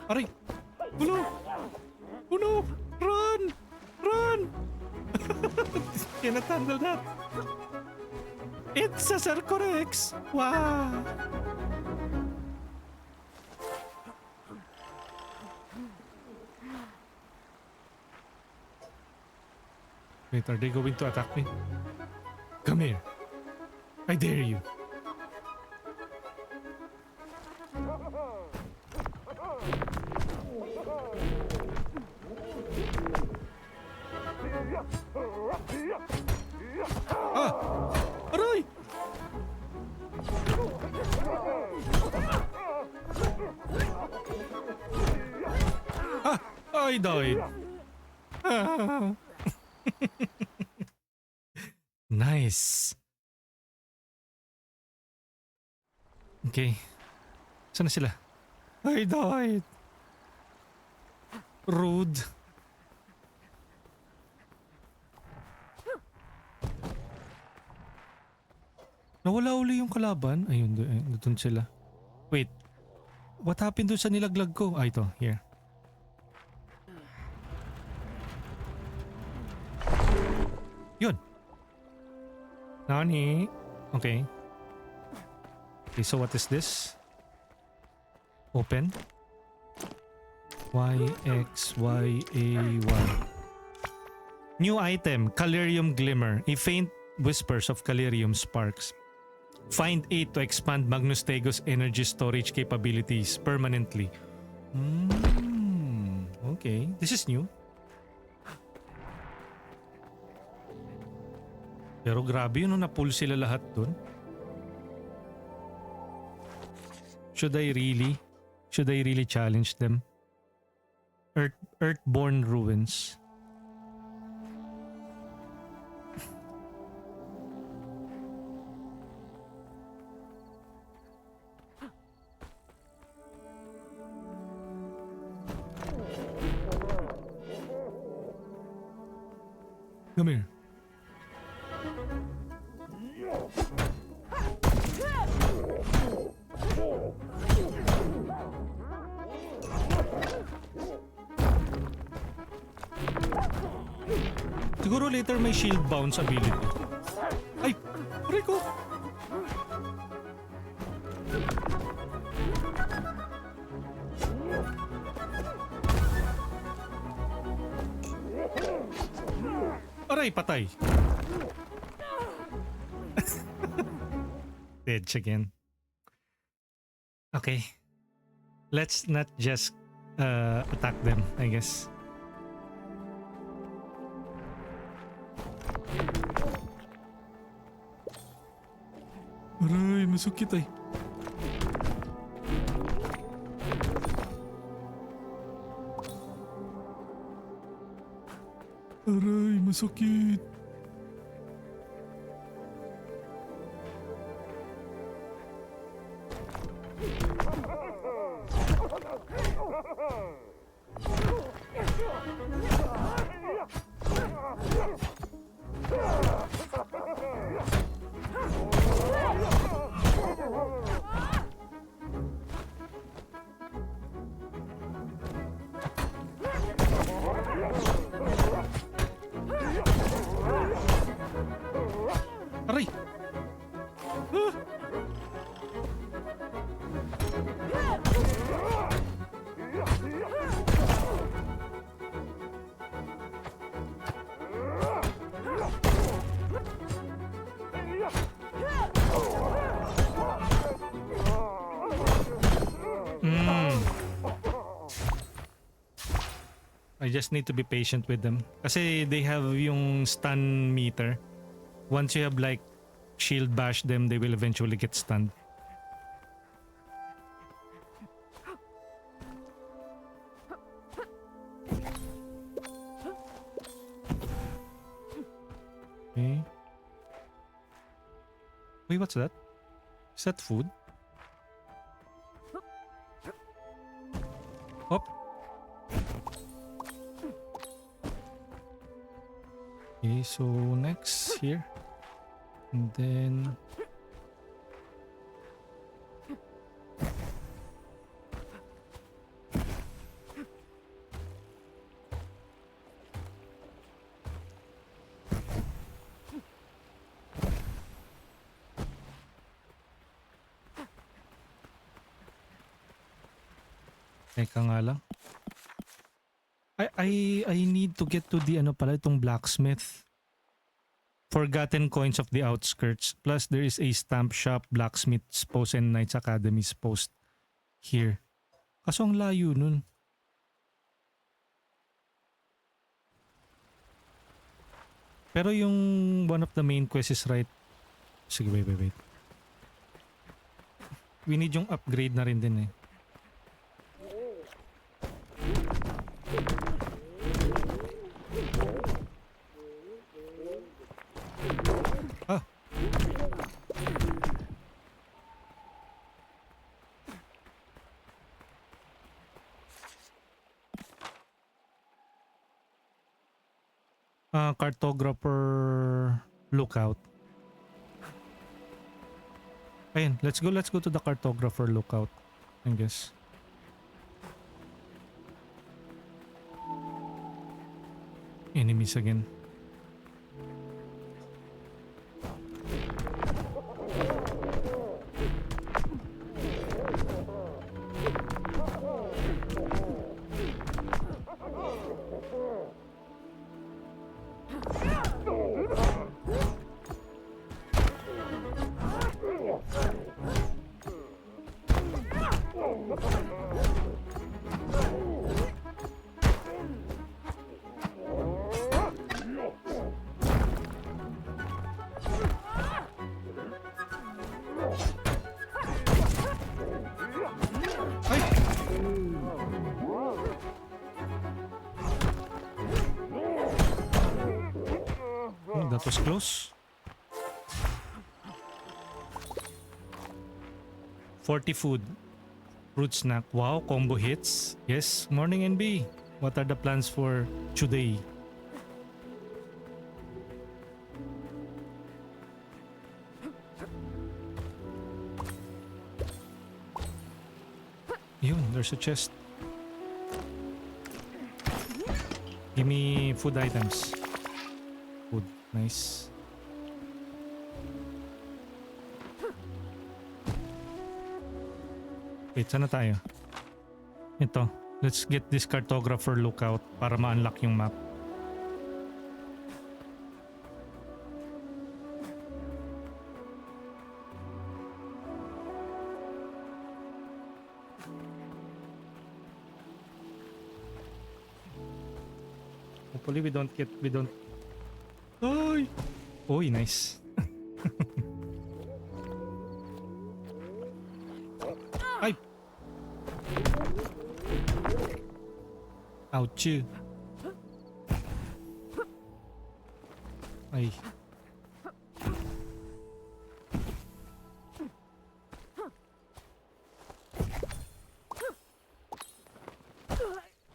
Aray! Oh no! Oh no! Run! Run! Cannot handle that! It's a Cercorex! Wow! Wait, are they going to attack me? Come here. I dare you. Ah! Aray! Ah! I died. Ah. Nice. Okay. Saan na sila? I died. Rude. Nawala uli yung kalaban. Ayun, doon sila. Wait. What happened doon sa nilaglag ko? Ah, ito. Here. Yun. Nani? Okay. Okay, so what is this? Open. Y, X, Y, A, Y. New item. Calirium Glimmer. A faint whispers of Calirium sparks. Find 8 to expand Magnustego's energy storage capabilities permanently. Okay. This is new. Pero grabe yun, na-pull sila lahat dun. Should I really challenge them? Earthborn Ruins. Come here. Siguro later may shield bounce ability. Ay! Aray ko! Aray, patay. Dead siya again. Okay. Let's not just attack them, I guess. Aray, masukit ay. Aray, masukit. Aray! Ah! I just need to be patient with them. Kasi they have yung stun meter. Once you have like shield bash them, they will eventually get stunned. Okay. Wait, what's that? Is that food? Hop. Okay, so next here. And then teka nga lang. I need to get to the ano pala itong blacksmith. Forgotten coins of the outskirts. Plus there is a stamp shop, blacksmith's post and Knights Academy's post here. Kaso ang layo nun. Pero yung one of the main quests is right. Sige, wait. We need yung upgrade na rin din eh. Ah. Cartographer lookout. Ayun, let's go to the cartographer lookout, I guess. Enemies again. That was close. 40 food. Fruit snack. Wow, combo hits. Yes, morning NB. What are the plans for today? Yun, there's a chest. Give me food items. Food. Nice. Wait, saan na tayo? Ito. Let's get this cartographer lookout para ma-unlock yung map. Hopefully we don't. Oy! Oy, nice. Ay! Ouch. Ay.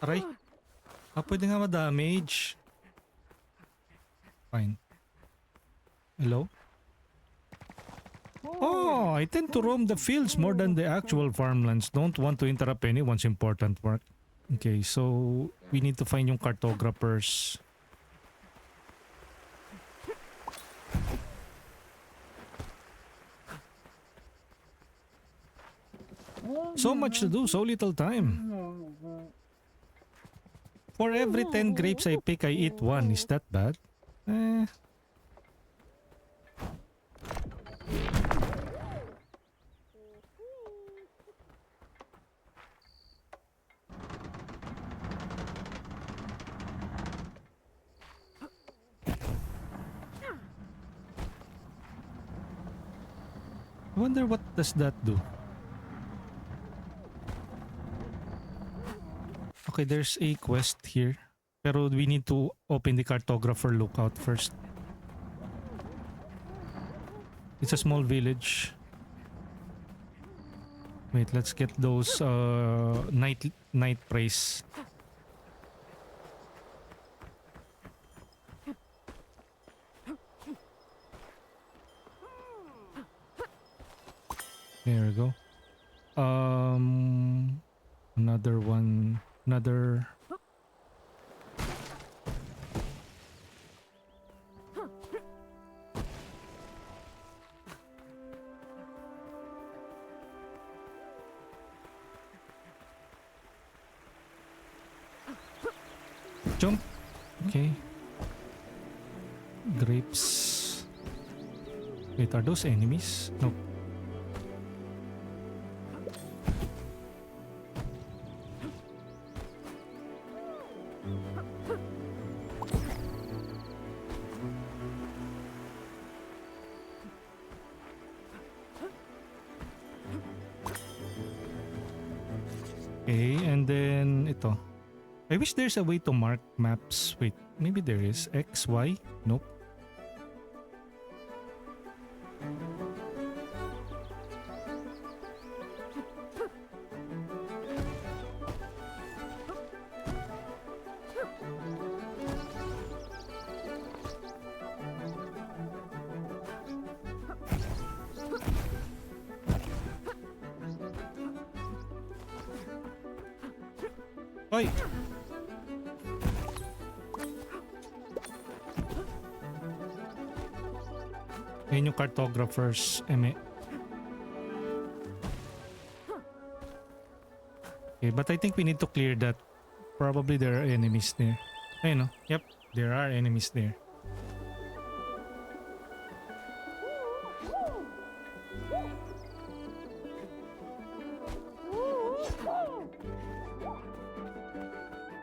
Aray. Pwede nga ma-damage. Fine. Hello? Oh, I tend to roam the fields more than the actual farmlands. Don't want to interrupt anyone's important work. Okay, so we need to find yung cartographers. So much to do, so little time. For every 10 grapes I pick, I eat one. Is that bad? I wonder what does that do? Okay, there's a quest here. Pero we need to open the cartographer lookout first. It's a small village. Wait, let's get those night praise. There we go. Another one. Another. Jump. Okay. Grapes. Wait, are those enemies? No. Okay, and then ito. I wish there's a way to mark maps. Wait, maybe there is. X, Y? Nope. Oy! Ayun yung cartographers. Eme. Okay, but I think we need to clear that. Probably there are enemies there. Ayun, no? Yep, there are enemies there.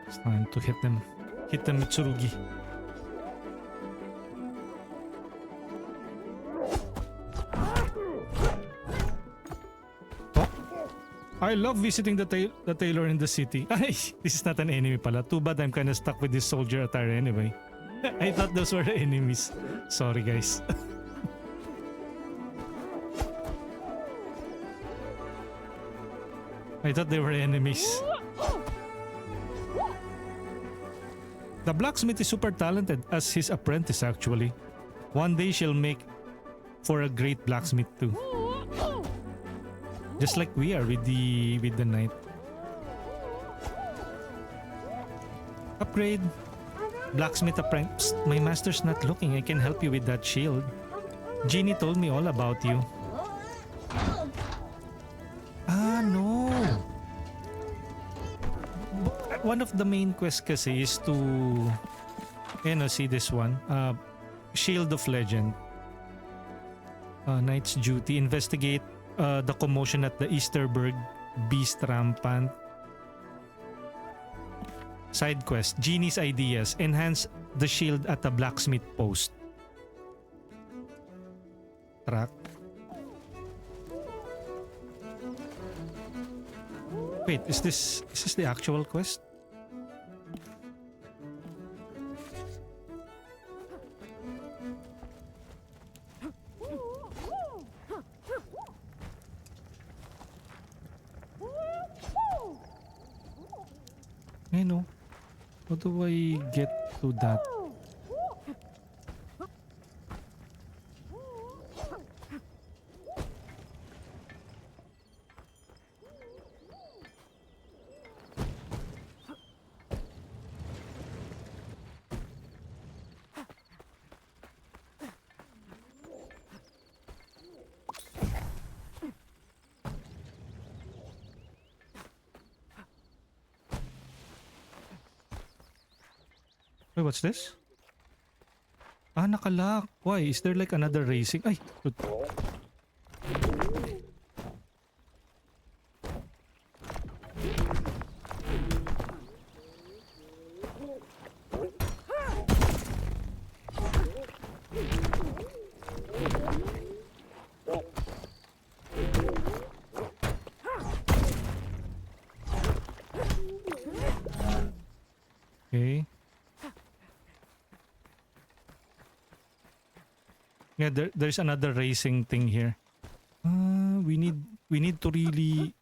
It's time to hit them. Hit them, Mitsurugi. I love visiting the tailor in the city. Ay, this is not an enemy pala. Too bad I'm kinda stuck with this soldier attire anyway. I thought those were the enemies. Sorry guys. I thought they were enemies. The blacksmith is super talented as his apprentice actually. One day she'll make for a great blacksmith too. Just like we are with the knight. Upgrade. Blacksmith apprentice. My master's not looking. I can help you with that shield. Genie told me all about you. Ah, no. One of the main quests kasi is to, see this one. Shield of Legend. Knight's duty. Investigate the commotion at the Easterburg Beast Rampant. Side quest, Genie's ideas. Enhance the shield at the blacksmith post. Track. Wait, is this the actual quest? I know. How do I get to that? Wait, what's this? Ah, nakalock. Why? Is there like another racing? Ay! Shoot. Okay. Yeah, there's another racing thing here. We need to really.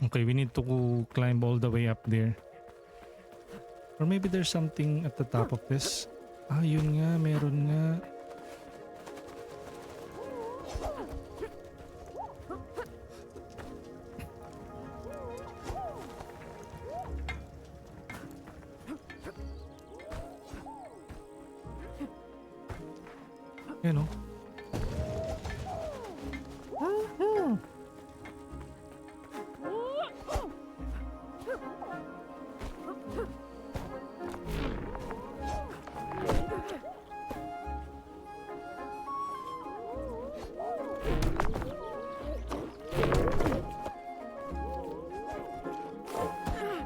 Okay, we need to climb all the way up there. Or maybe there's something at the top of this. Ah, yun nga, meron nga. Yan o.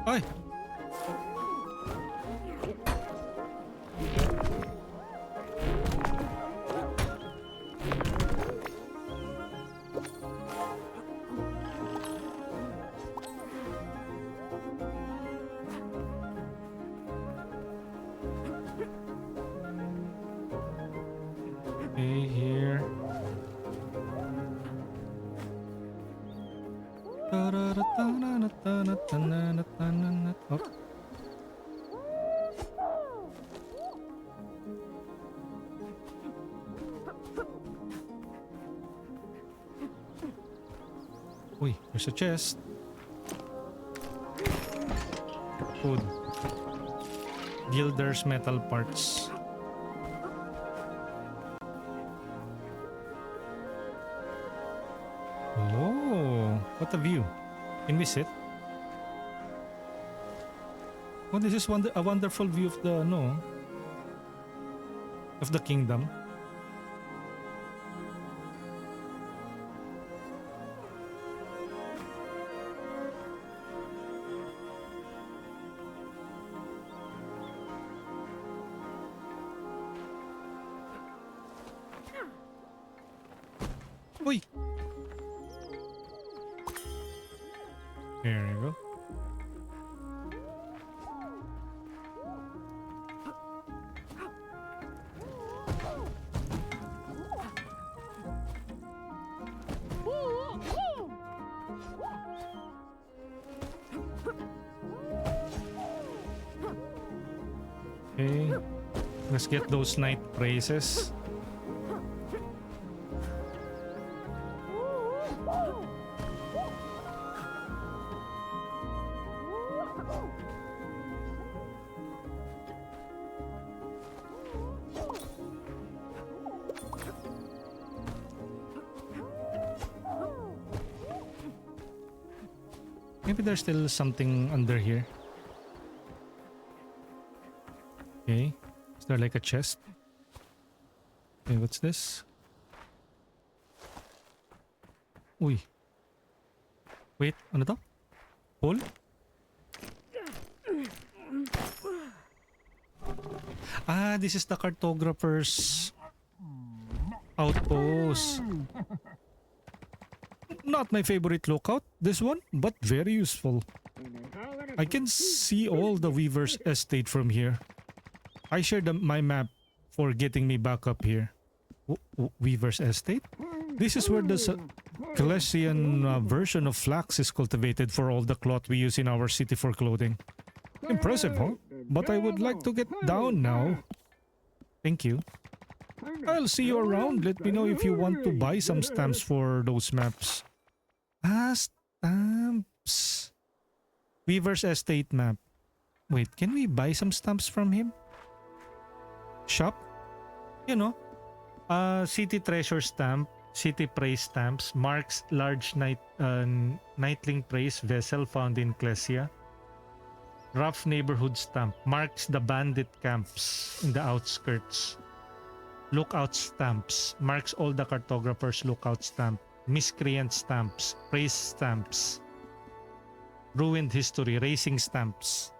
Ay! Okay, here. Oh. Uy, there's a chest. Food. Gilder's metal parts. Oh, what a view. Can we sit? Oh, this is a wonderful view of the of the kingdom. Uy! There you go. Okay, let's get those knight praises. Maybe there's still something under here. Okay. Is there like a chest? Okay, what's this? Uy. Wait, ano to? Hole? Ah, this is the cartographer's outpost. Not my favorite lookout, this one, but very useful. I can see all the Weaver's estate from here. I shared my map for getting me back up here. Weaver's estate? This is where the Galician version of flax is cultivated for all the cloth we use in our city for clothing. Impressive, huh? But I would like to get down now. Thank you. I'll see you around. Let me know if you want to buy some stamps for those maps. Ah, stamps. Weaver's estate map. Wait, can we buy some stamps from him? Shop? You know, city treasure stamp, city praise stamps, marks large Knightling praise vessel found in Klesia. Rough neighborhood stamp, marks the bandit camps in the outskirts. Lookout stamps, marks all the cartographers' lookout stamp. Miscreant stamps, praise stamps. Ruined history, racing stamps.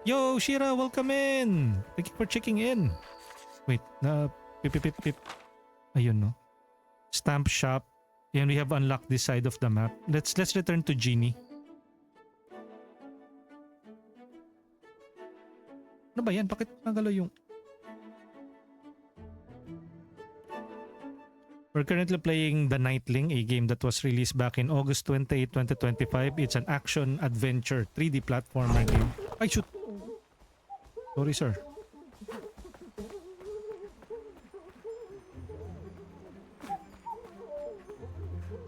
Yo, Shira, welcome in! Thank you for checking in. Wait, pip. Ayun, no? Stamp shop. And we have unlocked this side of the map. Let's return to Genie. Ano ba yan? Bakit nagalaw yung... We're currently playing The Knightling, a game that was released back in August 28, 2025. It's an action-adventure 3D platformer game. Ay, shoot! Sorry, sir.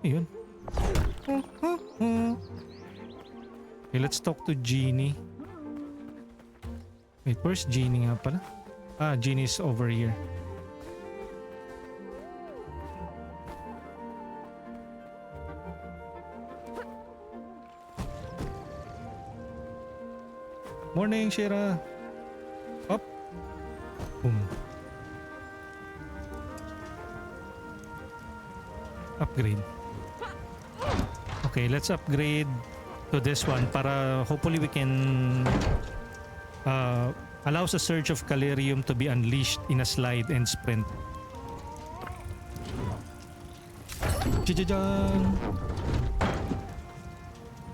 Ayun. Okay, let's talk to Genie. Wait, where's Genie nga pala? Ah, Genie's over here. Morning, Shira. Up. Boom. Upgrade. Okay, let's upgrade to this one para hopefully we can allows a surge of Calirium to be unleashed in a slide and sprint. Jajajan!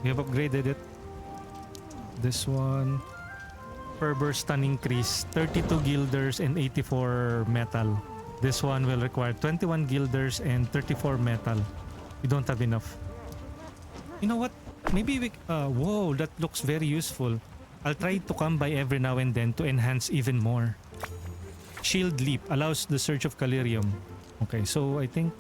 We have upgraded it. This one. Fervor stun increase 32 guilders and 84 metal. This one will require 21 guilders and 34 metal. We don't have enough. You know what? Maybe we... whoa, that looks very useful. I'll try to come by every now and then to enhance even more. Shield Leap allows the surge of Calirium. Okay, so I think...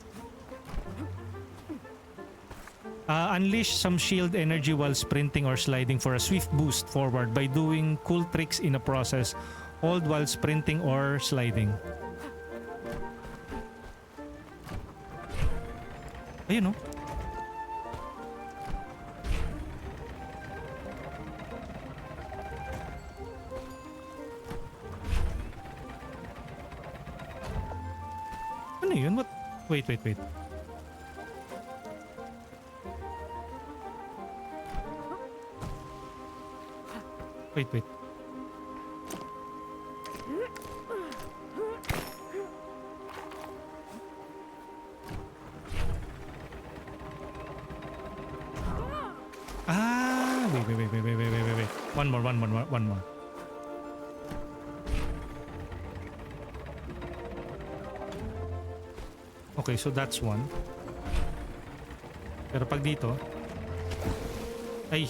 unleash some shield energy while sprinting or sliding for a swift boost forward by doing cool tricks in a process. Hold while sprinting or sliding. Ayun, no? Ano yun? What? Wait. Wait. Ah, wait. One more. Okay, so that's one. Pero pag dito, ay,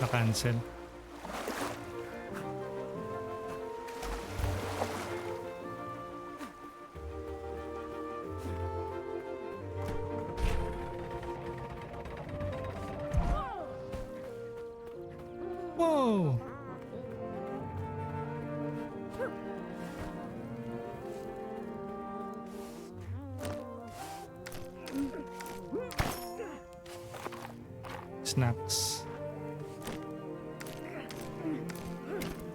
na-cancel. Whoa! snacks.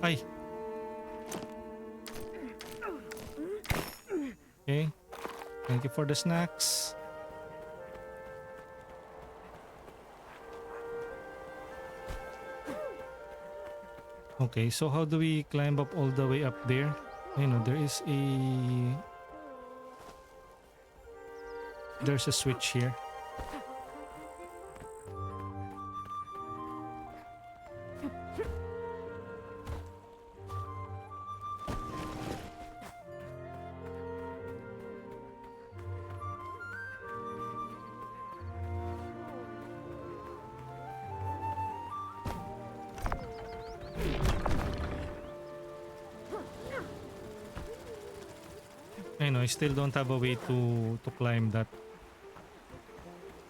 Ay. Okay. Thank you for the snacks. Okay, so how do we climb up all the way up there? You know, there's a switch here. I know, I still don't have a way to climb that.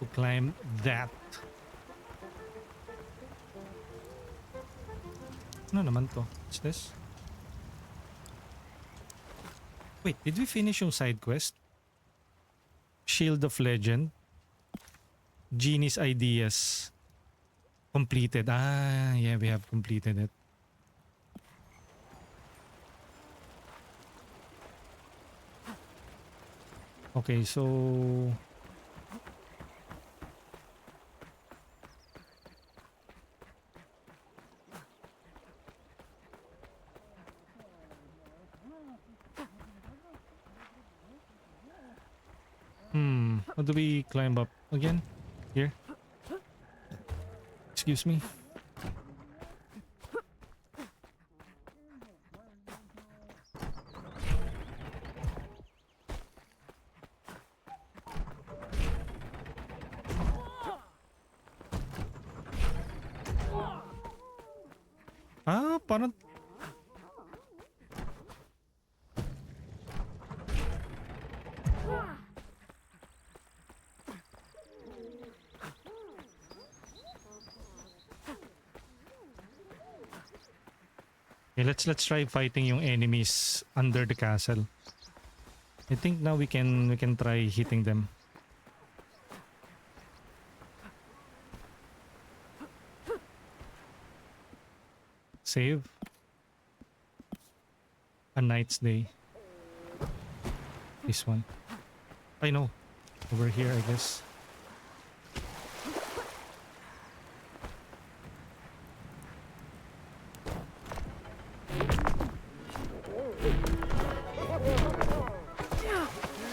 To climb that. Ano naman to? What's this? Wait, did we finish yung side quest? Shield of Legend. Genie's Ideas. Completed. Ah, yeah, we have completed it. Okay, so how do we climb up again? Here? Excuse me. Ah, parang okay, let's try fighting yung enemies under the castle. I think now we can try hitting them. Save. A Knight's Day. This one. I know. Over here, I guess.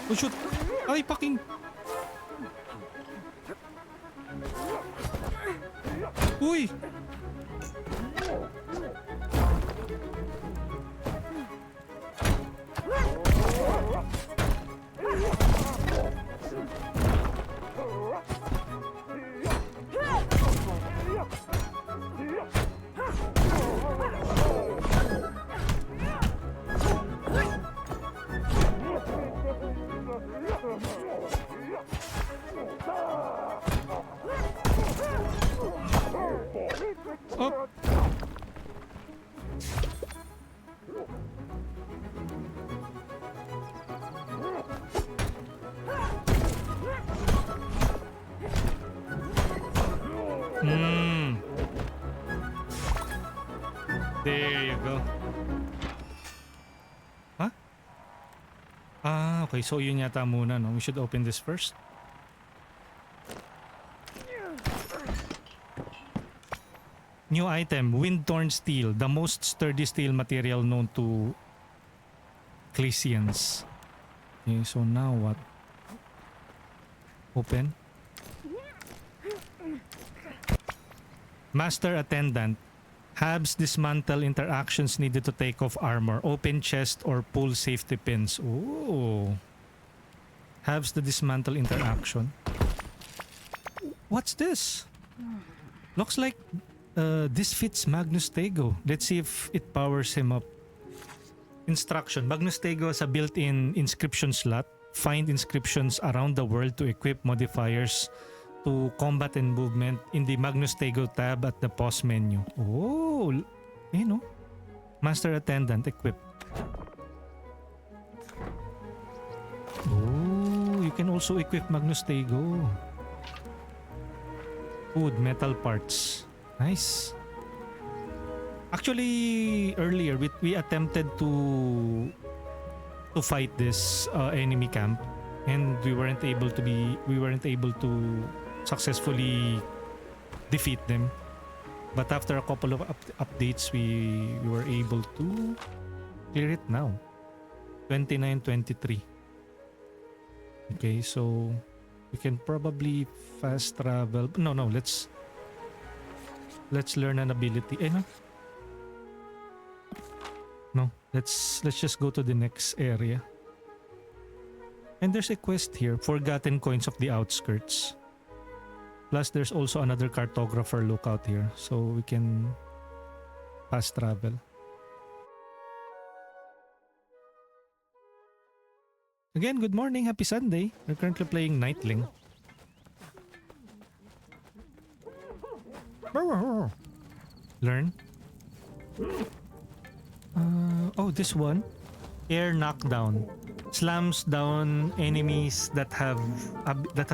Oh shoot! Ay, fucking! Uy! Up! There you go. Huh? Ah, okay. So yun yata muna, no? We should open this first. New item, Wind-Torn Steel, the most sturdy steel material known to Classians. Okay, so now what? Open. Master Attendant. Habs dismantle interactions needed to take off armor. Open chest or pull safety pins. Ooh. Habs the dismantle interaction. What's this? Looks like this fits Magnustego. Let's see if it powers him up. Instruction. Magnustego has a built-in inscription slot. Find inscriptions around the world to equip modifiers to combat and movement in the Magnustego tab at the pause menu. Oh, you know. Master Attendant equip. Oh, you can also equip Magnustego. Food, metal parts. Nice. Actually, earlier we attempted to fight this enemy camp, and we weren't able to successfully defeat them. But after a couple of updates, we were able to clear it now. 29-23. Okay, so we can probably fast travel. No, let's learn an ability. No. No, let's just go to the next area. And there's a quest here, Forgotten Coins of the Outskirts. Plus there's also another cartographer lookout here, so we can fast travel. Again, good morning, happy Sunday. We're currently playing Knightling. Learn. Oh, this one. Air knockdown. Slams down enemies that have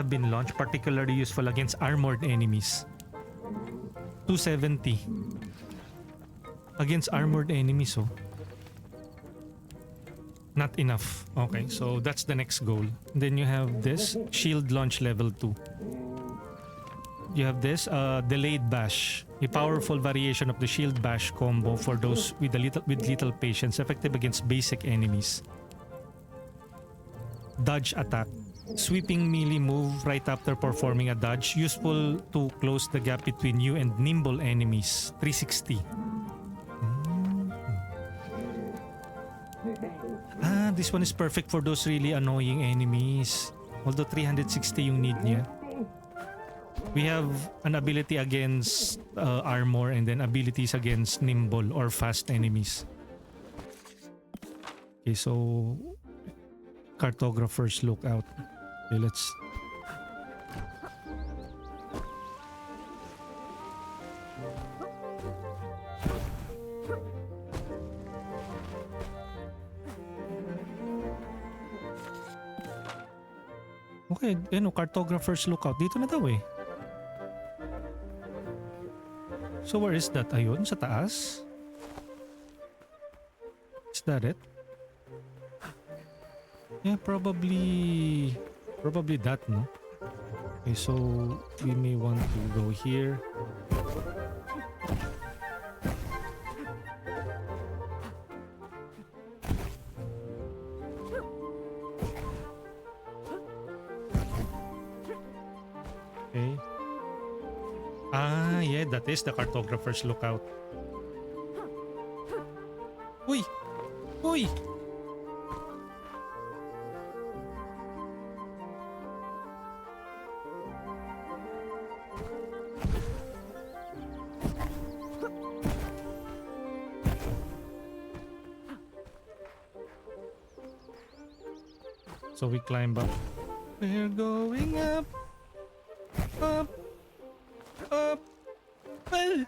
been launched, particularly useful against armored enemies. 270. Against armored enemies, oh. Not enough. Okay, so that's the next goal. Then you have this, shield launch level 2. You have this, delayed bash. A powerful variation of the shield bash combo for those with little patience, effective against basic enemies. Dodge attack. Sweeping melee move right after performing a dodge, useful to close the gap between you and nimble enemies. 360. This one is perfect for those really annoying enemies. Although 360 yung need niya. We have an ability against armor and then abilities against nimble or fast enemies. Okay, so cartographer's lookout. Okay, let's... Okay, cartographer's lookout. Dito na daw eh. So where is that? Ayun, sa taas? Is that it? Yeah, probably that, no? Okay, so we may want to go here. Okay. Yeah, that is the cartographer's lookout. Uy! Uy! So we climb up. We're going up, up, up. Well.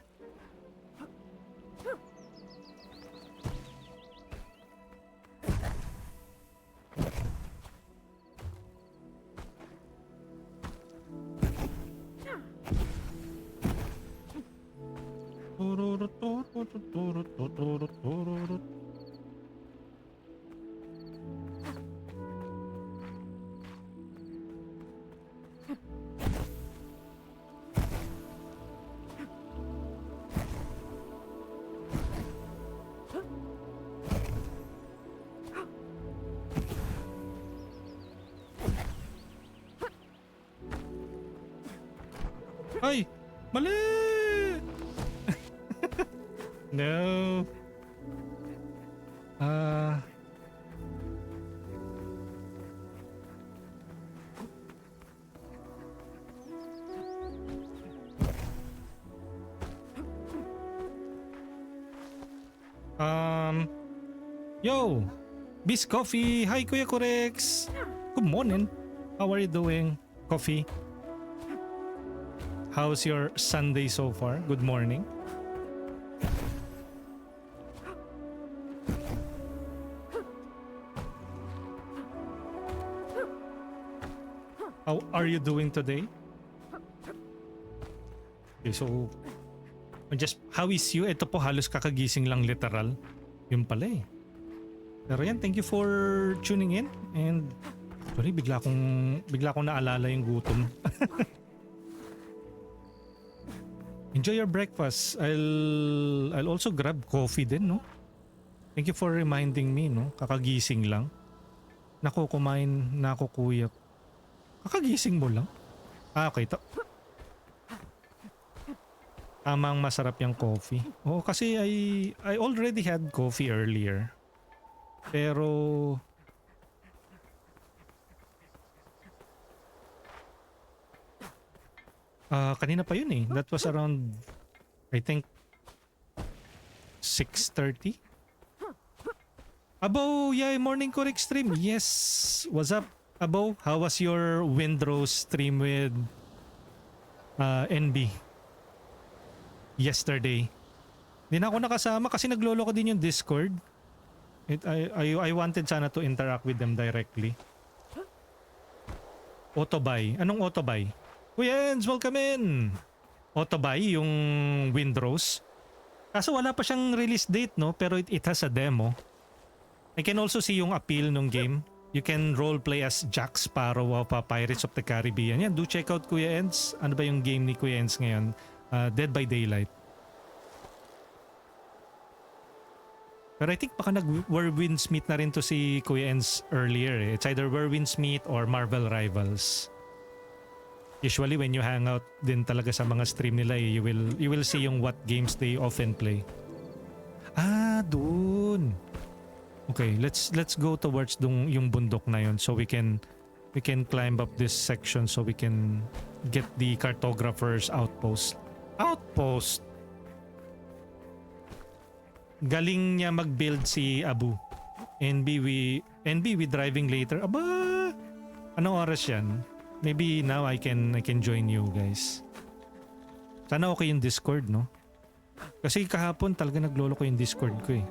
Ay! Mali! No. Yo! Bis Coffee! Hi, Kuya Kurex! Good morning! How are you doing, Coffee? How's your Sunday so far? Good morning. How are you doing today? Okay, so just how is you? Ito po halos kakagising lang literal. Yun pala eh. Pero yan, thank you for tuning in and sorry, bigla kong naalala yung gutom. Enjoy your breakfast. I'll also grab coffee din, no? Thank you for reminding me, no? Kakagising lang. Nako, kumain na ako, kuya. Kakagising mo lang? Ah, okay. Tamang masarap yung coffee. Oo, kasi I already had coffee earlier. Pero kanina pa yun eh. That was around, I think, 6:30. Abo, yeah, morning correct stream. Yes. What's up, Abo? How was your Windrose stream with NB yesterday? Di na ako nakasama kasi naglolo ko din yung Discord. I wanted sana to interact with them directly. Autobuy. Anong autobuy? Kuya Enz, welcome in! Autobuy, yung Windrose. Kaso wala pa siyang release date, no? Pero it has a demo. I can also see yung appeal nung game. You can roleplay as Jack Sparrow of Pirates of the Caribbean. Yan, do check out Kuya Enz. Ano ba yung game ni Kuya Enz ngayon? Dead by Daylight. Pero I think baka nag-Werewindsmeet na rin to si Kuya Enz earlier eh. It's either Werewindsmeet or Marvel Rivals. Usually when you hang out din talaga sa mga stream nila eh, you will see yung what games they often play. Ah, dun. Okay, let's go towards yung bundok na yun so we can climb up this section so we can get the cartographer's outpost. Outpost. Galing niya mag-build si Abu. NB we driving later. Aba. Anong oras 'yan? Maybe now I can join you guys. Sana okay yung Discord, no? Kasi kahapon talaga naglolo ko yung Discord ko eh.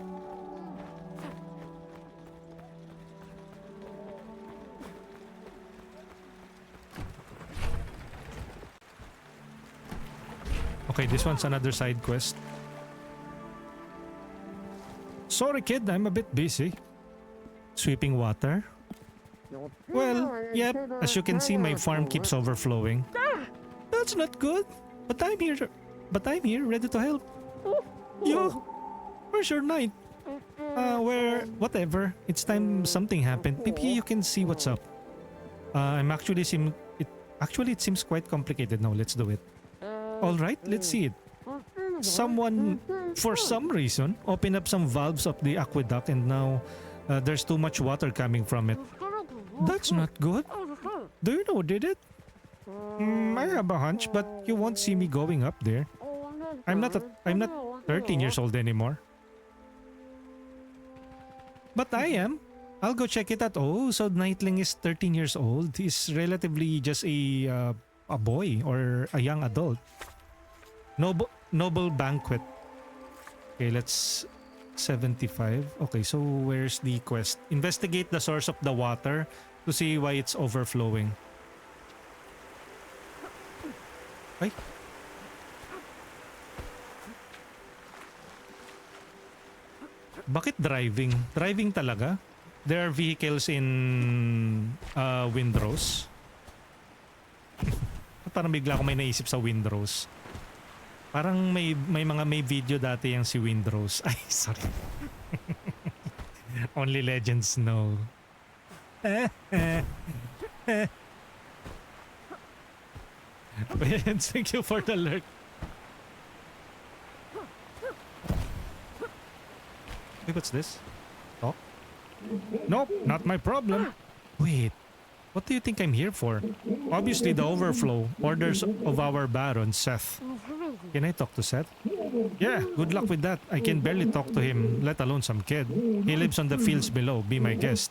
Okay, this one's another side quest. Sorry kid, I'm a bit busy. Sweeping water? Well, yep, as you can see my farm keeps overflowing. That's not good. But I'm here ready to help. Yo, where's your knight? Whatever. It's time something happened. Maybe you can see what's up. It seems quite complicated now. Let's do it. All right, let's see it. Someone, for some reason, opened up some valves of the aqueduct and now there's too much water coming from it. That's not good. Do you know who did it? I have a hunch, but you won't see me going up there. I'm not 13 years old anymore. But I am. I'll go check it out. Oh, so Knightling is 13 years old. He's relatively just a boy or a young adult. Noble banquet. Okay, let's 75. Okay, so where's the quest? Investigate the source of the water to see why it's overflowing. Ay. Bakit driving? Driving talaga? There are vehicles in Windrose. Parang bigla ko may naisip sa Windrose. Parang may video dati yung si Windrose. Ay, sorry. Only legends know. Thank you for the alert. Hey, what's this? Talk? Nope, not my problem. Wait. What do you think I'm here for? Obviously the overflow. Orders of our Baron, Seth. Can I talk to Seth? Yeah, good luck with that. I can barely talk to him, let alone some kid. He lives on the fields below. Be my guest.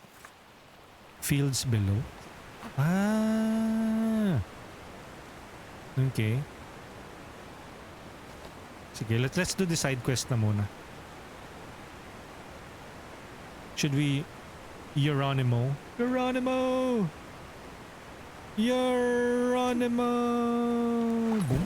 Fields below? Ah. Okay. Sige, let's do the side quest na muna. Should we... Geronimo? Geronimo! Boom.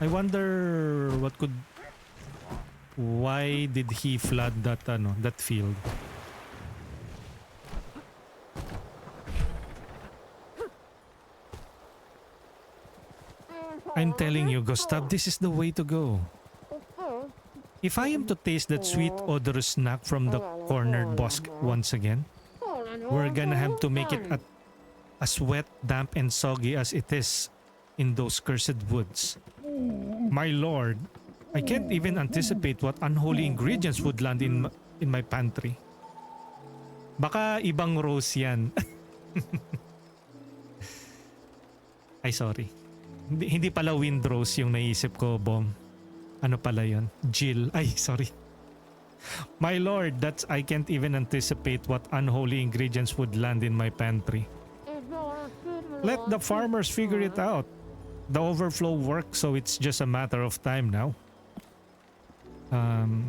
I wonder what could... Why did he flood that, that field? I'm telling you, Gustav, this is the way to go. If I am to taste that sweet, odorous snack from the cornered boss once again, we're gonna have to make it as wet, damp, and soggy as it is in those cursed woods. My lord, I can't even anticipate what unholy ingredients would land in my pantry. Baka ibang rose yan. Ay, sorry. Hindi pala wind rose yung naisip ko, Bom. Ano pala yun? Jill. Ay, sorry. My lord, I can't even anticipate what unholy ingredients would land in my pantry. Let the farmers figure it out. The overflow works, so it's just a matter of time now.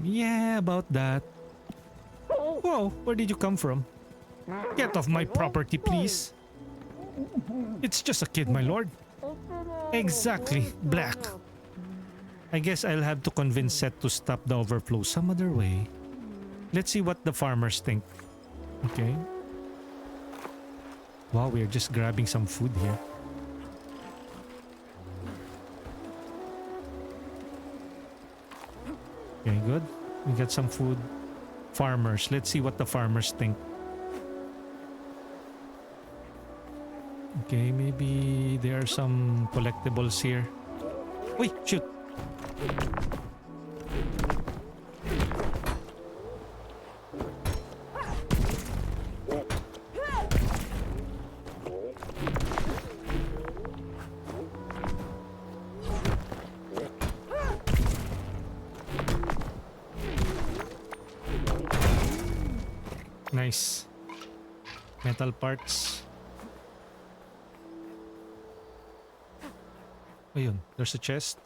Yeah, about that. Whoa, where did you come from? Get off my property, please. It's just a kid, my lord. Exactly, Black. I guess I'll have to convince Seth to stop the overflow some other way. Let's see what the farmers think. Okay. Wow, we're just grabbing some food here. Okay, good. We got some food. Farmers. Let's see what the farmers think. Okay, maybe there are some collectibles here. Wait, shoot. Nice. Metal parts. Ayun, there's a chest.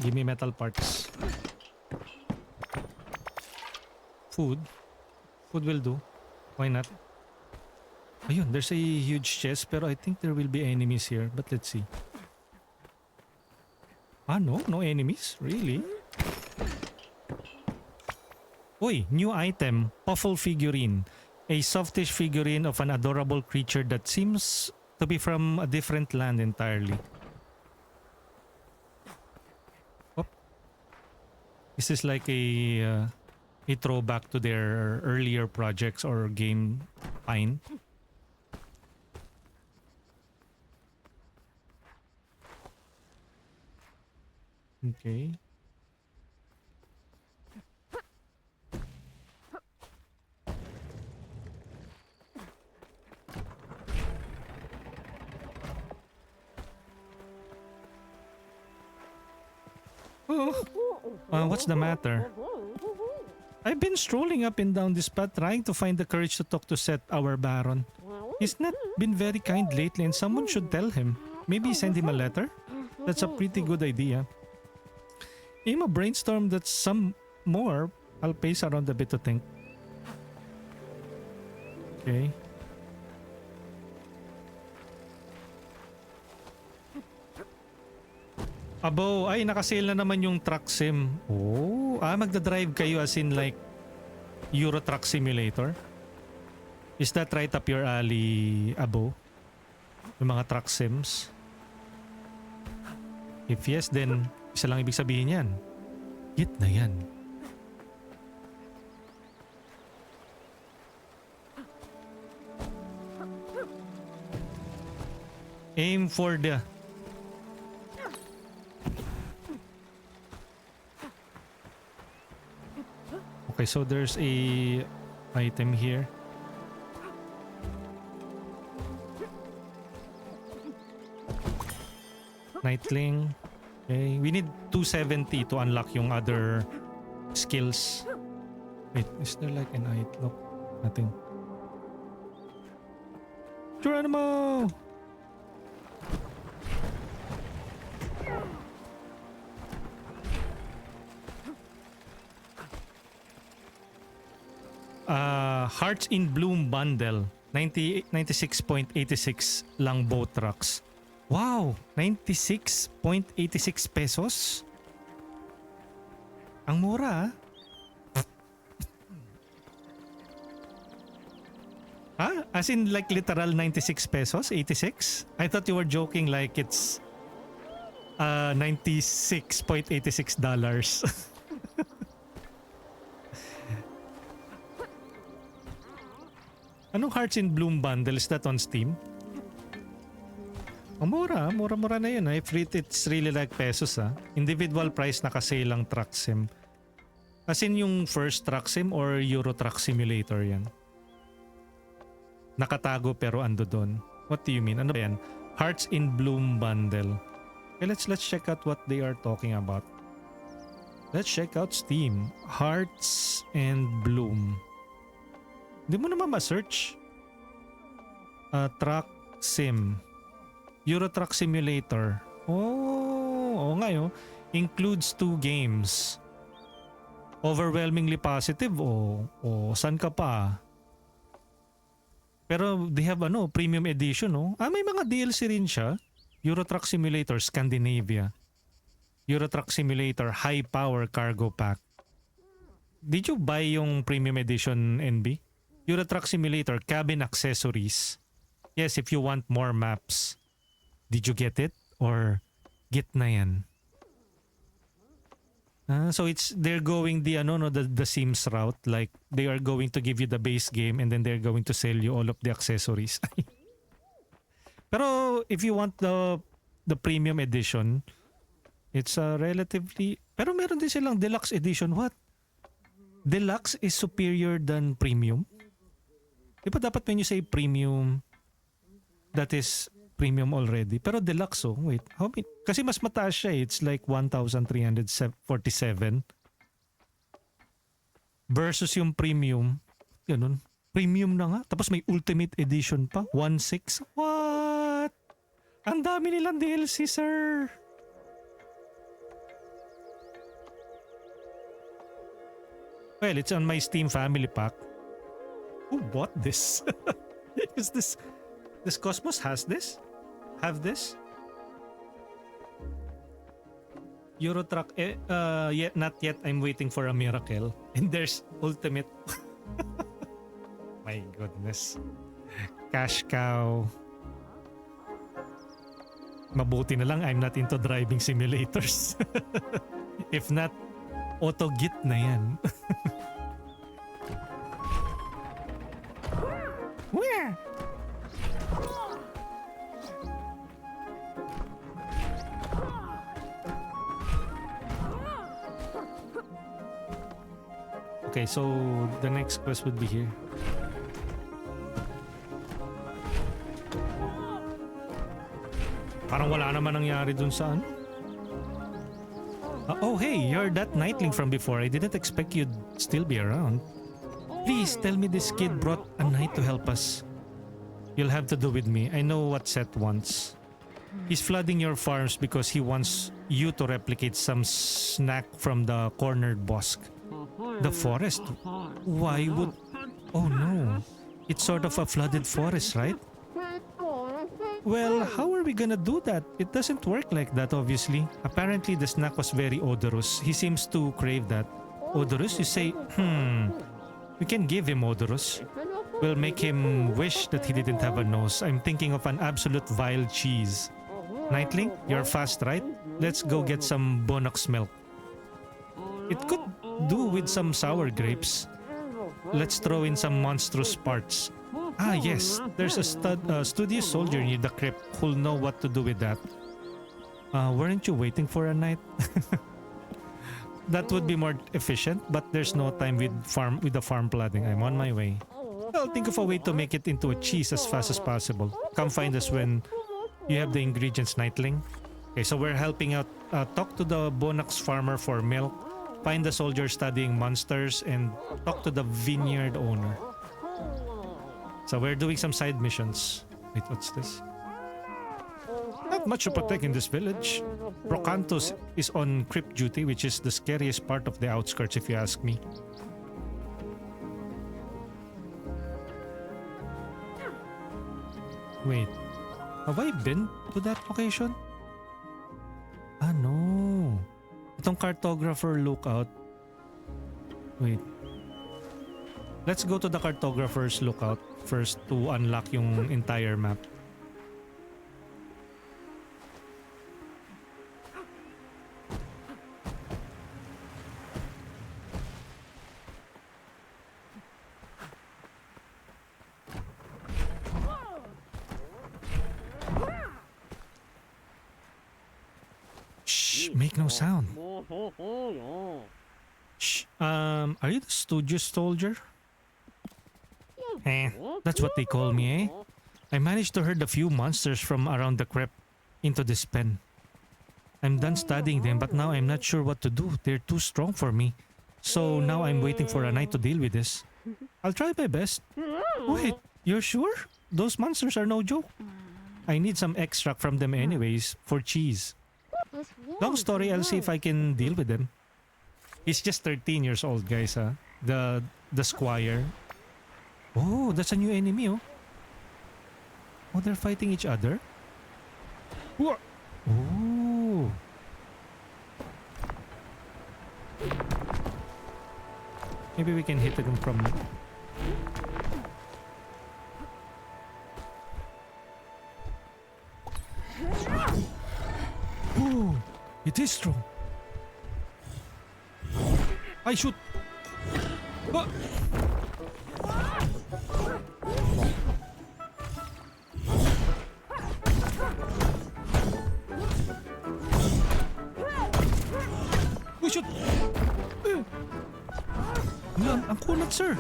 Give me metal parts. Food. Food will do. Why not? Ayun, there's a huge chest, pero I think there will be enemies here. But let's see. Ah, no? No enemies? Really? Uy, new item. Puffle figurine. A softish figurine of an adorable creature that seems to be from a different land entirely. Oh. This is like a throwback to their earlier projects or game. Fine. Okay. What's the matter? I've been strolling up and down this path trying to find the courage to talk to Seth, our Baron. He's not been very kind lately and someone should tell him. Maybe send him a letter? That's a pretty good idea. Aim a brainstorm that's some more. I'll pace around a bit to think. Okay. Abo, ay nakasale na naman yung truck sim. Oh, magdadrive kayo as in like Euro Truck Simulator? Is that right up your alley, Abo? Yung mga truck sims? If yes, then isa lang ibig sabihin yan. Hit na yan. Aim for the... Okay, so there's a item here. Knightling. Okay, we need 270 to unlock yung other skills. Wait, is there like an item? Nope, nothing. Geronimo! Hearts in Bloom bundle. 96.86 lang both trucks. Wow! 96.86 pesos? Ang mura, ah. Ha? As in like literal 96 pesos? 86? I thought you were joking like it's $96.86. Anong Hearts in Bloom bundle? Is that on Steam? Ang mura, mura-mura na yun. If it's really like pesos, ah. Individual price nakasale lang Truck Sim. As in yung first Truck Sim or Euro Truck Simulator yan? Nakatago pero ando doon. What do you mean? Ano ba yan? Hearts in Bloom bundle. Okay, let's check out what they are talking about. Let's check out Steam. Hearts and Bloom. Hindi mo naman ma-search. Truck Sim. Euro Truck Simulator. Oo nga yun. Includes 2 games. Overwhelmingly positive o saan ka pa? Pero they have premium edition, no? May mga DLC rin siya. Euro Truck Simulator Scandinavia. Euro Truck Simulator High Power Cargo Pack. Did you buy yung premium edition, NB? Euro Truck Simulator Cabin Accessories. Yes, if you want more maps. Did you get it? Or get na yan? So they're going the Sims route, like they are going to give you the base game and then they're going to sell you all of the accessories. Pero if you want the premium edition, it's relatively, pero meron din silang deluxe edition. What? Deluxe is superior than premium? Di ba dapat when you say premium, that is premium already? Pero deluxe, wait, how many? Kasi mas mataas siya, it's like 1,347 versus yung premium, ganun. Premium na nga, tapos may ultimate edition pa, 1.6. What? Ang dami nilang DLC, sir. Well, it's on my Steam family pack. Who bought this? Is this Cosmos has this? Have this? Euro Truck, yet not yet. I'm waiting for a miracle. And there's Ultimate. My goodness. Cash cow. Mabuti na lang I'm not into driving simulators. If not, auto git na yan. Where? Okay, so the next quest would be here. Parang wala naman nangyari dun sa ano. Oh hey, you're that Knightling from before. I didn't expect you'd still be around. Please tell me this kid brought a knight to help us. You'll have to do with me. I know what Seth wants. He's flooding your farms because he wants you to replicate some snack from the cornered bosque. The forest? Why would... Oh no. It's sort of a flooded forest, right? Well, how are we gonna do that? It doesn't work like that, obviously. Apparently, the snack was very odorous. He seems to crave that. Odorous? You say, we can give him odorous. We'll make him wish that he didn't have a nose. I'm thinking of an absolute vile cheese. Knightling, you're fast, right? Let's go get some Bonox milk. It could do with some sour grapes. Let's throw in some monstrous parts. Ah yes, there's a studious soldier near the crypt who'll know what to do with that. Weren't you waiting for a knight? That would be more efficient, but there's no time with the farm planting. I'm on my way. I'll think of a way to make it into a cheese as fast as possible. Come find us when you have the ingredients, Knightling. Okay, so we're helping out. Talk to the Bonax farmer for milk. Find the soldier studying monsters and talk to the vineyard owner. So we're doing some side missions. Wait, what's this? Not much to protect in this village. Procantus is on crypt duty, which is the scariest part of the outskirts if you ask me. Wait. Have I been to that location? Ah, no. Itong cartographer lookout. Wait. Let's go to the cartographer's lookout first to unlock yung entire map. Shh, make no sound. Shh, are you the studio soldier? That's what they call me, eh? I managed to herd a few monsters from around the crypt into this pen. I'm done studying them, but now I'm not sure what to do. They're too strong for me. So now I'm waiting for a night to deal with this. I'll try my best. Wait, you're sure? Those monsters are no joke. I need some extract from them anyways, for cheese. Long story, I'll see if I can deal with them. He's just 13 years old, guys, huh? The squire. Oh, that's a new enemy, oh. Oh, they're fighting each other? Whoa. Oh. Maybe we can hit them from... Oh, it is strong. I shoot. Ah. Oh, shoot. Ang kunat, sir.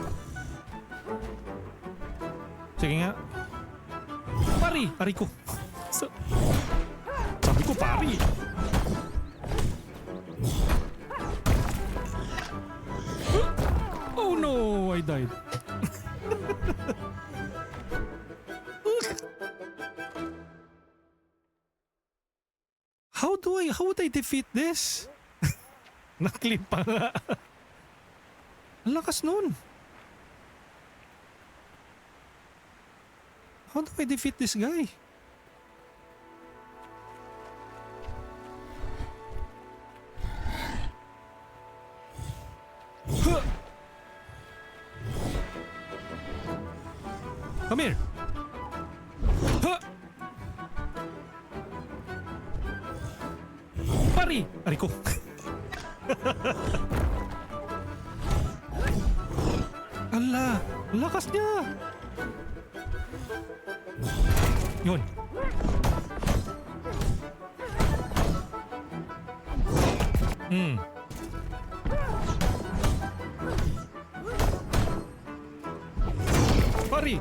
Sige nga. Pari! Pari ko. Sabi ko, pari. Oh no! I died. How would I defeat this? Naklip pa nga. Ang lakas nun. How do I defeat this guy? Huh. Come here. Huh. Pari! Ari ko. Ala, lakas niya. Yun. Pari!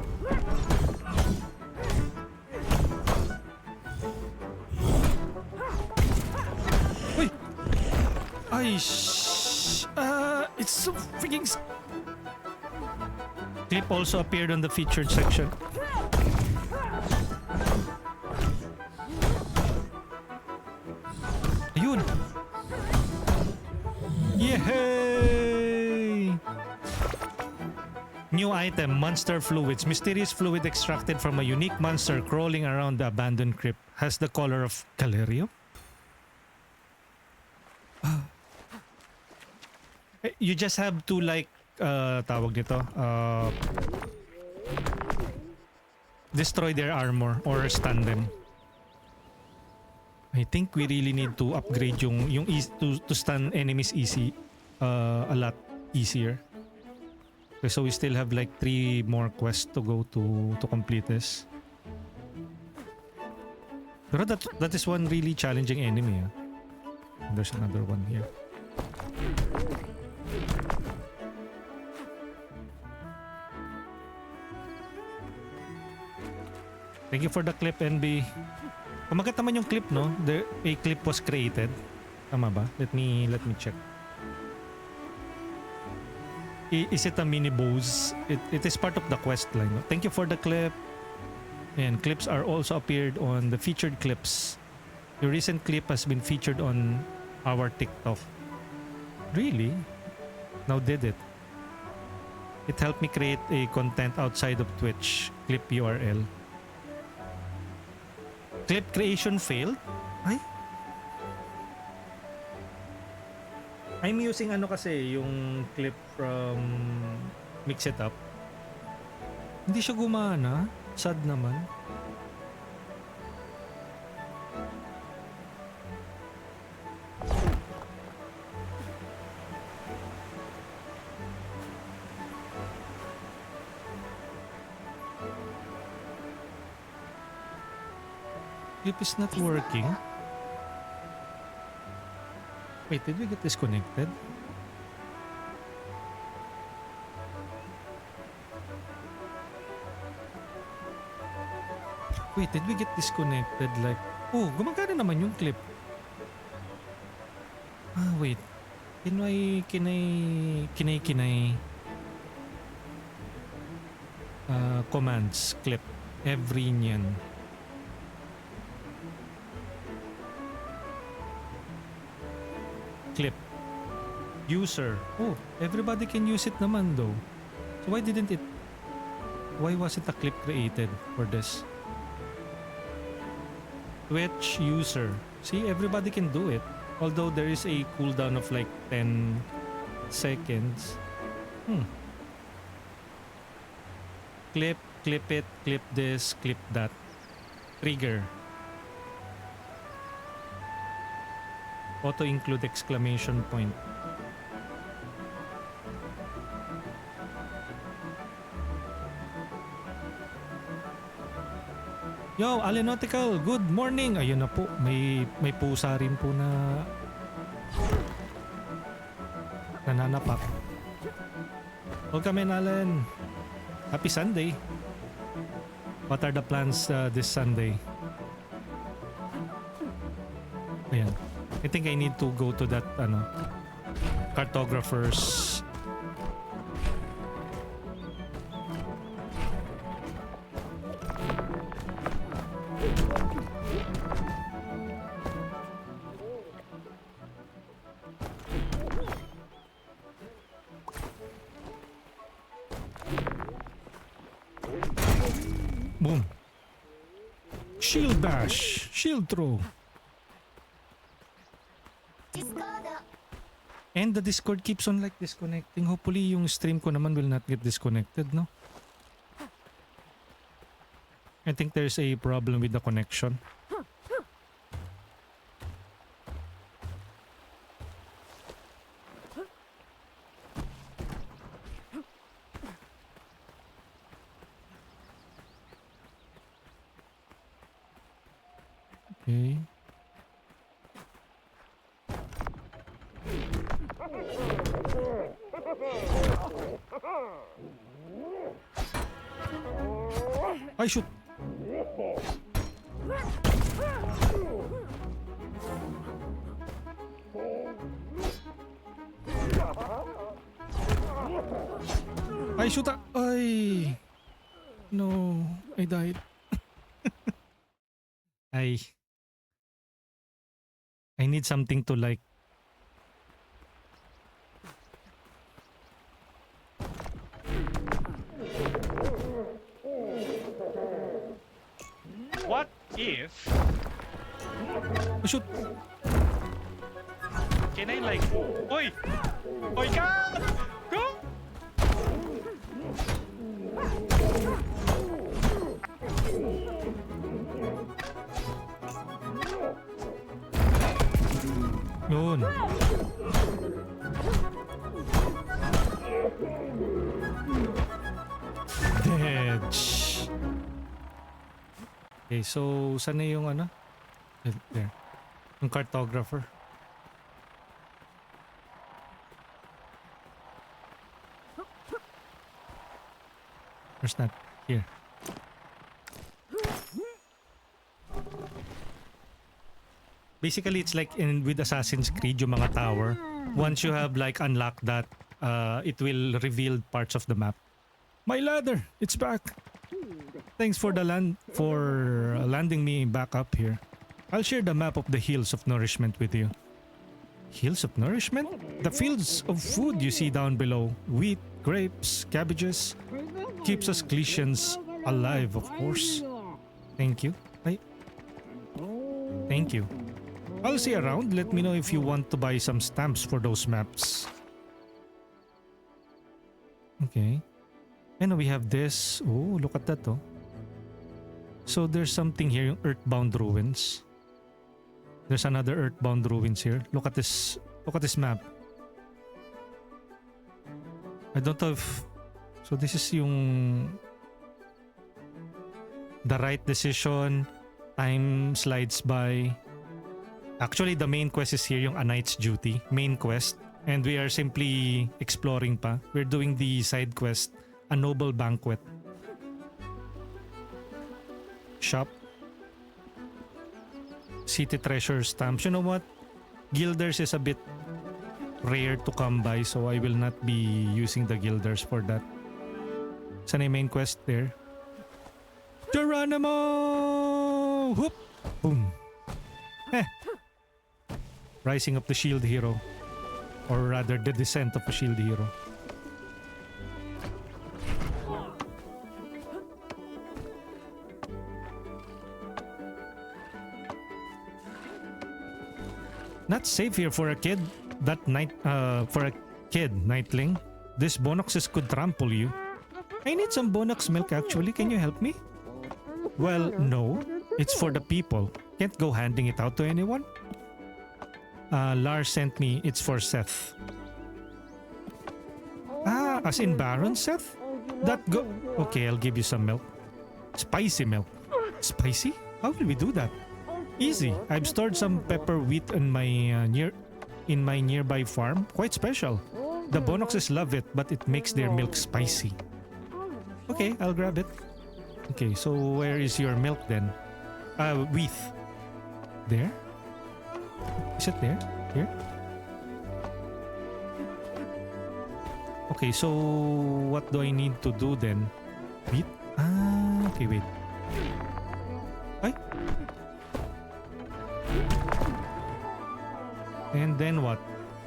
Uy! Ay, it's so freaking... Clip also appeared on the featured section. Ayun! Yay! New item, monster fluids. Mysterious fluid extracted from a unique monster crawling around the abandoned crypt. Has the color of Calerio? You just have to like tawag nito, destroy their armor or stun them. I think we really need to upgrade yung to stun enemies easy, a lot easier. Okay, so we still have like 3 more quests to go to complete this. Pero that is one really challenging enemy. There's another one here. Thank you for the clip, NB. Kumagat naman yung clip, no? A clip was created. Tama ba? Let me check. Is it a mini boss? It is part of the quest line. No? Thank you for the clip. And clips are also appeared on the featured clips. Your recent clip has been featured on our TikTok. Really? Now did it? It helped me create a content outside of Twitch. Clip URL. Clip creation failed? Ay? I'm using ano kasi, yung clip from Mix It Up. Hindi siya gumana. Sad naman. Clip is not working. Wait, did we get disconnected? Wait, did we get disconnected? Like, oh, gumagana naman yung clip. Ah, wait. Kinay commands clip every nyan. Clip user. Oh, everybody can use it naman though. So why wasn't a clip created for this? Twitch user. See, everybody can do it. Although there is a cooldown of like 10 seconds. Clip it, clip this, clip that. Trigger. Auto include exclamation point. Yo, Alenotical, good morning. Ayun na po, may pusa rin po na nananapak. Welcome in, Allen. Happy Sunday. What are the plans this Sunday? Ayan. I think I need to go to that cartographer's boom. Shield bash, shield throw. And the Discord keeps on like disconnecting. Hopefully yung stream ko naman will not get disconnected, no? I think there's a problem with the connection. Okay. Ay, shoot! Ay, shoot! Ay! No, I died. I need something to like. What if? Oh, shoot! Can I like? Oi! Oi, God! Go! Yun. Dead. Okay, so saan na yung ano? There. Yung cartographer. Where's that? Here. Basically, it's like with Assassin's Creed, yung mga tower. Once you have like unlocked that, it will reveal parts of the map. My ladder, it's back. Thanks for landing me back up here. I'll share the map of the Hills of Nourishment with you. Hills of Nourishment? The fields of food you see down below. Wheat, grapes, cabbages. Keeps us Cletians alive, of course. Thank you. Ay. Thank you. I'll see around. Let me know if you want to buy some stamps for those maps. Okay. And we have this. Oh, look at that oh. So there's something here, yung Earthbound Ruins. There's another Earthbound Ruins here. Look at this. Look at this map. I don't know if... So this is yung... The right decision. Time slides by. Actually, the main quest is here, yung A Knight's Duty. Main quest. And we are simply exploring pa. We're doing the side quest. A Noble Banquet. Shop. City Treasure Stamps. You know what? Guilders is a bit rare to come by, so I will not be using the Guilders for that. Saan yung main quest there? Geronimo! Whoop! Boom. Rising of the Shield Hero. Or rather, the Descent of a Shield Hero. Not safe here for a kid. For a kid, Knightling. This Bonoxes could trample you. I need some Bonox milk actually. Can you help me? Well, no. It's for the people. Can't go handing it out to anyone. Lars sent me. It's for Seth. Ah, as in Baron Seth? Okay, I'll give you some milk. Spicy milk. Spicy? How will we do that? Easy. I've stored some pepper wheat in my nearby farm. Quite special. The Bonoxes love it, but it makes their milk spicy. Okay, I'll grab it. Okay, so where is your milk then? Wheat. There? Is it there? Here? Okay, so what do I need to do then? Wheat? Ah, okay, wait. Ay? And then what?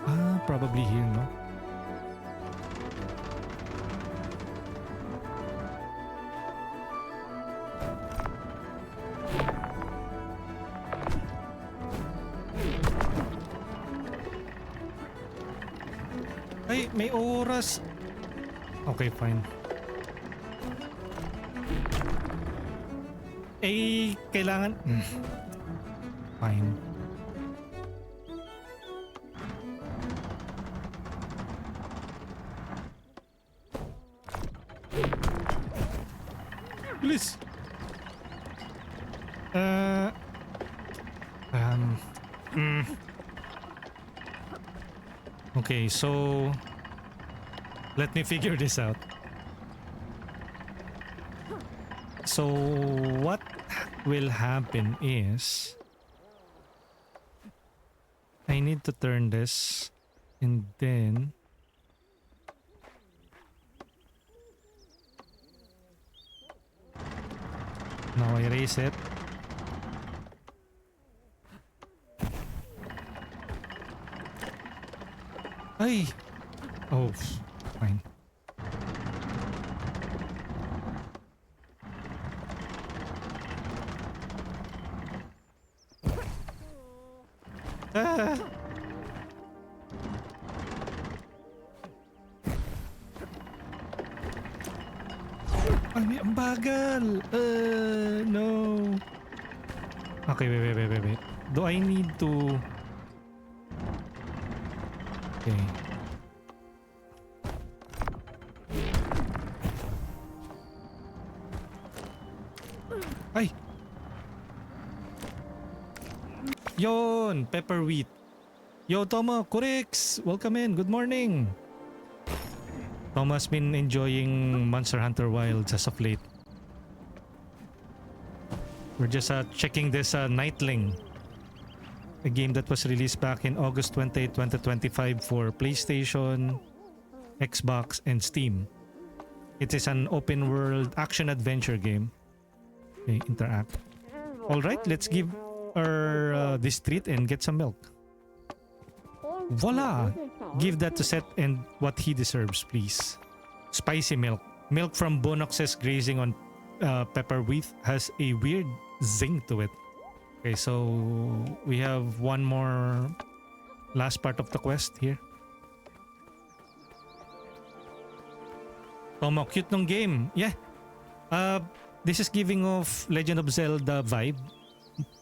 Ah, probably here, no? Ay, may oras. Okay, fine. Eh, kailangan... Fine. Please. Okay, so let me figure this out. So what will happen is I need to turn this and then now I erase it. Ay! Oh, fine. Ah! Ay, ang bagal! No! Okay, wait. Do I need to... Okay. Ay! Yon! Pepper wheat. Yo, Tomo! Kurix! Welcome in! Good morning! Tomo's been enjoying Monster Hunter Wilds as of late. We're just checking this Knightling. A game that was released back in August 28, 2025 for PlayStation, Xbox, and Steam. It is an open world action-adventure game. Okay, interact. Alright, let's give her this treat and get some milk. Voila! Give that to Seth and what he deserves, please. Spicy milk. Milk from Bonoxes grazing on pepper wheat has a weird zing to it. Okay, so we have one more last part of the quest here. Tomo, cute nung game. Yeah. This is giving off Legend of Zelda vibe.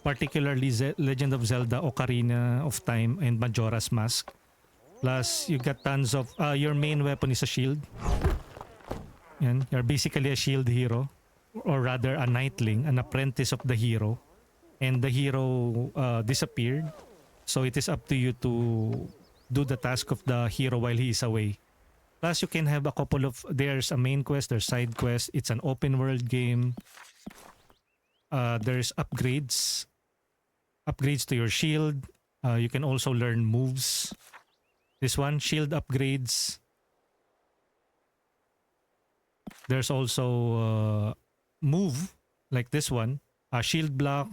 Particularly Legend of Zelda Ocarina of Time and Majora's Mask. Plus, you got tons of... your main weapon is a shield. Yan. You're basically a shield hero. Or rather, a Knightling, an apprentice of the hero. And the hero disappeared. So it is up to you to do the task of the hero while he is away. Plus, you can have a couple of... There's a main quest, there's side quest. It's an open world game. There's upgrades. Upgrades to your shield. You can also learn moves. This one, shield upgrades. There's also move, like this one. Shield block,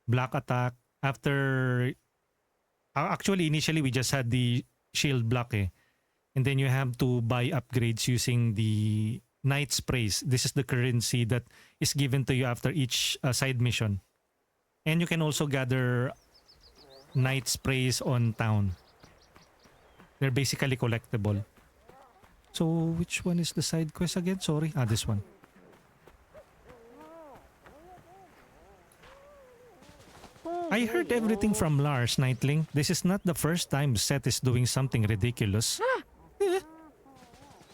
block attack. After... actually, initially, we just had the shield block eh. And then you have to buy upgrades using the Knight's Praise. This is the currency that is given to you after each side mission. And you can also gather Knight's Praise on town. They're basically collectible. So, which one is the side quest again? Sorry. This one. I heard everything from Lars, Knightling. This is not the first time Seth is doing something ridiculous.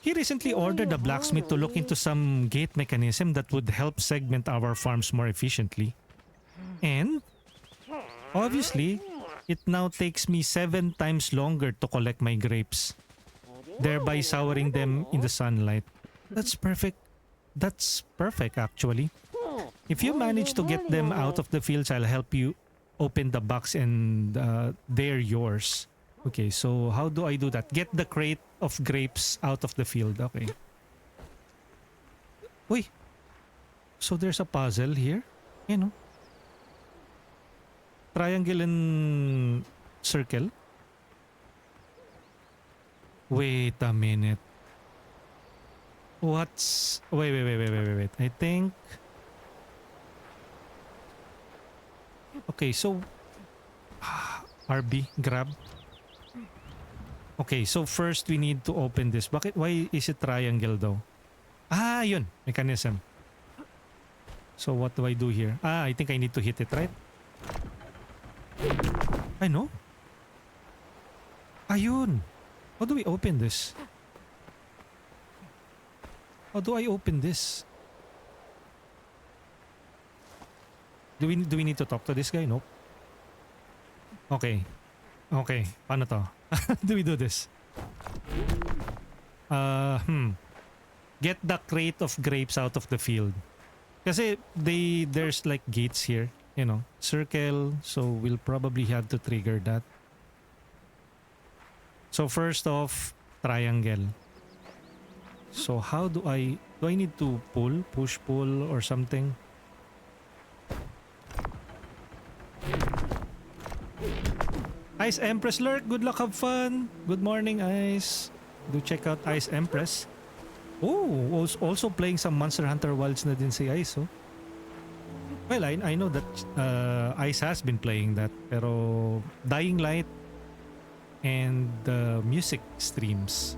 He recently ordered a blacksmith to look into some gate mechanism that would help segment our farms more efficiently. And, obviously, it now takes me 7 times longer to collect my grapes, thereby souring them in the sunlight. That's perfect. That's perfect, actually. If you manage to get them out of the fields, I'll help you open the box and they're yours. Okay, so how do I do that? Get the crate of grapes out of the field. Okay. Uy. So there's a puzzle here. You know. Triangle and circle. Wait a minute. What's... Wait. I think... Okay, so... RB, grab. Okay, so first we need to open this. Bakit? Why is it triangle though? Yun. Mechanism. So what do I do here? I think I need to hit it, right? I know. Ayun. How do we open this? How do I open this? Do we need to talk to this guy? Nope. Okay. Okay. Paano to? Do we do this? Get the crate of grapes out of the field. Kasi there's like gates here. You know. Circle. So we'll probably have to trigger that. So first off, triangle. So how do I need to pull? Push, pull or something? Ice Empress Lurk, good luck, have fun. Good morning, Ice. Do check out Ice Empress. Oh, also playing some Monster Hunter Wilds na din si Ice, oh. Well, I know that Ice has been playing that, pero Dying Light and music streams.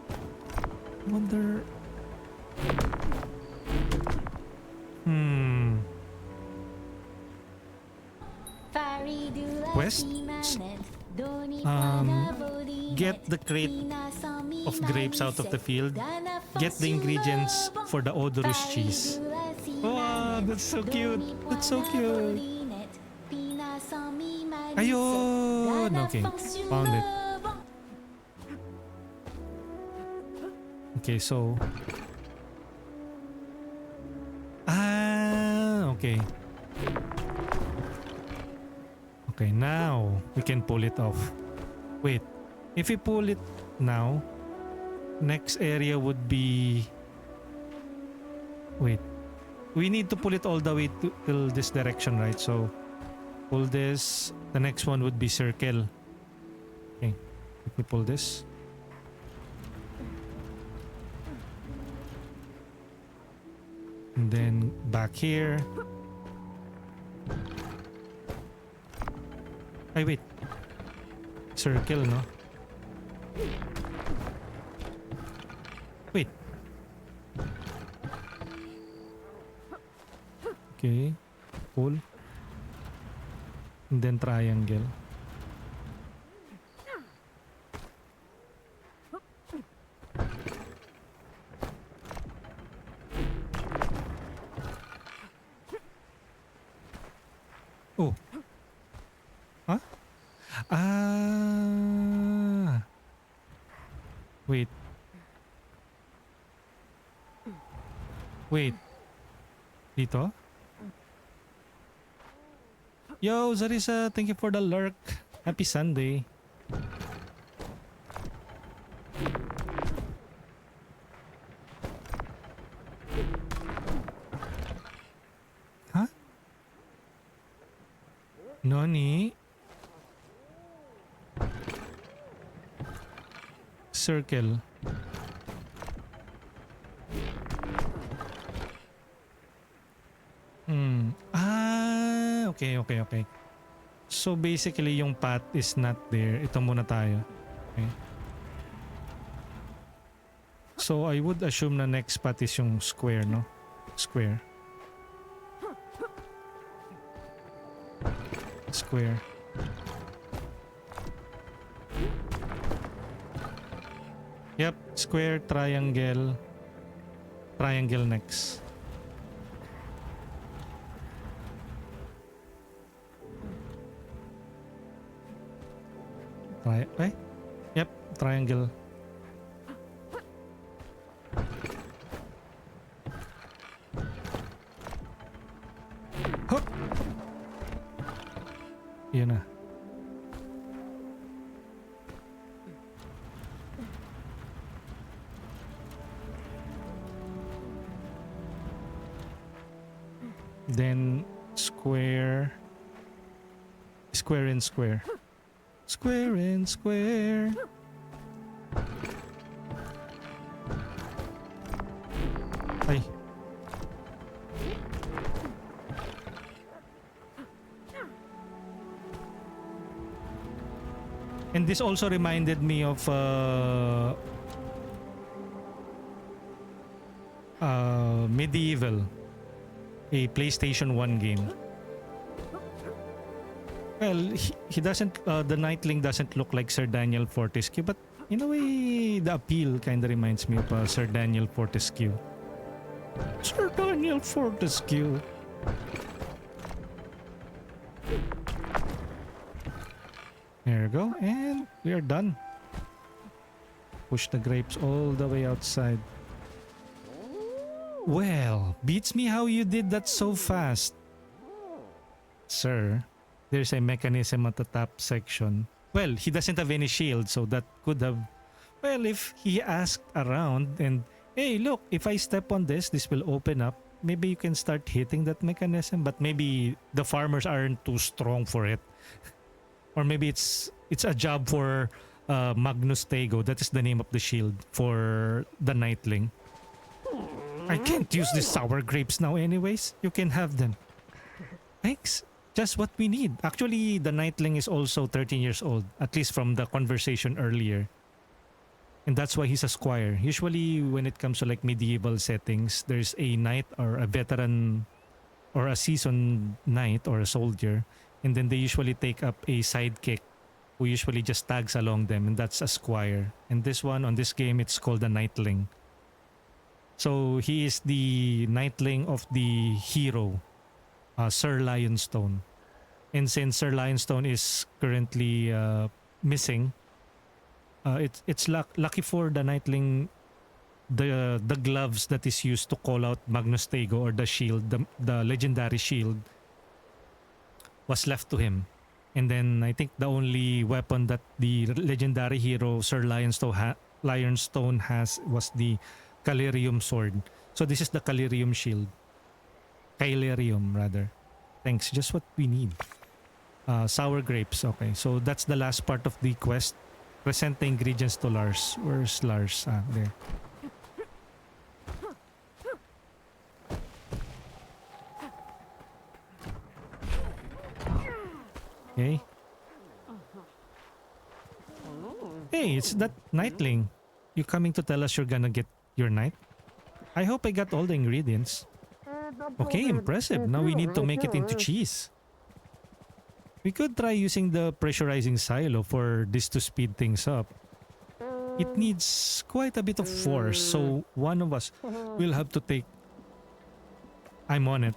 I wonder... Quest? Get the crate of grapes out of the field. Get the ingredients for the odorous cheese. Wow, that's so cute. That's so cute. Ayun! Okay, found it. Okay, so... okay. Okay, now we can pull it off. Wait, if we pull it now, next area would be... Wait, we need to pull it all the way till this direction, right? So, pull this. The next one would be circle. Okay, let me pull this. And then back here. Ay, wait. Circle, no? Wait. Okay. Pull. And then triangle. Oh. Huh? Ah. Wait. Wait. Dito? Yo, Zarisa, thank you for the lurk. Happy Sunday. Huh? Nani? Circle. Okay. So basically yung path is not there. Ito muna tayo. Okay. So I would assume na next path is yung square, no? Square. Square. Yep, square, triangle. Triangle next. Yep, triangle. Hop! Yun na. Then square. Square and square. Square and square. Ay. And this also reminded me of Medieval, a PlayStation 1 game. Well, he doesn't, the Knightling doesn't look like Sir Daniel Fortescue, but in a way, the appeal kind of reminds me of Sir Daniel Fortescue. Sir Daniel Fortescue. There we go, and we are done. Push the grapes all the way outside. Well, beats me how you did that so fast. Sir, there's a mechanism at the top section. Well, he doesn't have any shield, so that could have... Well, if he asked around and, hey, look, if I step on this, this will open up. Maybe you can start hitting that mechanism, but maybe the farmers aren't too strong for it. Or maybe it's a job for Magnustego. That is the name of the shield for the Knightling. I can't use these sour grapes now anyways. You can have them. Thanks. Just what we need. Actually, the Knightling is also 13 years old. At least from the conversation earlier. And that's why he's a squire. Usually, when it comes to like medieval settings, there's a knight or a veteran or a seasoned knight or a soldier. And then they usually take up a sidekick who usually just tags along them, and that's a squire. And this one, on this game, it's called a Knightling. So he is the Knightling of the hero, Sir Lionstone. And since Sir Lionstone is currently missing, it's lucky for the Knightling, the gloves that is used to call out Magnustego, or the shield, the legendary shield, was left to him. And then I think the only weapon that the legendary hero Sir Lionstone has was the Calirium sword. So this is the Calirium shield. Calirium rather. Thanks, just what we need. Sour grapes, okay. So that's the last part of the quest. Present the ingredients to Lars. Where's Lars? Ah, there. Okay. Hey, it's that Knightling. You coming to tell us you're gonna get your knight? I hope I got all the ingredients. Okay, impressive. Now we need to make it into cheese. We could try using the pressurizing silo for this to speed things up. It needs quite a bit of force, so one of us will have to take... I'm on it.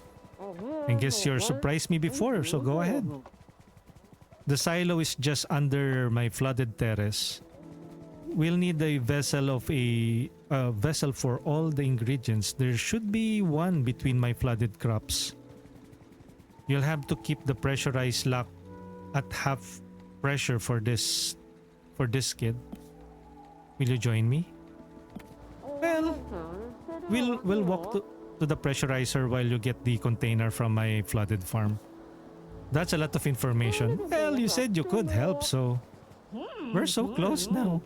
I guess you surprised me before, so go ahead. The silo is just under my flooded terrace. We'll need a vessel vessel for all the ingredients. There should be one between my flooded crops. You'll have to keep the pressurized lock at half pressure for this kid. Will you join me? Well, we'll walk to the pressurizer while you get the container from my flooded farm. That's a lot of information. Well, you said you could help, so we're so close now.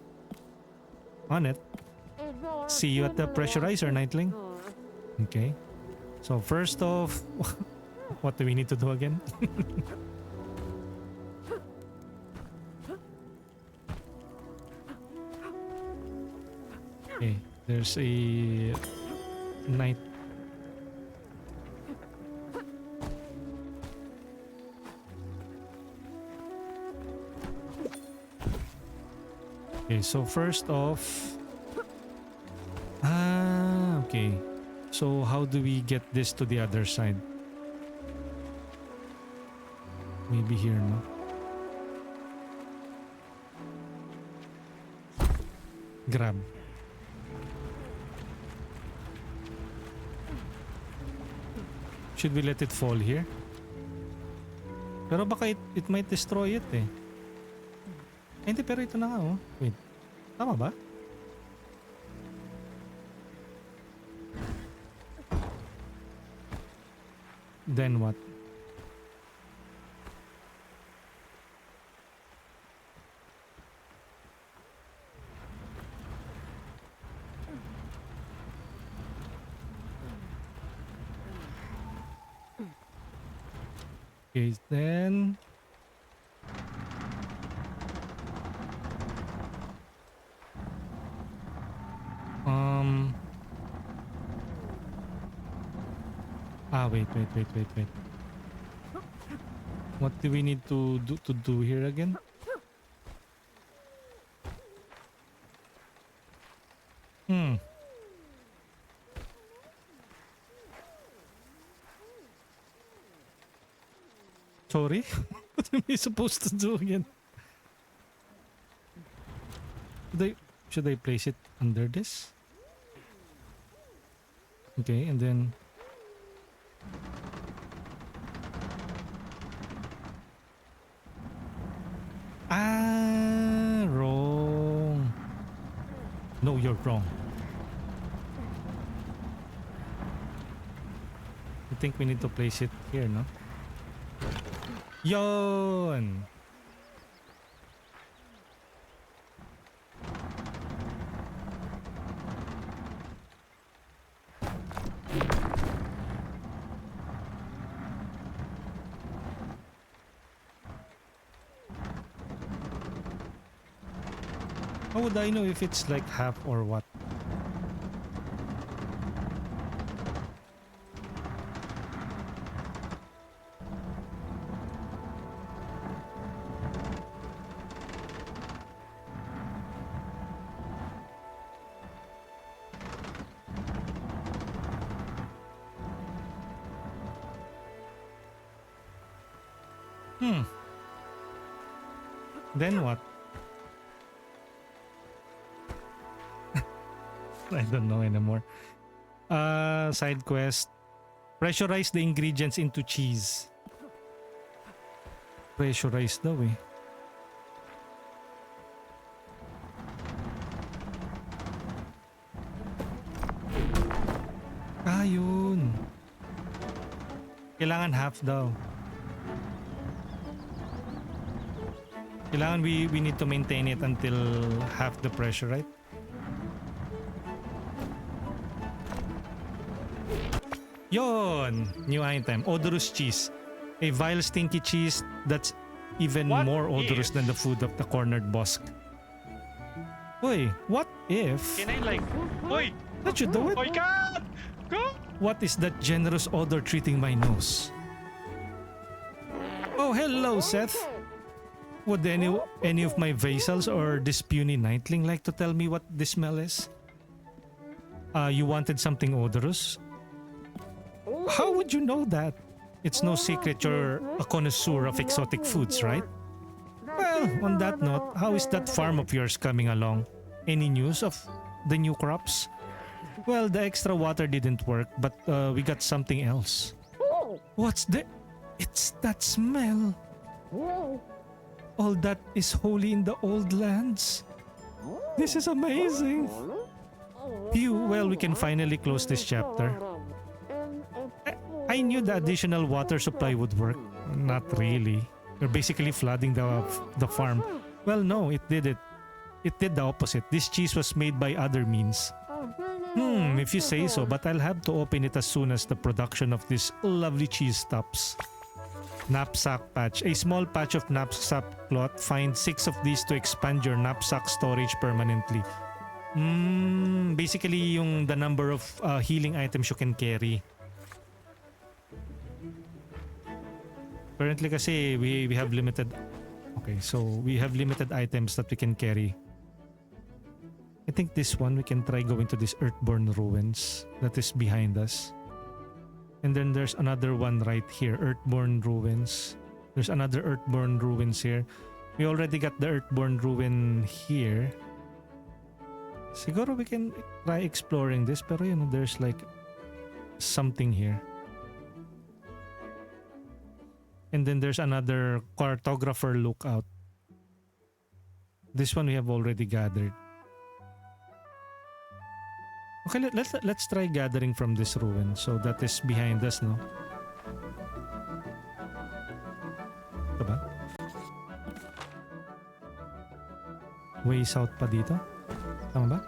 On it. See you at the pressurizer, Knightling. Okay. So first off, what do we need to do again? Okay, there's a knight. Okay, so first off... okay. So how do we get this to the other side? Maybe here, no? Grab. Should we let it fall here? Pero baka it might destroy it eh. Hindi, pero ito na nga oh. Wait. Tama ba? Then what? Okay, then... wait. What do we need to do here again? Sorry? What am I supposed to do again? Should I place it under this? Okay, and then... Wrong. No, you're wrong. I think we need to place it here, no? Yon! How would I know if it's like half or what? Then what? I don't know anymore. Side quest. Pressurize the ingredients into cheese. Pressurize daw eh. Yun. Kailangan half daw. Kailangan we need to maintain it until half the pressure, right? Yon! New item. Odorous cheese. A vile stinky cheese that's even more odorous than the food of the cornered bosque. Uy, what if Can I like... Uy! that you do it? Uy, God! Go! What is that generous odor treating my nose? Oh, hello, Seth. Would any of my vassals or this puny Knightling like to tell me what this smell is? You wanted something odorous? How would you know that? It's no secret you're a connoisseur of exotic foods, right? Well, on that note, how is that farm of yours coming along? Any news of the new crops? Well, the extra water didn't work, but we got something else. What's the... It's that smell. All that is holy in the old lands. This is amazing. Phew, well, we can finally close this chapter. I knew the additional water supply would work. Not really. You're basically flooding the farm. Well, no, it did it. It did the opposite. This cheese was made by other means. If you say so, but I'll have to open it as soon as the production of this lovely cheese stops. Knapsack patch. A small patch of knapsack cloth. Find 6 of these to expand your knapsack storage permanently. Basically yung the number of healing items you can carry. Currently kasi we have limited... Okay, so we have limited items that we can carry. I think this one we can try going to this Earthborn Ruins that is behind us. And then there's another one right here, Earthborn Ruins. There's another Earthborn Ruins here. We already got the Earthborn Ruin here. Siguro we can try exploring this, pero you know, there's like something here. And then there's another cartographer lookout. This one we have already gathered. Okay, let's try gathering from this ruin. So that is behind us, no? Ito ba? Way south pa dito? Tama ba?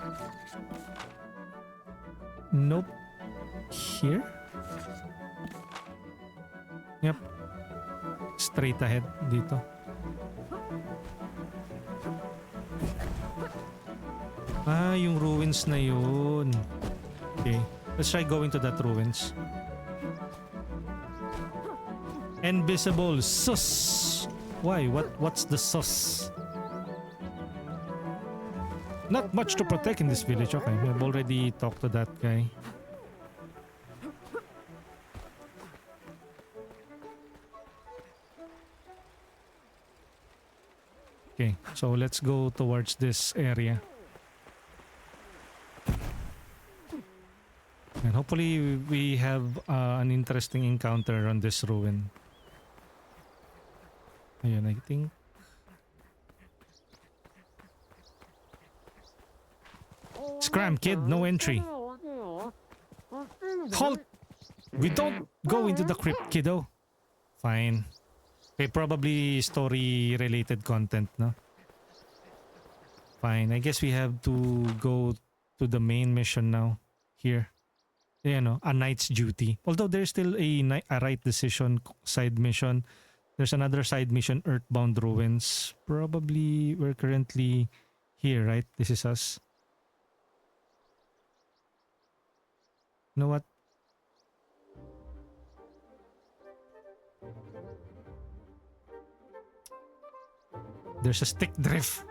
Nope. Here? Yep. Straight ahead dito. Yung ruins na yun. Okay. Let's try going to that ruins. Invisible sus. Why? What's the sus? Not much to protect in this village. Okay, we have already talked to that guy. Okay, so let's go towards this area. And hopefully we have an interesting encounter on this ruin. Ayan, I think. Scram, kid, no entry. Halt! We don't go into the crypt, kiddo. Fine. Okay, probably story-related content, no? Fine, I guess we have to go to the main mission now. Here. You know, a knight's duty. Although there's still a right decision side mission. There's another side mission, Earthbound Ruins. Probably we're currently here, right? This is us. You know what? There's a stick drift.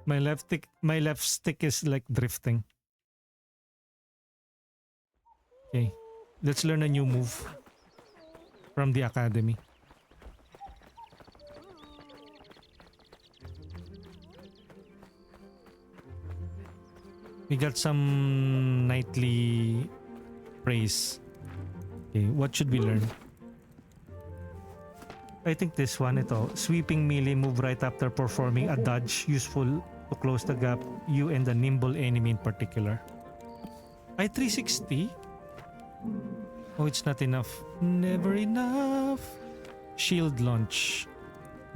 My left stick is like drifting. Okay, let's learn a new move from the academy. We got some knightly praise. Okay, what should we learn? I think this one, ito. Sweeping melee move right after performing a dodge, useful to close the gap, you and the nimble enemy in particular. Ay, 360? Oh, it's not enough. Never enough. Shield launch.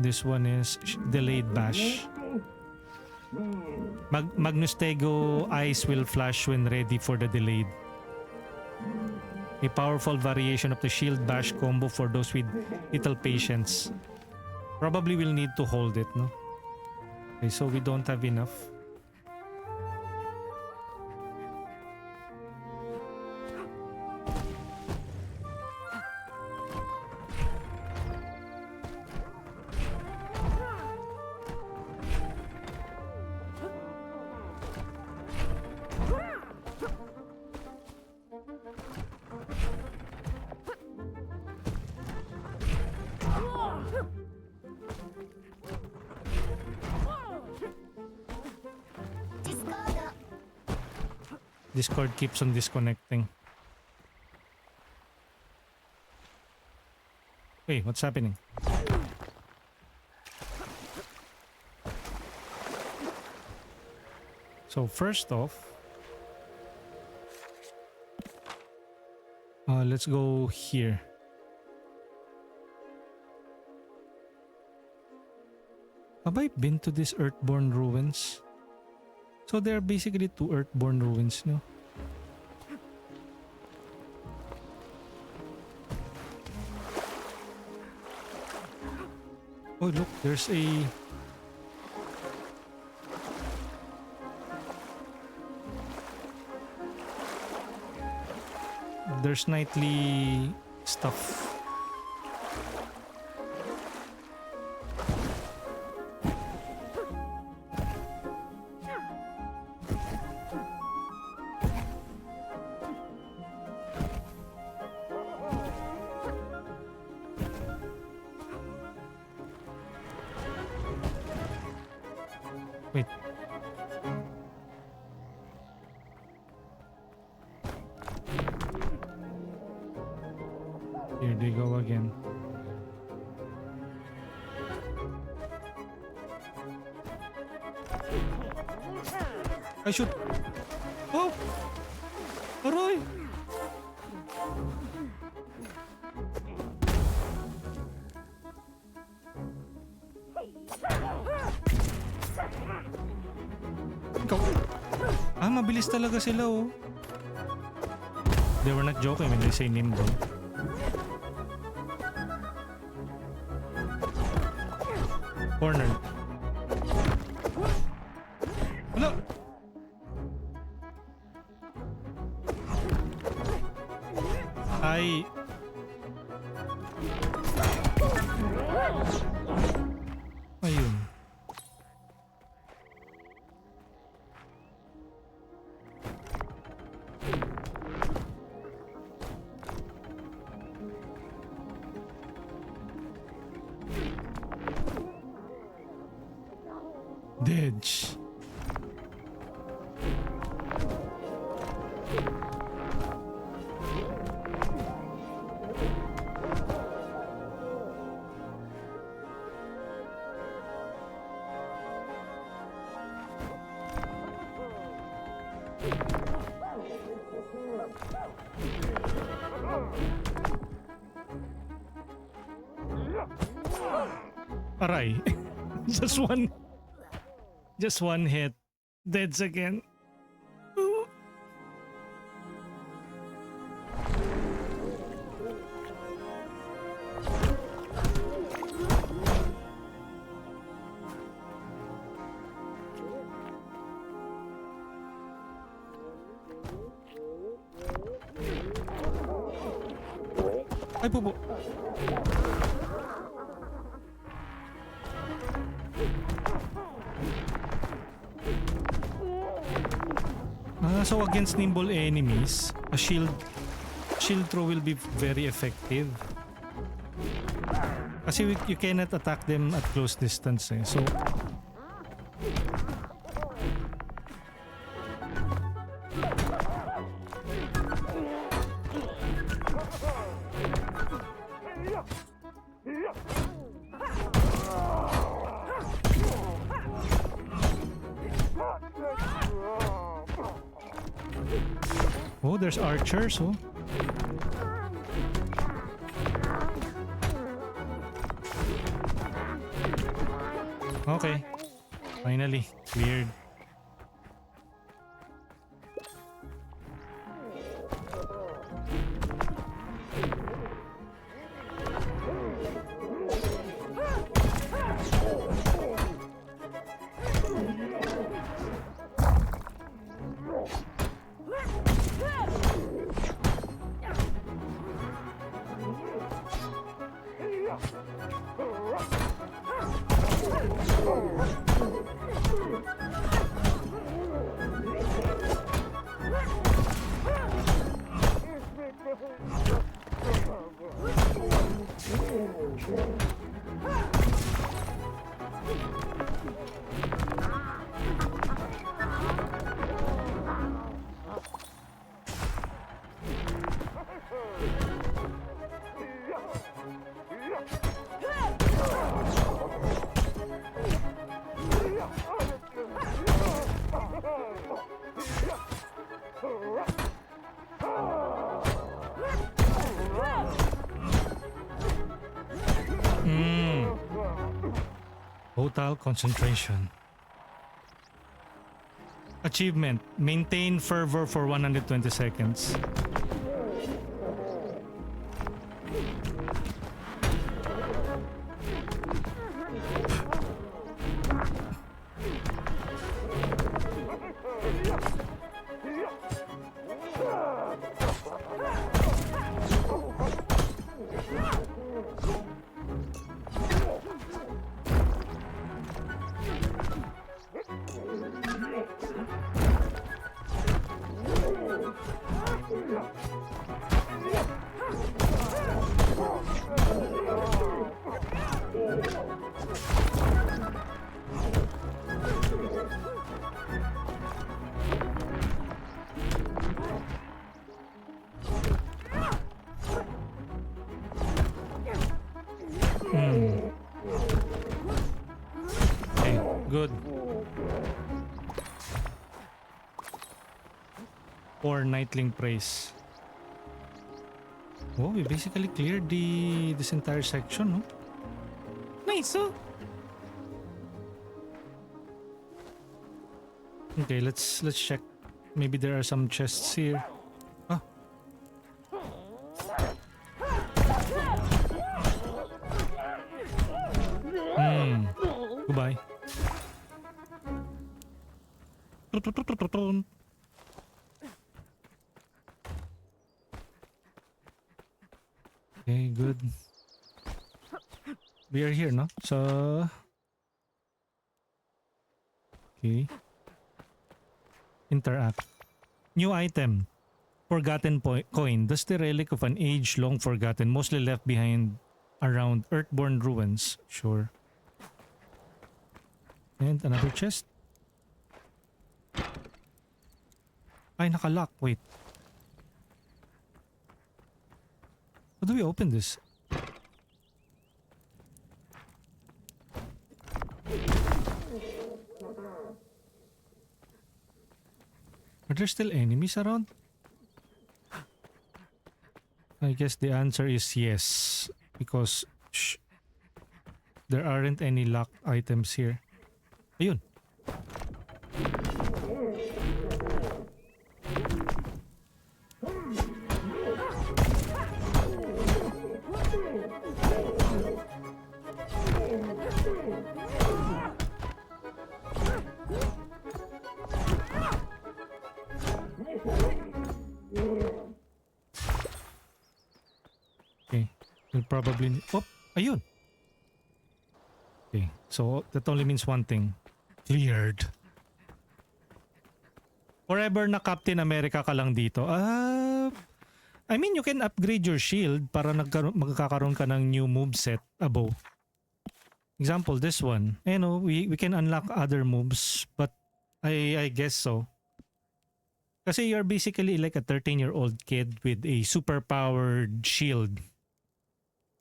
This one is delayed bash. Magnustego eyes will flash when ready for the delayed. A powerful variation of the shield bash combo for those with little patience. Probably will need to hold it, no? Okay, so we don't have enough. Discord keeps on disconnecting. Wait, what's happening? So first off, let's go here. Have I been to these Earthborn ruins? So there are basically two Earthborn ruins, no? Oh look, there's a... There's nightly stuff. Wait. Here they go again. I should... Oh! Aroy! Ikaw. Mabilis talaga sila, oh. They were not joking when they say nimble. Corner. Wala! Ay... Ayun. Dedge. Aray. Just one hit. Deads again. Ooh. Ay, pupo. So against nimble enemies, a shield throw will be very effective. Kasi you cannot attack them at close distance, eh. So oh, there's archers, oh. Okay. Finally, cleared. Total concentration. Achievement. Maintain fervor for 120 seconds. Okay, good. For Knightling praise. Oh, we basically cleared this entire section, no? Nice, oh. Okay, let's check. Maybe there are some chests here. Ah. Goodbye. Okay, good. We are here, no? So... Okay. Interact. New item. Forgotten coin. That's the relic of an age long forgotten, mostly left behind around Earthborn ruins. Sure. And another chest. Ay, nakalock. Wait. How do we open this? Are there still enemies around? I guess the answer is yes. Because there aren't any locked items here. Ayun. Okay. We'll probably... Oh! Ayun! Okay. So, that only means one thing. Cleared. Forever na Captain America ka lang dito. I mean, you can upgrade your shield para magkakaroon ka ng new moveset above. Example, this one. You know, we can unlock other moves, but I guess so. Kasi you're basically like a 13-year-old kid with a super-powered shield.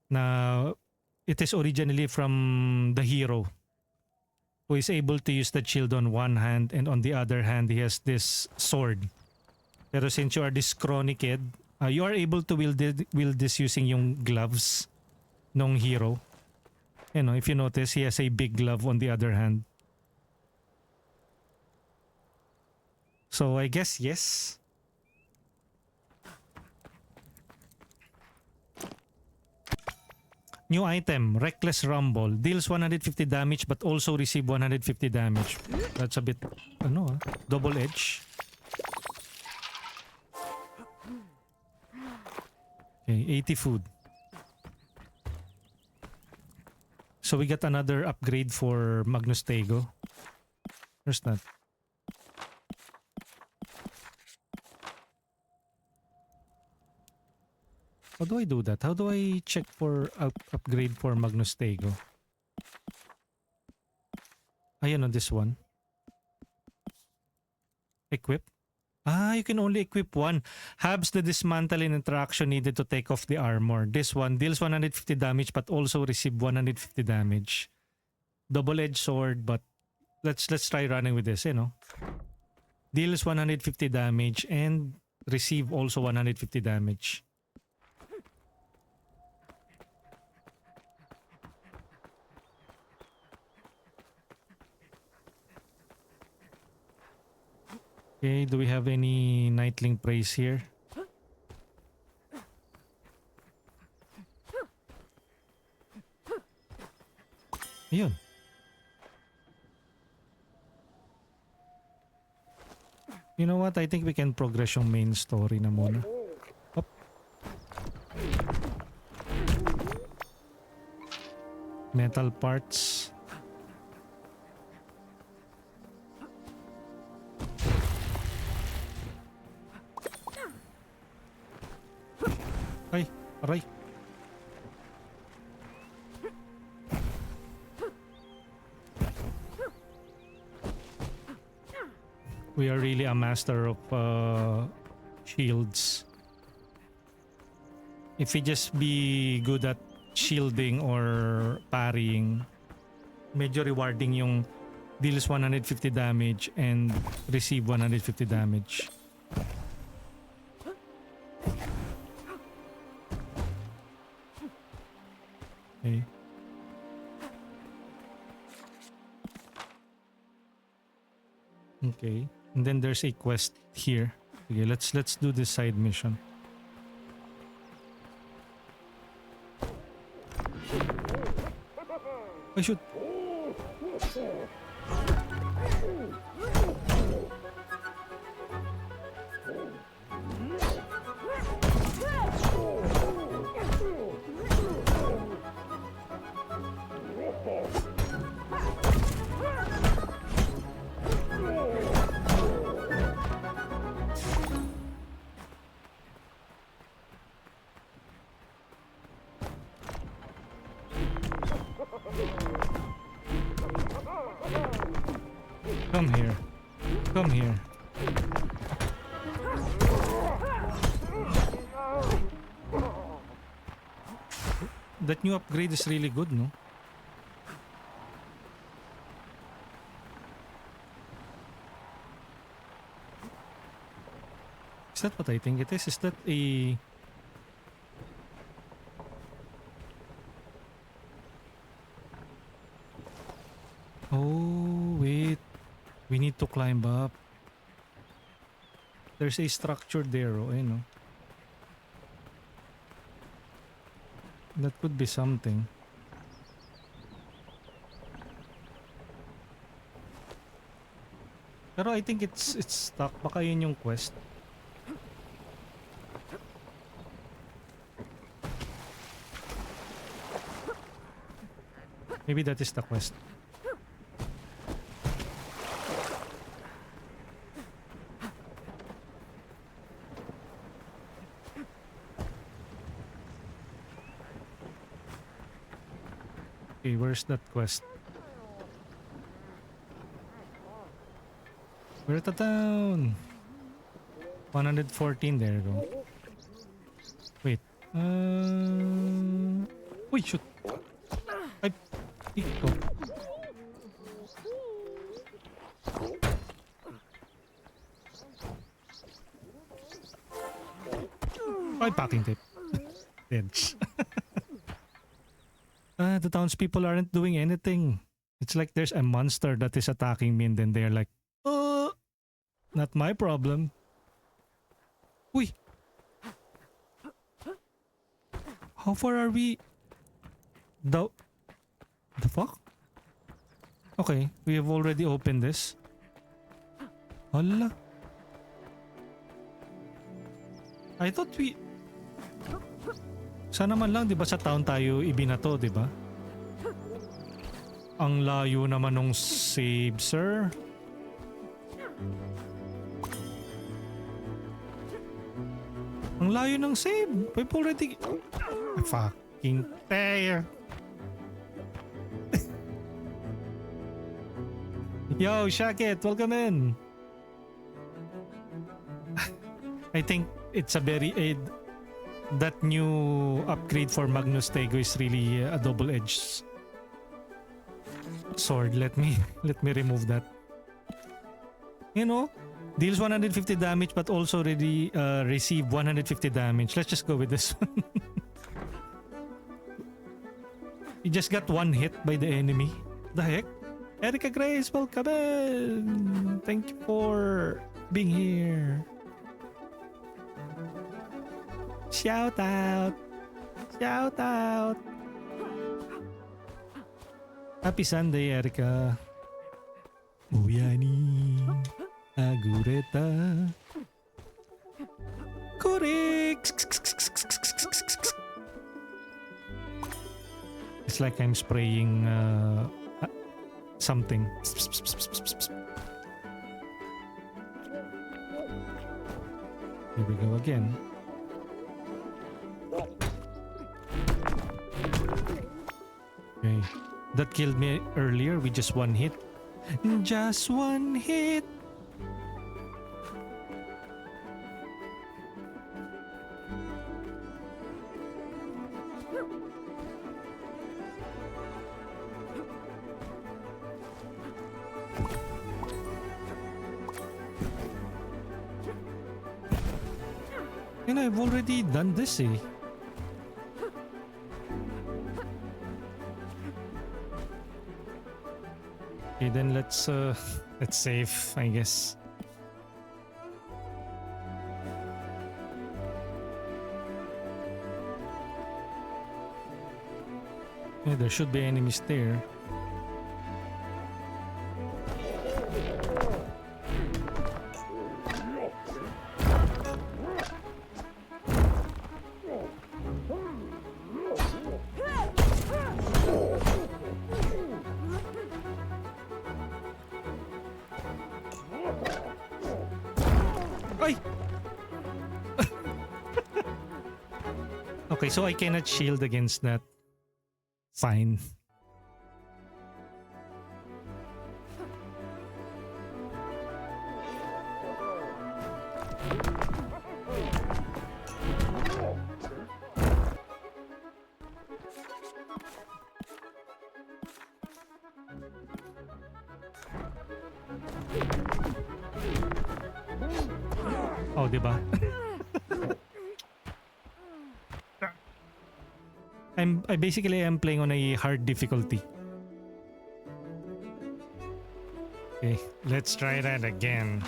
Na it is originally from the hero, who is able to use the shield on one hand and on the other hand he has this sword. Pero since you are this scrawny kid, you are able to wield this using yung gloves nung hero. You know, if you notice, he has a big glove on the other hand. So I guess yes. New item, Reckless Rumble. Deals 150 damage but also receive 150 damage. That's a bit, double edge. Okay, 80 food. So we got another upgrade for Magnustego. Where's that? How do I do that? How do I check for upgrade for Magnustego? Ayan on this one. Equip. You can only equip one. Halves the dismantling interaction needed to take off the armor. This one deals 150 damage but also receive 150 damage. Double-edged sword, but let's try running with this, you know. Deals 150 damage and receive also 150 damage. Okay, do we have any Knightling praise here? Ayun. You know what? I think we can progress yung main story na muna. Hop. Metal parts. Ay, aray. We are really a master of shields. If we just be good at shielding or parrying, medyo rewarding yung deals 150 damage and receive 150 damage. Okay. Okay. And then there's a quest here. Okay, let's do this side mission. I should. Come here. Come here. That new upgrade is really good, no? Is that what I think it is? Is that a... Oh, wait. We need to climb up. There's a structure there, oh, ayun, oh. That could be something. Pero I think it's stuck. Baka yun yung quest. Maybe that is the quest. Okay, where's that quest? We're at the town. 114, there you go. Wait. Wait, shoot. Ay, iko. Ay, packing tape. Edge. The townspeople aren't doing anything. It's like there's a monster that is attacking me and then they're like, not my problem. Uy! How far are we? The fuck? Okay, we have already opened this. Hala. I thought we... Sana man lang, di ba, sa town tayo ibinato, di ba? Ang layo naman nung save, sir. Ang layo ng save. We've already... Fucking tear. Yo, Shakit, welcome in. I think it's a very... that new upgrade for Magnustego is really a double-edged sword. Let me remove that. You know, deals 150 damage but also already receive 150 damage. Let's just go with this one. You just got one hit by the enemy. The heck? Erica Grace, welcome in. Thank you for being here. Shout out. Shout out. Happy Sunday, Erica. Uyani. Agureta. Correct. It's like I'm spraying something. Here we go again. Okay. That killed me earlier with just one hit. Just one hit. And I've already done this, eh? Okay, then let's save, I guess. Yeah, there should be enemies there. Ay! Okay, so I cannot shield against that. Fine. Oh, diba? I basically am playing on a hard difficulty. Okay, let's try that again.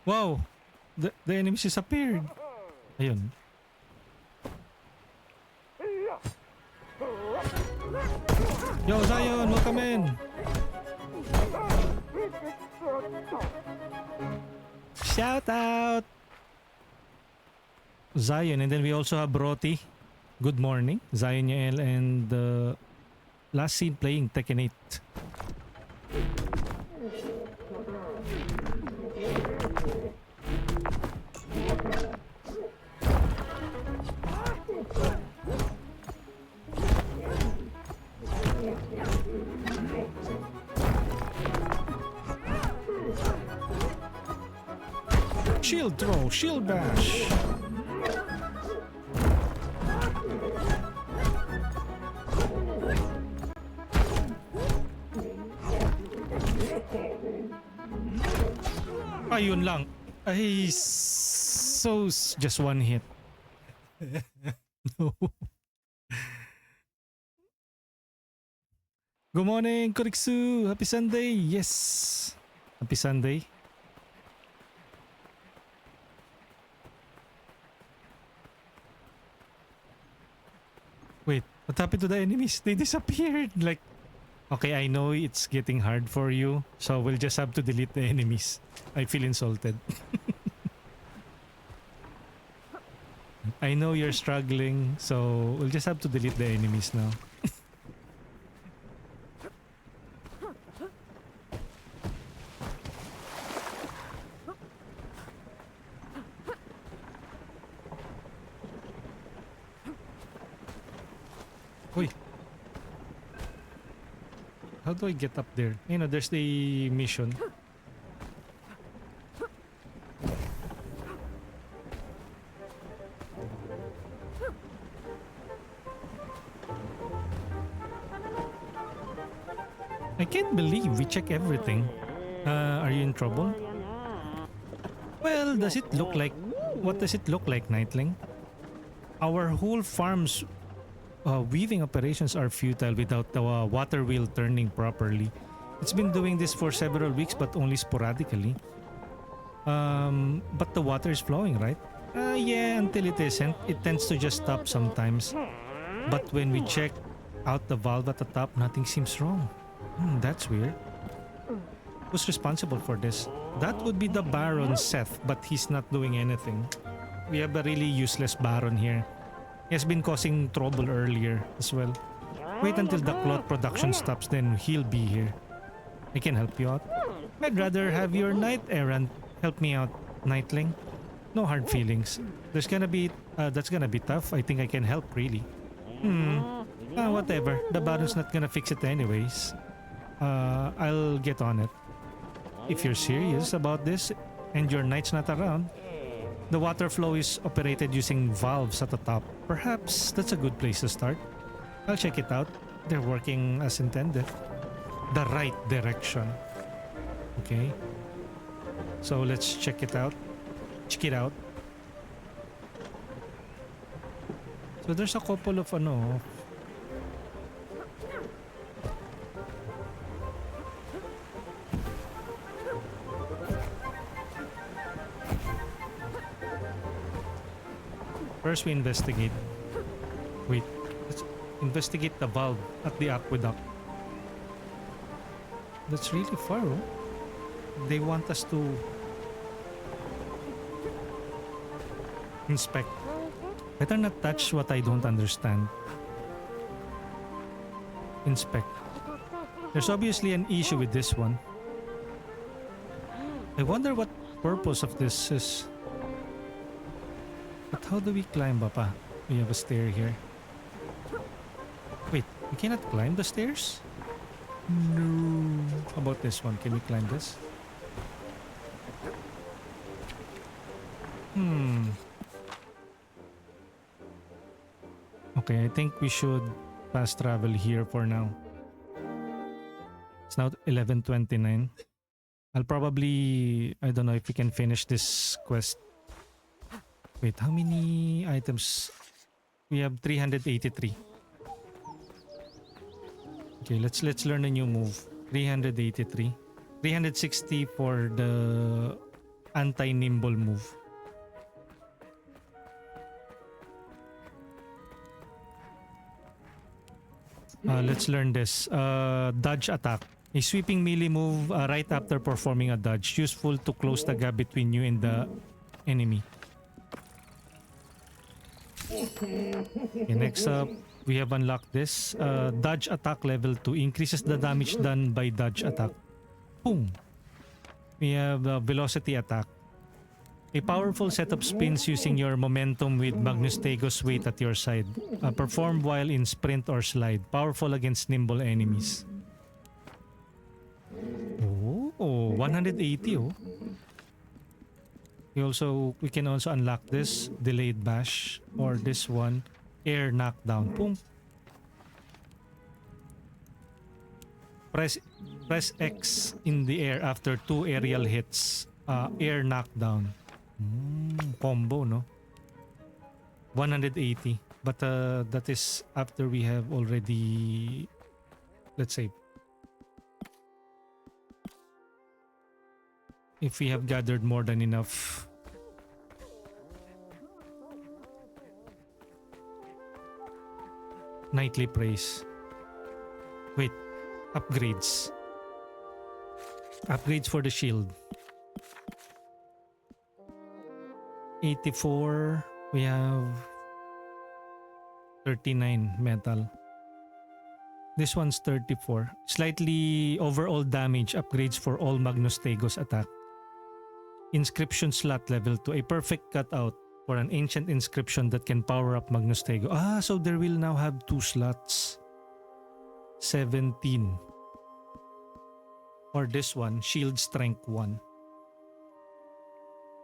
Wow! The enemies disappeared. Ayun. Yo, Zion, welcome in. Shout out. Zion, and then we also have Broti. Good morning. Zion Yael and last seen playing Tekken 8. Shield throw, shield bash. Ayun lang. Ay, so just one hit. No. Good morning, Koriksu. Happy Sunday. Yes. Happy Sunday. Wait, what happened to the enemies? They disappeared. Like, okay, I know it's getting hard for you, so we'll just have to delete the enemies. I feel insulted. I know you're struggling, so we'll just have to delete the enemies now. Uy. How do I get up there? You know, there's the mission. I can't believe we check everything. Are you in trouble? Well, does it look like... What does it look like, Knightling? Our whole farm's weaving operations are futile without the water wheel turning properly. It's been doing this for several weeks but only sporadically. But the water is flowing, right? Yeah, until it isn't. It tends to just stop sometimes. But when we check out the valve at the top, nothing seems wrong. That's weird. Who's responsible for this? That would be the Baron Seth, but he's not doing anything. We have a really useless Baron here. He has been causing trouble earlier as well. Wait until the cloth production stops, then he'll be here. I can help you out. I'd rather have your knight errant help me out, Knightling. No hard feelings. That's gonna be tough. I think I can help, really. Whatever. The Baron's not gonna fix it anyways. I'll get on it. If you're serious about this and your knight's not around, the water flow is operated using valves at the top. Perhaps that's a good place to start. I'll check it out. They're working as intended. The right direction. Okay. So let's check it out. Check it out. So there's a couple of First we investigate. Wait, let's investigate the valve at the aqueduct. That's really far, oh. They want us to inspect. Better not touch what I don't understand. Inspect. There's obviously an issue with this one. I wonder what purpose of this is. But how do we climb up? We have a stair here. Wait, we cannot climb the stairs? No. How about this one? Can we climb this? Okay, I think we should fast travel here for now. It's now 11:29. I'll probably... I don't know if we can finish this quest. Wait, how many items? We have 383. Okay, let's learn a new move. 383. 360 for the anti-nimble move. Let's learn this. Dodge attack. A sweeping melee move right after performing a dodge. Useful to close the gap between you and the enemy. Okay, next up, we have unlocked this. Dodge attack level 2 increases the damage done by dodge attack. Boom! We have velocity attack. A powerful set of spins using your momentum with Magnustego's weight at your side. Performed while in sprint or slide. Powerful against nimble enemies. Oh, 180 oh. We can also unlock this delayed bash or this one, air knockdown. Boom. Press X in the air after 2 aerial hits. Air knockdown. Combo, no? 180. But that is after we have already, let's say, if we have gathered more than enough. Knightly praise. Wait, upgrades. Upgrades for the shield. 84. We have 39 metal. This one's 34. Slightly overall damage upgrades for all Magnustego's attack. Inscription slot level to a perfect cutout for an ancient inscription that can power up Magnustego. So there will now have 2 slots. 17. Or this one, shield strength 1.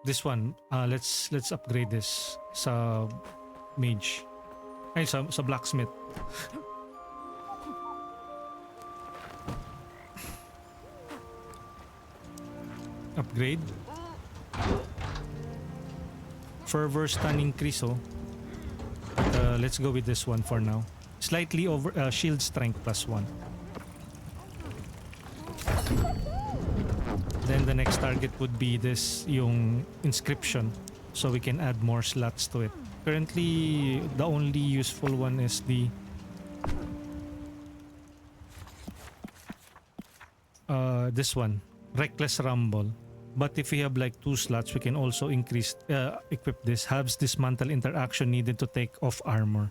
This one, let's upgrade this sa mage. Ay, sa blacksmith. Upgrade. Fervor stun increase, oh. Let's go with this one for now. Slightly over shield strength +1. Then the next target would be this, yung inscription, so we can add more slots to it. Currently, the only useful one is the this one, Reckless Rumble. But if we have like 2 slots, we can also equip this. Halves dismantle interaction needed to take off armor.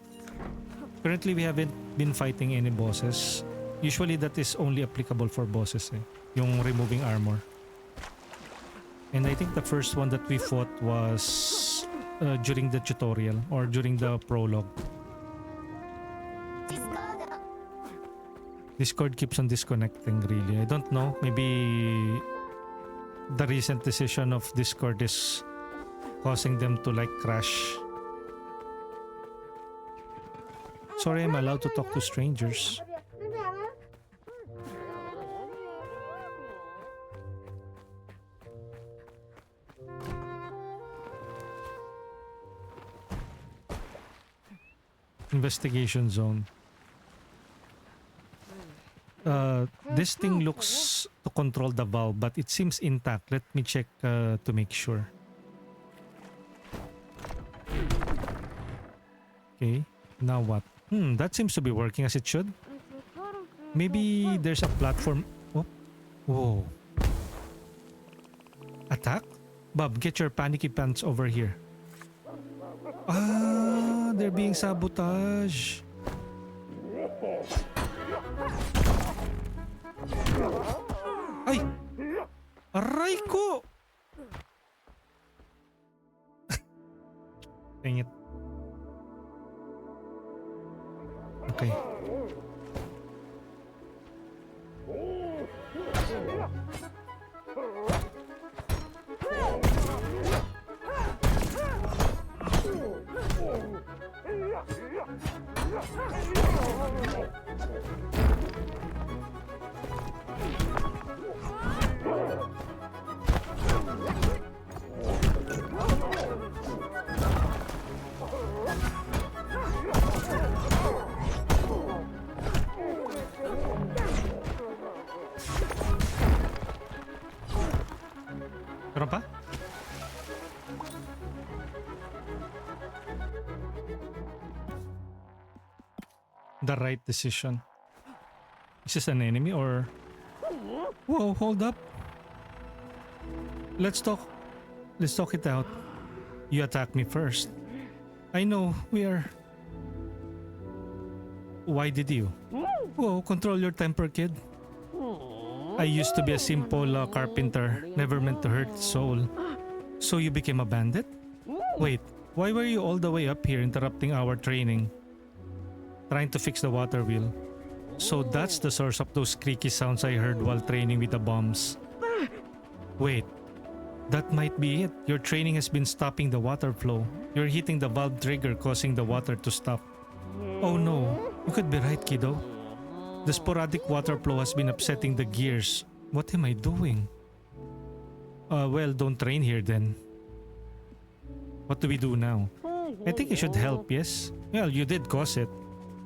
Currently, we haven't been fighting any bosses. Usually, that is only applicable for bosses, yung removing armor. And I think the first one that we fought was during the tutorial or during the prologue. Discord keeps on disconnecting, really. I don't know. Maybe the recent decision of Discord is causing them to like crash. Sorry, I'm allowed to talk to strangers. Investigation zone. This thing looks to control the valve, but it seems intact. Let me check to make sure. Okay, now what? That seems to be working as it should. Maybe there's a platform. Oh, whoa. Attack? Bob, get your panicky pants over here. Ah, they're being sabotaged. Ay! Aray ko! Dang it. Okay. Meron pa? The right decision. Is this an enemy or... Whoa, hold up. Let's talk it out. You attacked me first. I know, we are... Why did you? Whoa, control your temper, kid. I used to be a simple carpenter, never meant to hurt soul. So you became a bandit? Wait, why were you all the way up here interrupting our training? Trying to fix the water wheel. So that's the source of those creaky sounds I heard while training with the bombs. Wait, that might be it. Your training has been stopping the water flow. You're hitting the valve trigger, causing the water to stop. Oh no, you could be right, kiddo. The sporadic water flow has been upsetting the gears. What am I doing? Well, don't train here then. What do we do now? I think I should help, yes? Well, you did cause it.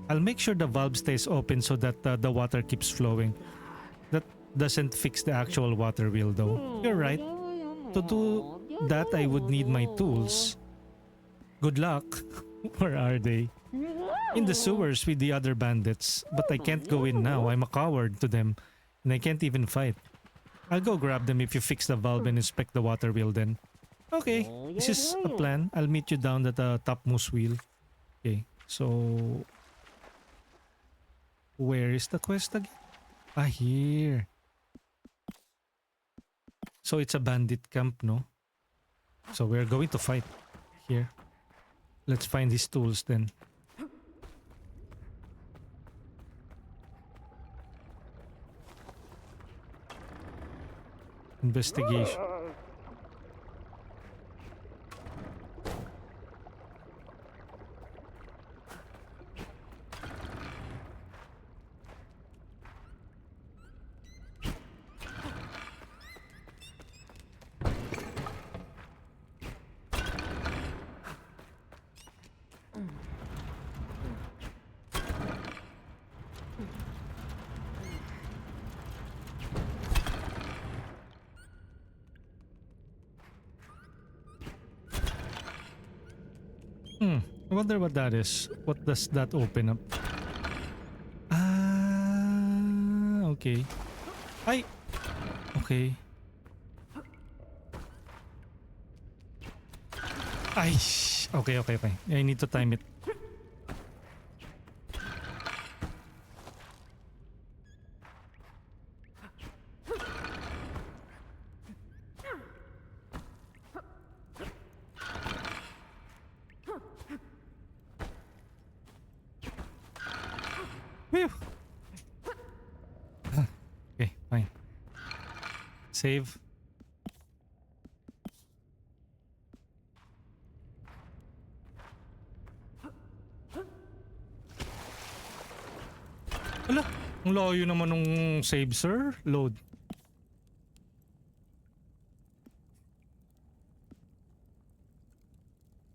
I'll make sure the valve stays open so that the water keeps flowing. That doesn't fix the actual water wheel though. You're right. To do that, I would need my tools. Good luck. Where are they? In the sewers with the other bandits. But I can't go in now. I'm a coward to them. And I can't even fight. I'll go grab them if you fix the valve and inspect the water wheel then. Okay, this is a plan. I'll meet you down at the topmost wheel. Okay, so... Where is the quest again? Ah, here. So it's a bandit camp, no? So we're going to fight here. Let's find these tools then. Investigation. I wonder what that is. What does that open up? Ah, okay. Ay! Okay. Ay! Okay, okay, okay. I need to time it. Whew. Okay, fine. Save. Ala, ang layo naman nung save, sir. Load.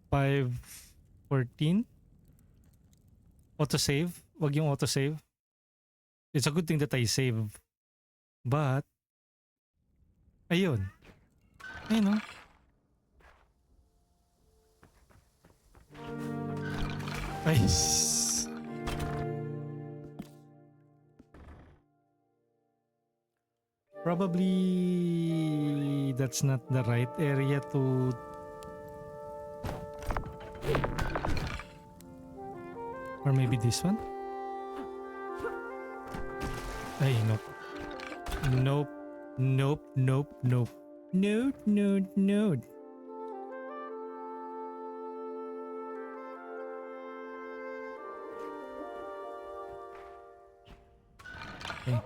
Five 14. Autosave. Wag yung autosave. It's a good thing that I save. But, ayun. Ayun, no? Ay, probably that's not the right area to or maybe this one. Ay, nope. Nope. Nope, nope, nope. Nope, nope, nope. Okay.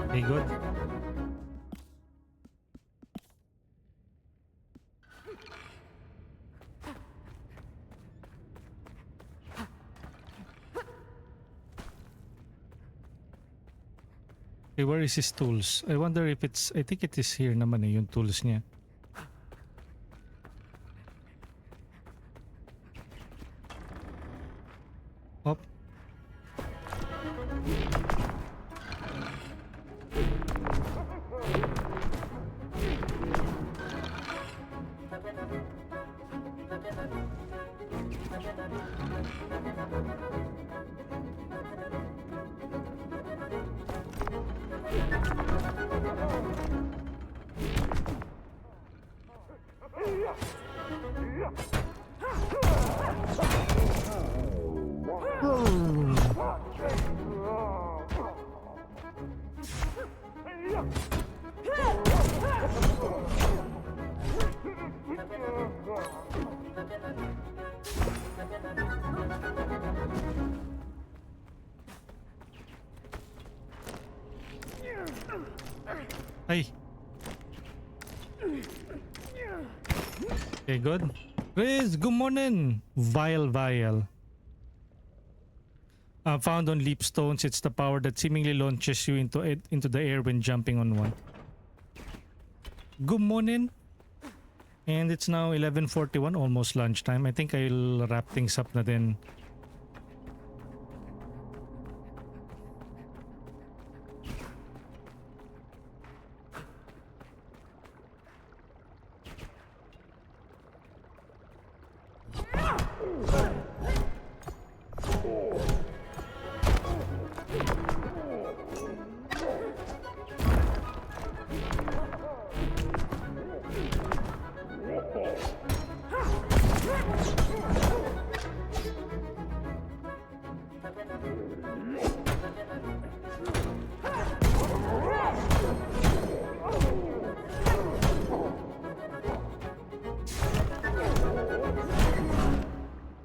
Okay, good. Okay, where is his tools? I wonder if it's... I think it is here naman eh, yung tools niya. Up. Ay. Okay, good. Chris, good morning. Vial. Found on leap stones. It's the power that seemingly launches you into the air when jumping on one. Good morning. And it's now 11:41, almost lunchtime. I think I'll wrap things up na din.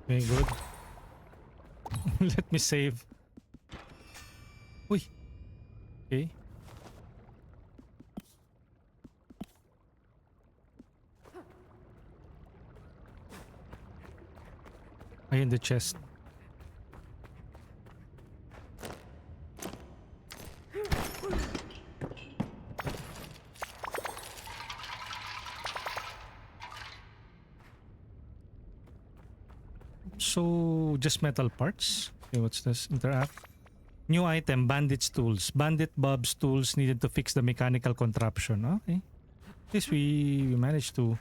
Okay, good. Let me save. Uy. Okay. Ayun, the chest. So, just metal parts? Okay, what's this? Interact. New item, bandit's tools. Bandit Bob's tools needed to fix the mechanical contraption. Okay. At least we managed to.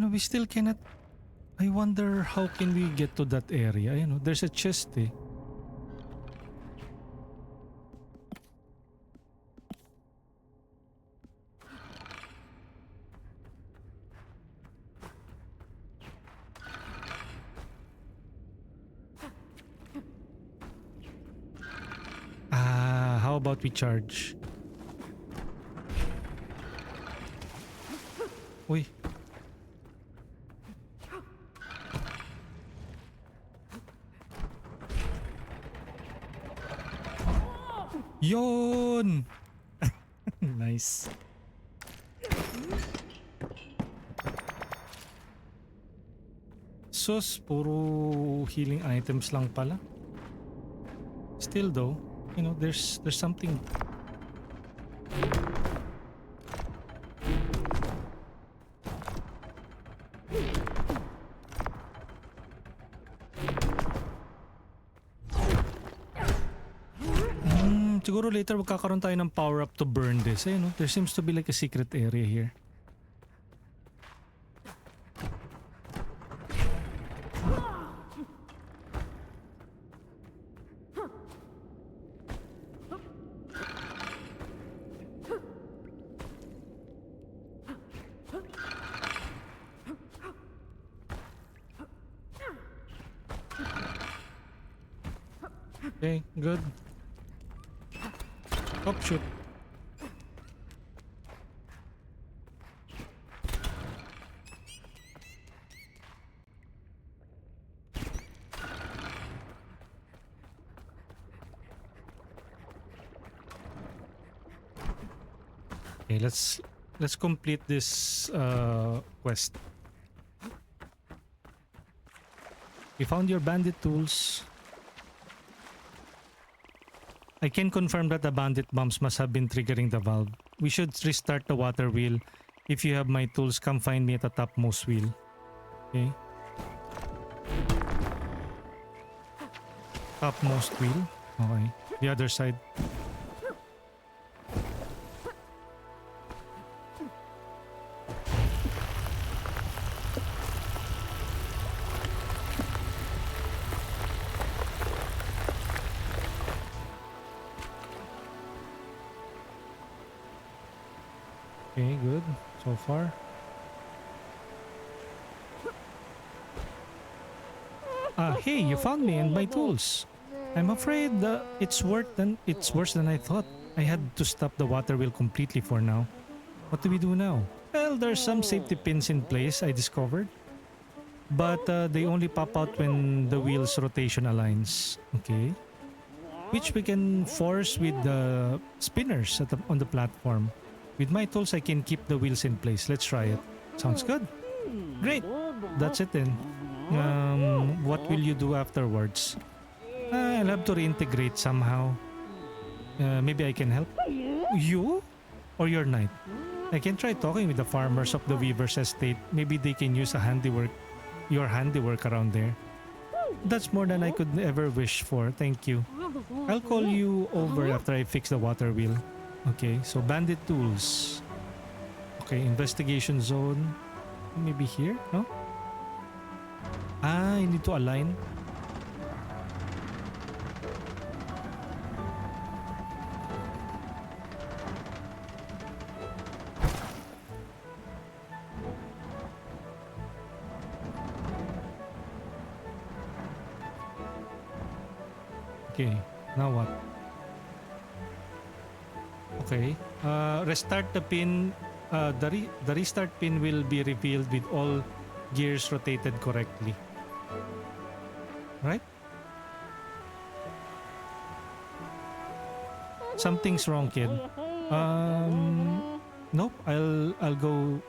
We still cannot. I wonder how can we get to that area. There's a chest eh. How about we charge? Uy. Yun! Nice. Sus, puro healing items lang pala. Still though, there's something. Siguro later magkakaroon tayo ng power up to burn this. There seems to be like a secret area here. Okay, good. Oh, shoot. Okay, let's complete this quest. We found your bandit tools. I can confirm that the bandit bombs must have been triggering the valve. We should restart the water wheel. If you have my tools, come find me at the topmost wheel. Okay. Topmost wheel. Okay. The other side. Okay, good. So far. Hey, you found me and my tools. I'm afraid it's worse than I thought. I had to stop the water wheel completely for now. What do we do now? Well, there's some safety pins in place I discovered. But they only pop out when the wheel's rotation aligns. Okay. Which we can force with the spinners on the platform. With my tools, I can keep the wheels in place. Let's try it. Sounds good. Great. That's it then. What will you do afterwards? I'll have to reintegrate somehow. Maybe I can help. You? Or your knight? I can try talking with the farmers of the Weaver's estate. Maybe they can use your handiwork around there. That's more than I could ever wish for. Thank you. I'll call you over after I fix the water wheel. Okay, so bandit tools. Okay, investigation zone. Maybe here? No? I need to align. Okay, now what? Okay, restart the pin. The restart pin will be revealed with all gears rotated correctly. Right? Something's wrong, kid. Nope. I'll go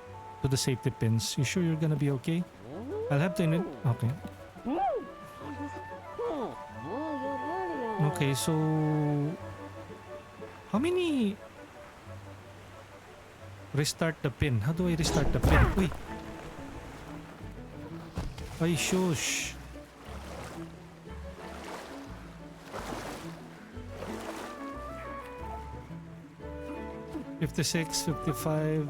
to the safety pins. You sure you're gonna be okay? I'll have to. Okay. Okay, so how many? Restart the pin. How do I restart the pin? Wait. Ay, shush. $56, $55.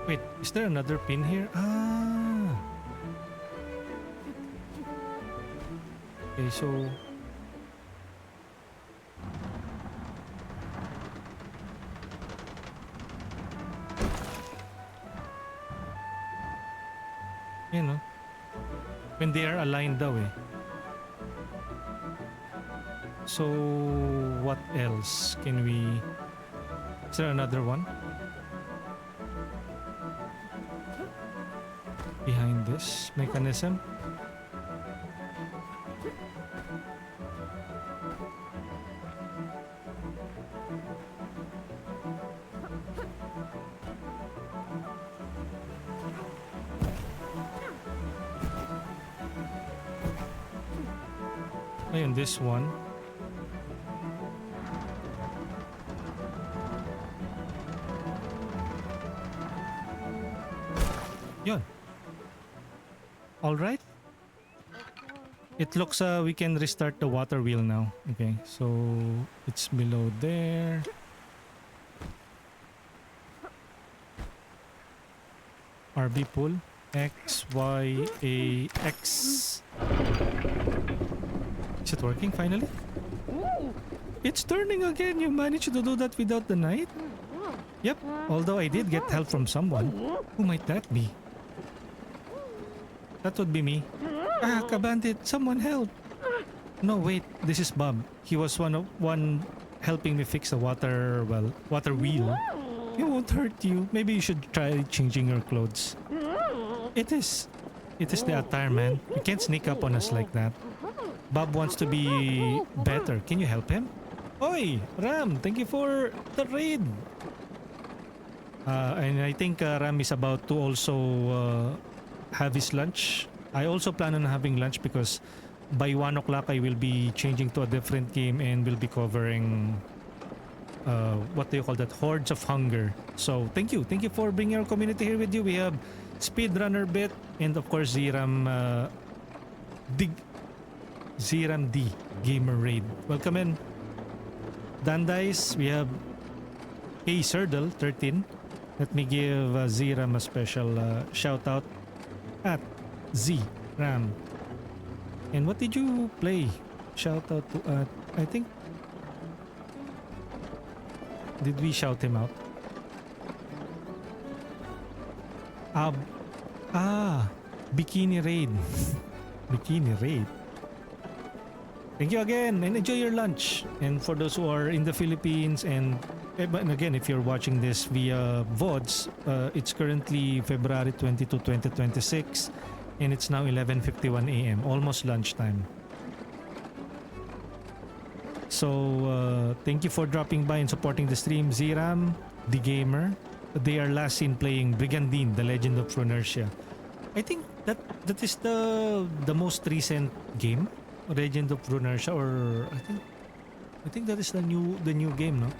Wait, is there another pin here? Ah. Okay, so you know, when they are aligned daw eh. So what else can we? Is there another one behind this mechanism? Ayun, this one. Yun. All right. It looks we can restart the water wheel now. Okay, so it's below there. RB pull. X, Y, A, X. Is it working finally? It's turning again. You managed to do that without the knight? Yep, although I did get help from someone. Who might that be? That would be me. Ah, kabandit, someone help. No, wait, this is Bob. He was one helping me fix the water wheel. It won't hurt you. Maybe you should try changing your clothes. It is the attire, man. You can't sneak up on us like that. Bob wants to be better. Can you help him? Oi, Ram, thank you for the raid. And I think Ram is about to also have his lunch. I also plan on having lunch because by 1 o'clock I will be changing to a different game and will be covering what do you call that? Hordes of Hunger. So thank you for bringing our community here with you. We have Speedrunner Bit and of course Ziram D Gamer Raid. Welcome in. Dandice, we have A Serdal 13. Let me give Ziram a special shout out at Z Ram. And what did you play? Shout out to I think, did we shout him out? Bikini Raid. Bikini Raid. Thank you again and enjoy your lunch. And for those who are in the Philippines and again, if you're watching this via VODs, it's currently February 22, 2026 and it's now 11:51 a.m. Almost lunchtime. So thank you for dropping by and supporting the stream. Ziram, the gamer. They are last seen playing Brigandine, The Legend of Runertia. I think that is the most recent game, Legend of Runertia, or I think that is the new game, no?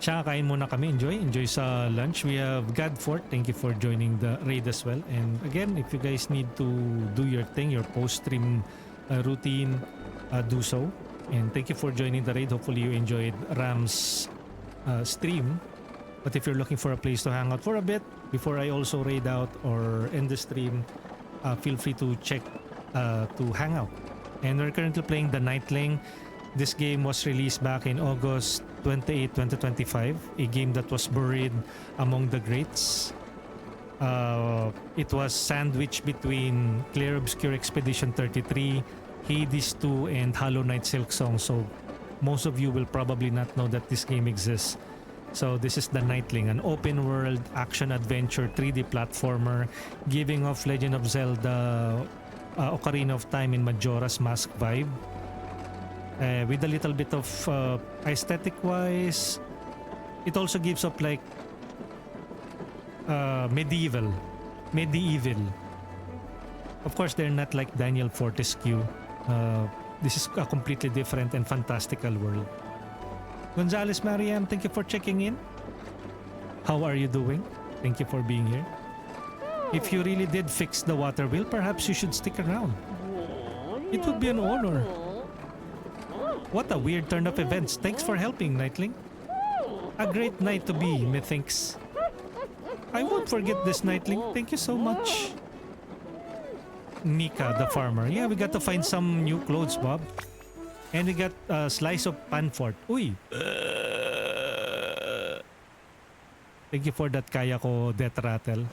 Siya, kain muna kami. Enjoy sa lunch. We have Godfort. Thank you for joining the raid as well. And again, if you guys need to do your thing, your post-stream routine, do so. And thank you for joining the raid. Hopefully you enjoyed Ram's stream. But if you're looking for a place to hang out for a bit before I also raid out or end the stream, feel free to check to hang out. And we're currently playing the Knightling. This game was released back in August 28, 2025. A game that was buried among the greats. It was sandwiched between Clear Obscure Expedition 33, Hades 2, and Hollow Knight Silksong. So most of you will probably not know that this game exists. So this is the Knightling, an open world action adventure 3D platformer giving off Legend of Zelda Ocarina of Time in Majora's Mask vibe. With a little bit of aesthetic wise, it also gives off like medieval. Of course, they're not like Daniel Fortescue. This is a completely different and fantastical world. Gonzales Mariam, thank you for checking in. How are you doing? Thank you for being here. If you really did fix the water wheel, perhaps you should stick around. It would be an honor. What a weird turn of events. Thanks for helping, Knightling. A great night to be, methinks. I won't forget this, Knightling. Thank you so much. Mika, the farmer. Yeah, we got to find some new clothes, Bob. And we got a slice of panfort. Uy! Thank you for that kaya ko death rattle.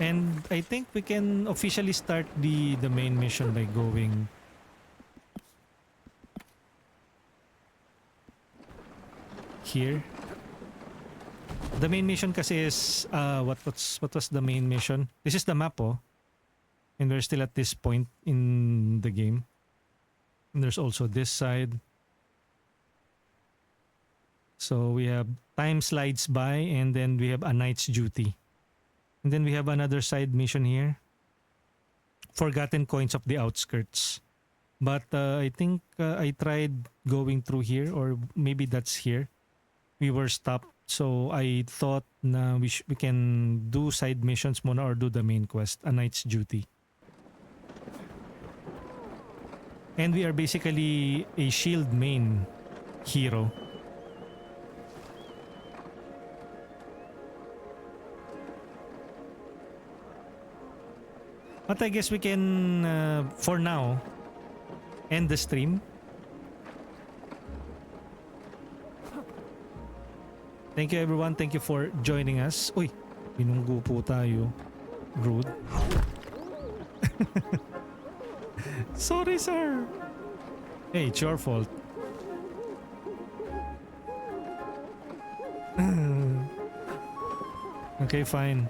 And I think we can officially start the main mission by going here. The main mission kasi is what was the main mission? This is the map, oh. And we're still at this point in the game. And there's also this side. So we have time slides by, and then we have a knight's duty. And then we have another side mission here. Forgotten coins of the outskirts. But I think I tried going through here, or maybe that's here. We were stopped. So I thought na we can do side missions muna or do the main quest, a knight's duty. And we are basically a shield main hero. But I guess we can, for now, end the stream. Thank you everyone. Thank you for joining us. Uy, binunggo po tayo. Rude. Sorry, sir. Hey, it's your fault. Okay, fine.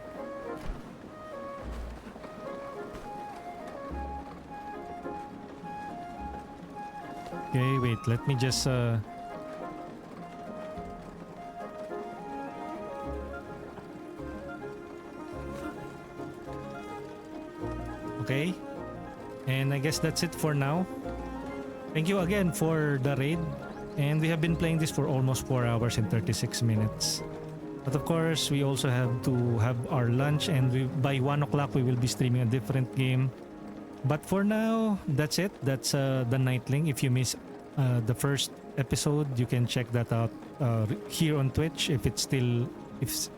Okay, wait. Let me just okay. And I guess that's it for now. Thank you again for the raid. And we have been playing this for almost 4 hours and 36 minutes. But of course, we also have to have our lunch, and by 1 o'clock we will be streaming a different game. But for now, that's it. That's the Knightling. If you miss the first episode, you can check that out here on Twitch if it is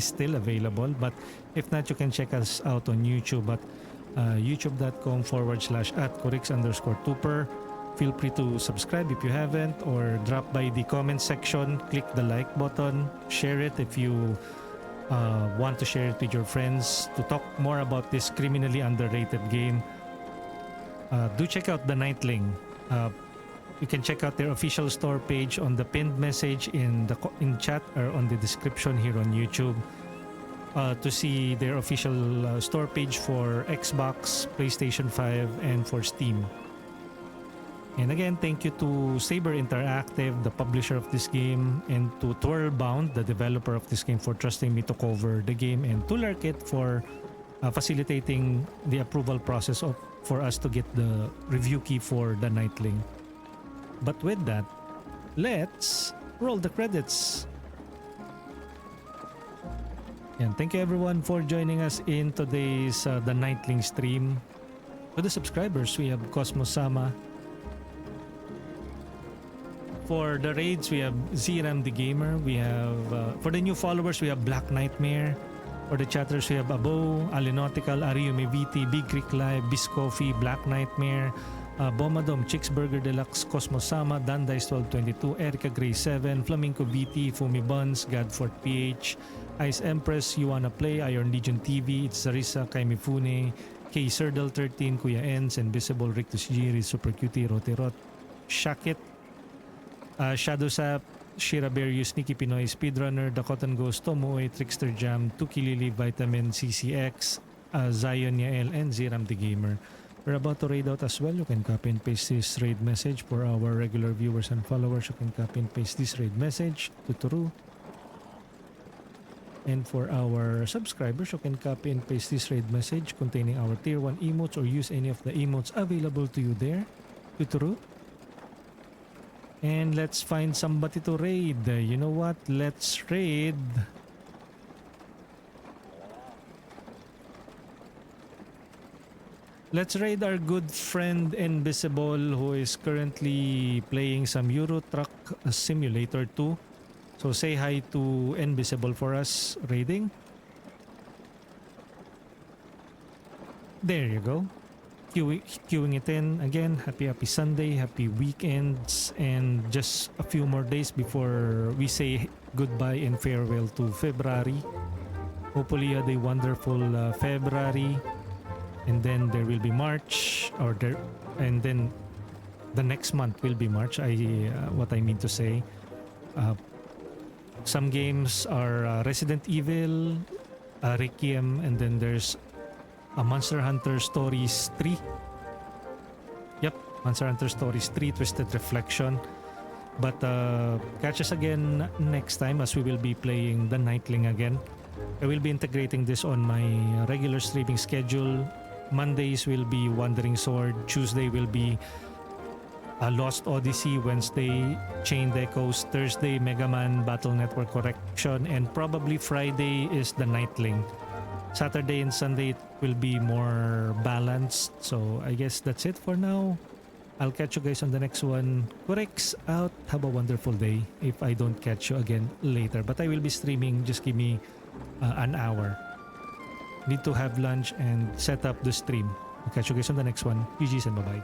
still available. But if not, you can check us out on YouTube at youtube.com/@corix_tuper. Feel free to subscribe if you haven't, or drop by the comment section, click the like button, share it if you want to share it with your friends to talk more about this criminally underrated game. Do check out the Knightling. You can check out their official store page on the pinned message in chat or on the description here on YouTube. To see their official store page for Xbox, PlayStation 5, and for Steam. And again, thank you to Saber Interactive, the publisher of this game, and to Twirlbound, the developer of this game, for trusting me to cover the game, and to Lurkit for facilitating the approval process for us to get the review key for the Knightling. But with that, let's roll the credits. And thank you everyone for joining us in today's the Knightling stream. For the subscribers, we have Cosmos Sama. For the raids, we have Ziram the Gamer. We have, for the new followers, we have Black Nightmare. For the chatters, we have Abo, Alinotical, Ariume VT, Big Creek Live, Biscoffee, Black Nightmare, Bomadom, Chicks Burger Deluxe, Cosmos Sama, Dandice 1222, Erica Gray 7, Flamingo VT, Fumi Buns, Godfort PH, Ice Empress, You Wanna Play, Iron Legion TV, It's Sarisa, Kaimifune, K Serdal 13, Kuya Ens, Invisible, Rictus Giri, Super Cutie, Roterot, Shakit, Shadow Sap, Shira Bear, Sneaky Pinoy, Speedrunner, The Cotton Ghost, Tomoe, Trickster Jam, Tuki Lily, Vitamin, CCX, Zion Yael, and Ziram the Gamer. We're about to raid out as well. You can copy and paste this raid message. For our regular viewers and followers, you can copy and paste this raid message to Turu. And for our subscribers, you can copy and paste this raid message containing our tier 1 emotes or use any of the emotes available to you there to Turu. And let's find somebody to raid. You know what? Let's raid. Let's raid our good friend Invisible, who is currently playing some Euro Truck Simulator 2. So say hi to Invisible for us raiding. There you go. Queuing it in again. Happy Sunday, happy weekends, and just a few more days before we say goodbye and farewell to February. Hopefully you had a wonderful February, and then there will be March, and then the next month will be March. What I mean to say, some games are Resident Evil, Requiem, and then there's a Monster Hunter Stories 3. Yep, Monster Hunter Stories 3 Twisted Reflection. But catch us again next time as we will be playing the Knightling again. I will be integrating this on my regular streaming schedule. Mondays will be Wandering Sword. Tuesday will be Lost Odyssey. Wednesday, Chained Echoes. Thursday, Mega Man Battle Network Correction. And probably Friday is the Knightling. Saturday and Sunday it will be more balanced. So I guess that's it for now. I'll catch you guys on the next one. Corrects out. Have a wonderful day if I don't catch you again later. But I will be streaming. Just give me an hour. Need to have lunch and set up the stream. I'll catch you guys on the next one. GG's and bye-bye.